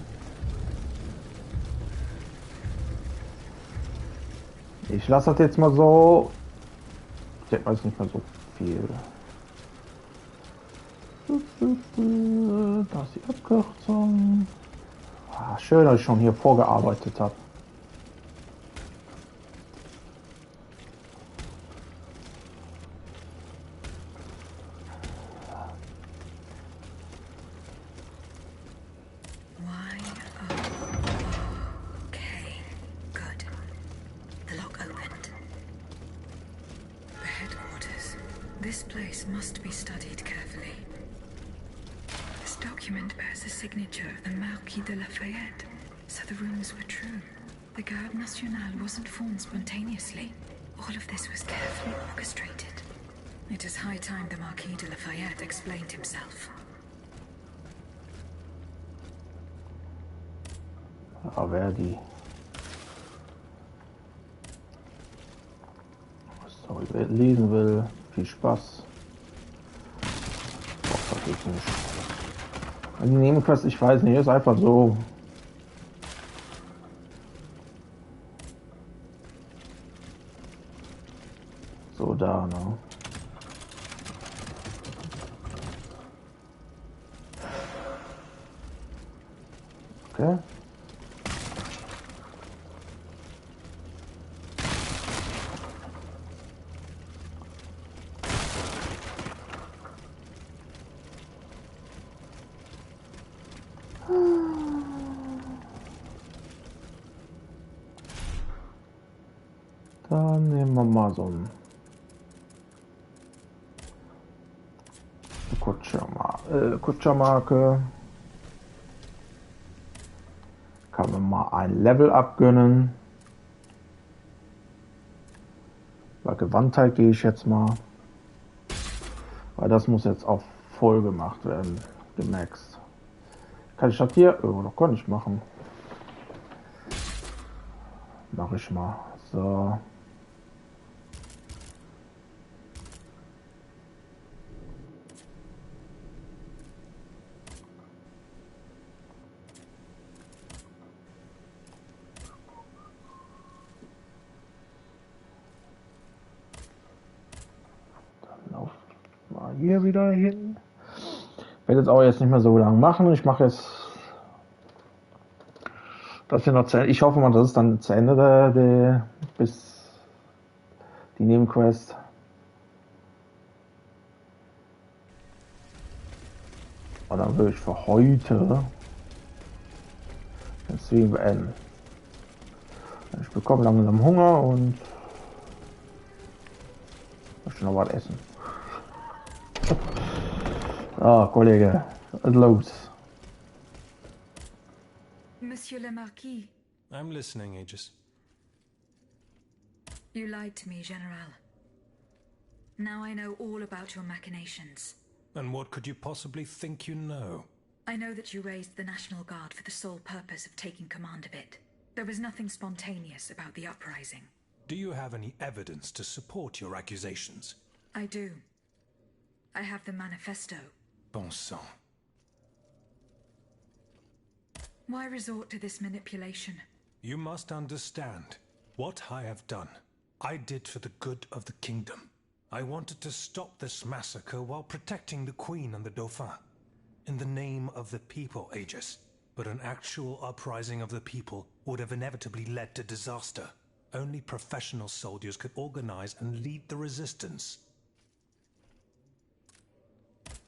Ich lasse das jetzt mal so. Ich weiß nicht mehr so viel. Da ist die Abkürzung. Ah, schön, dass ich schon hier vorgearbeitet habe. This place must be studied carefully. This document bears the signature of the Marquis de Lafayette, so the rumors were true. The Garde Nationale wasn't formed spontaneously. All of this was carefully orchestrated. It is high time the Marquis de Lafayette explained himself. Aber die Story lesen will, viel Spaß. Braucht das jetzt nicht. Die Nebenquest, ich weiß nicht, ist einfach so. So da, ne? Okay. Dann nehmen wir mal so eine Kutschermarke. Kann man mal ein Level abgönnen. Bei Gewandtheit gehe ich jetzt mal. Weil das muss jetzt auch voll gemacht werden. Gemaxt. Kann ich das hier? Oh, das kann ich machen. Mach ich mal. So. Dann lauft mal hier wieder hin. werde jetzt auch jetzt nicht mehr so lange machen. Ich mache jetzt das hier noch zu Ende. Ich hoffe mal, das ist dann zu Ende bis die Nebenquest. Und dann will ich für heute den Stream beenden. Ich bekomme langsam Hunger und möchte noch was essen. Ah, Kollege, los. Monsieur le Marquis. I'm listening, Aegis. You lied to me, General. Now I know all about your machinations. And what could you possibly think you know? I know that you raised the National Guard for the sole purpose of taking command of it. There was nothing spontaneous about the uprising. Do you have any evidence to support your accusations? I do. I have the manifesto. Bon sang. Why resort to this manipulation? You must understand. What I have done, I did for the good of the kingdom. I wanted to stop this massacre while protecting the Queen and the Dauphin. In the name of the people, Aegis. But an actual uprising of the people would have inevitably led to disaster. Only professional soldiers could organize and lead the resistance.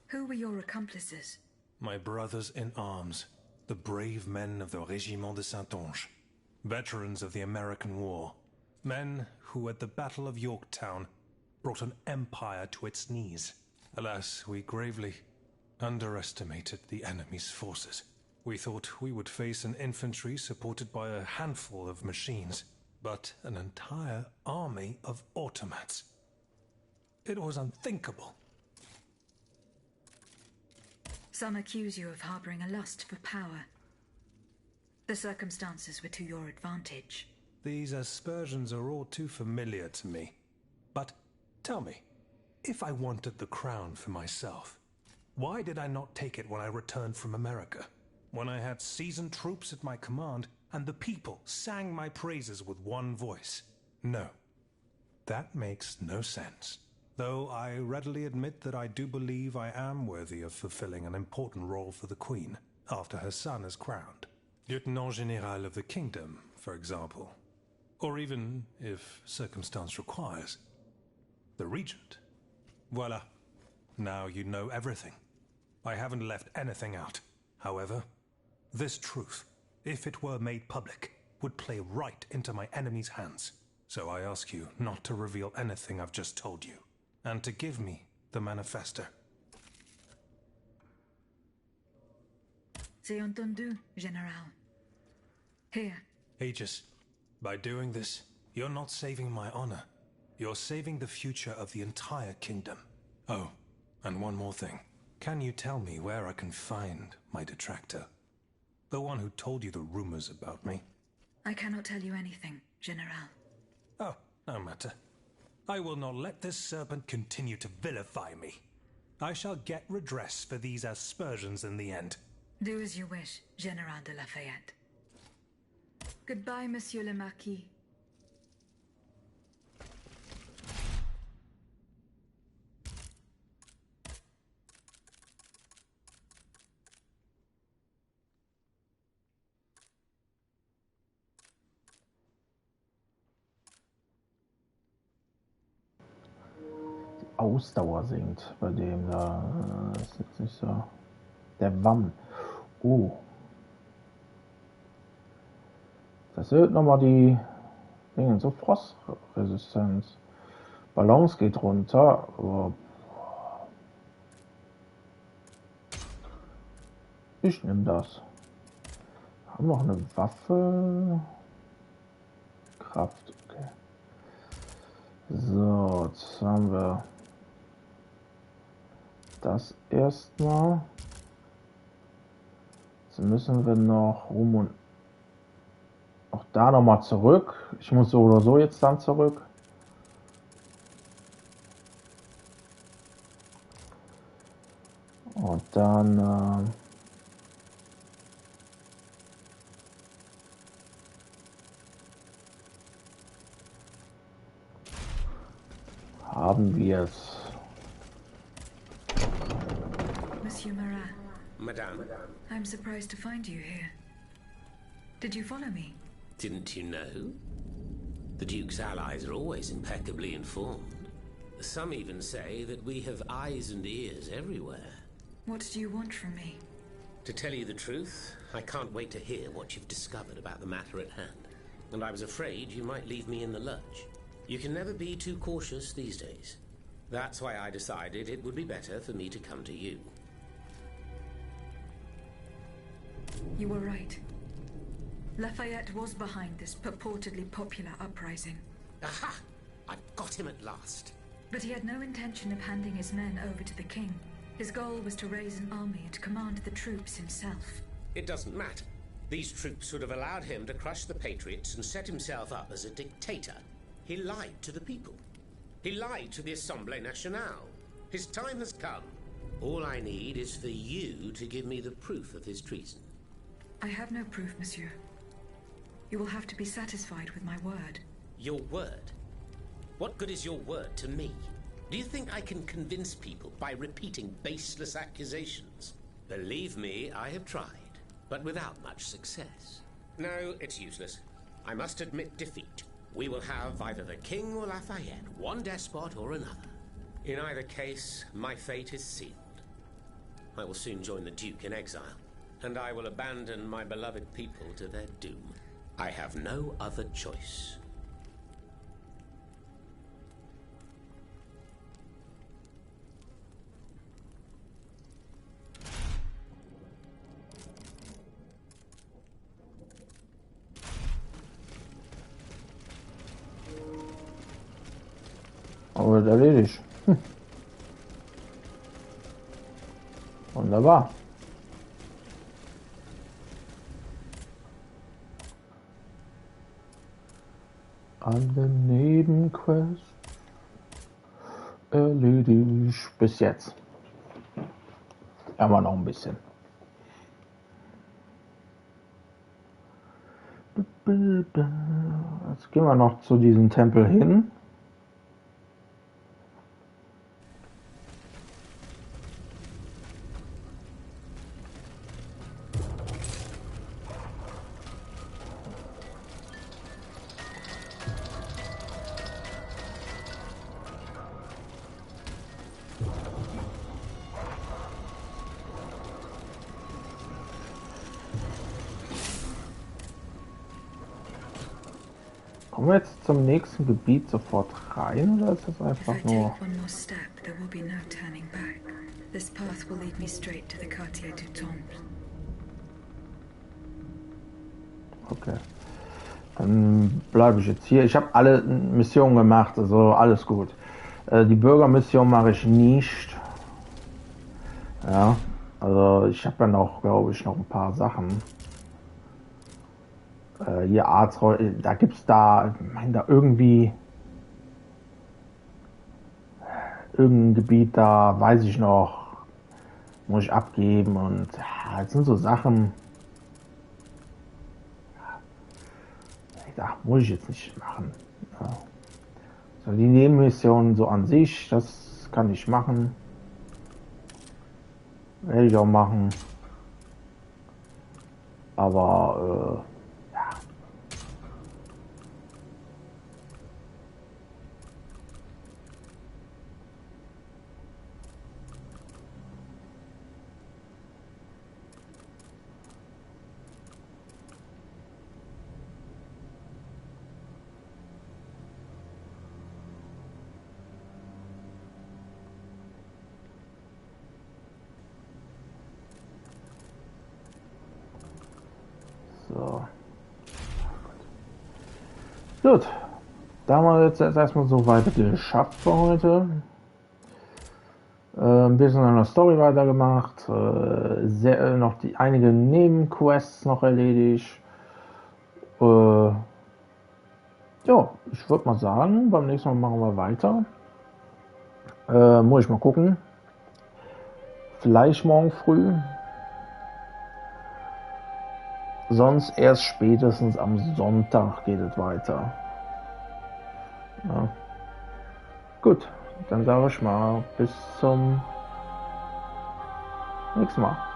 Who were your accomplices? My brothers in arms, the brave men of the Régiment de Saintonge, veterans of the American War, men who at the Battle of Yorktown brought an empire to its knees. Alas, we gravely underestimated the enemy's forces. We thought we would face an infantry supported by a handful of machines, but an entire army of automats. It was unthinkable. Some accuse you of harboring a lust for power. The circumstances were to your advantage. These aspersions are all too familiar to me. But tell me, if I wanted the crown for myself, why did I not take it when I returned from America? When I had seasoned troops at my command, and the people sang my praises with one voice? No, that makes no sense. Though I readily admit that I do believe I am worthy of fulfilling an important role for the Queen, after her son is crowned. Lieutenant General of the Kingdom, for example. Or even, if circumstance requires, the Regent. Voila. Now you know everything. I haven't left anything out. However, this truth, if it were made public, would play right into my enemy's hands. So I ask you not to reveal anything I've just told you, and to give me the manifesto. C'est entendu, General. Here. Aegis, by doing this, you're not saving my honor. You're saving the future of the entire kingdom. Oh, and one more thing. Can you tell me where I can find my detractor? The one who told you the rumors about me? I cannot tell you anything, General. Oh, no matter. I will not let this serpent continue to vilify me. I shall get redress for these aspersions in the end. Do as you wish, General de Lafayette. Goodbye, Monsieur le Marquis. Ausdauer sinkt bei dem da. Das ist jetzt nicht so. Der Wamm. Das erhöht nochmal die Dinge, so Frostresistenz. Balance geht runter. Aber ich nehme das. Haben wir noch eine Waffe. Kraft, okay. So, jetzt haben wir das erstmal. Jetzt müssen wir noch rum und auch da nochmal zurück. Ich muss so oder so jetzt dann zurück. Und dann haben wir es. Monsieur Marat. Madame. I'm surprised to find you here. Did you follow me? Didn't you know? The Duke's allies are always impeccably informed. Some even say that we have eyes and ears everywhere. What do you want from me? To tell you the truth, I can't wait to hear what you've discovered about the matter at hand. And I was afraid you might leave me in the lurch. You can never be too cautious these days. That's why I decided it would be better for me to come to you. You were right. Lafayette was behind this purportedly popular uprising. Aha! I've got him at last. But he had no intention of handing his men over to the king. His goal was to raise an army and command the troops himself. It doesn't matter. These troops would have allowed him to crush the Patriots and set himself up as a dictator. He lied to the people. He lied to the Assemblée Nationale. His time has come. All I need is for you to give me the proof of his treason. I have no proof, monsieur. You will have to be satisfied with my word. Your word? What good is your word to me? Do you think I can convince people by repeating baseless accusations? Believe me, I have tried, but without much success. No, it's useless. I must admit defeat. We will have either the King or Lafayette, one despot or another. In either case, my fate is sealed. I will soon join the Duke in exile, and I will abandon my beloved people to their doom. I have no other choice. Aber erledigt. Wunderbar. Alle Nebenquests erledigt bis jetzt. Aber noch ein bisschen. Jetzt gehen wir noch zu diesem Tempel hin. Kommen wir jetzt zum nächsten Gebiet sofort rein, oder ist das einfach nur... If I take one more step, there will be no turning back. This path will lead me straight to the Quartier du Temple. Okay. Dann bleibe ich jetzt hier. Ich habe alle Missionen gemacht, also alles gut. Die Bürgermission mache ich nicht. Ja, also ich habe ja noch, glaube ich, noch ein paar Sachen. Hier Arztroll, da gibt's da, ich meine, da irgendwie irgendein Gebiet, da weiß ich noch, muss ich abgeben und ja, das sind so Sachen, da muss ich jetzt nicht machen. Ja. So, die Nebenmissionen so an sich, das kann ich machen, werde ich auch machen, aber so. Gut, da haben wir jetzt erstmal so weit geschafft für heute. Ein bisschen an der Story weitergemacht, noch einige Nebenquests noch erledigt. Ja, ich würde mal sagen, beim nächsten Mal machen wir weiter. Muss ich mal gucken. Vielleicht morgen früh. Sonst erst spätestens am Sonntag geht es weiter. Ja. Gut, dann sage ich mal bis zum nächsten Mal.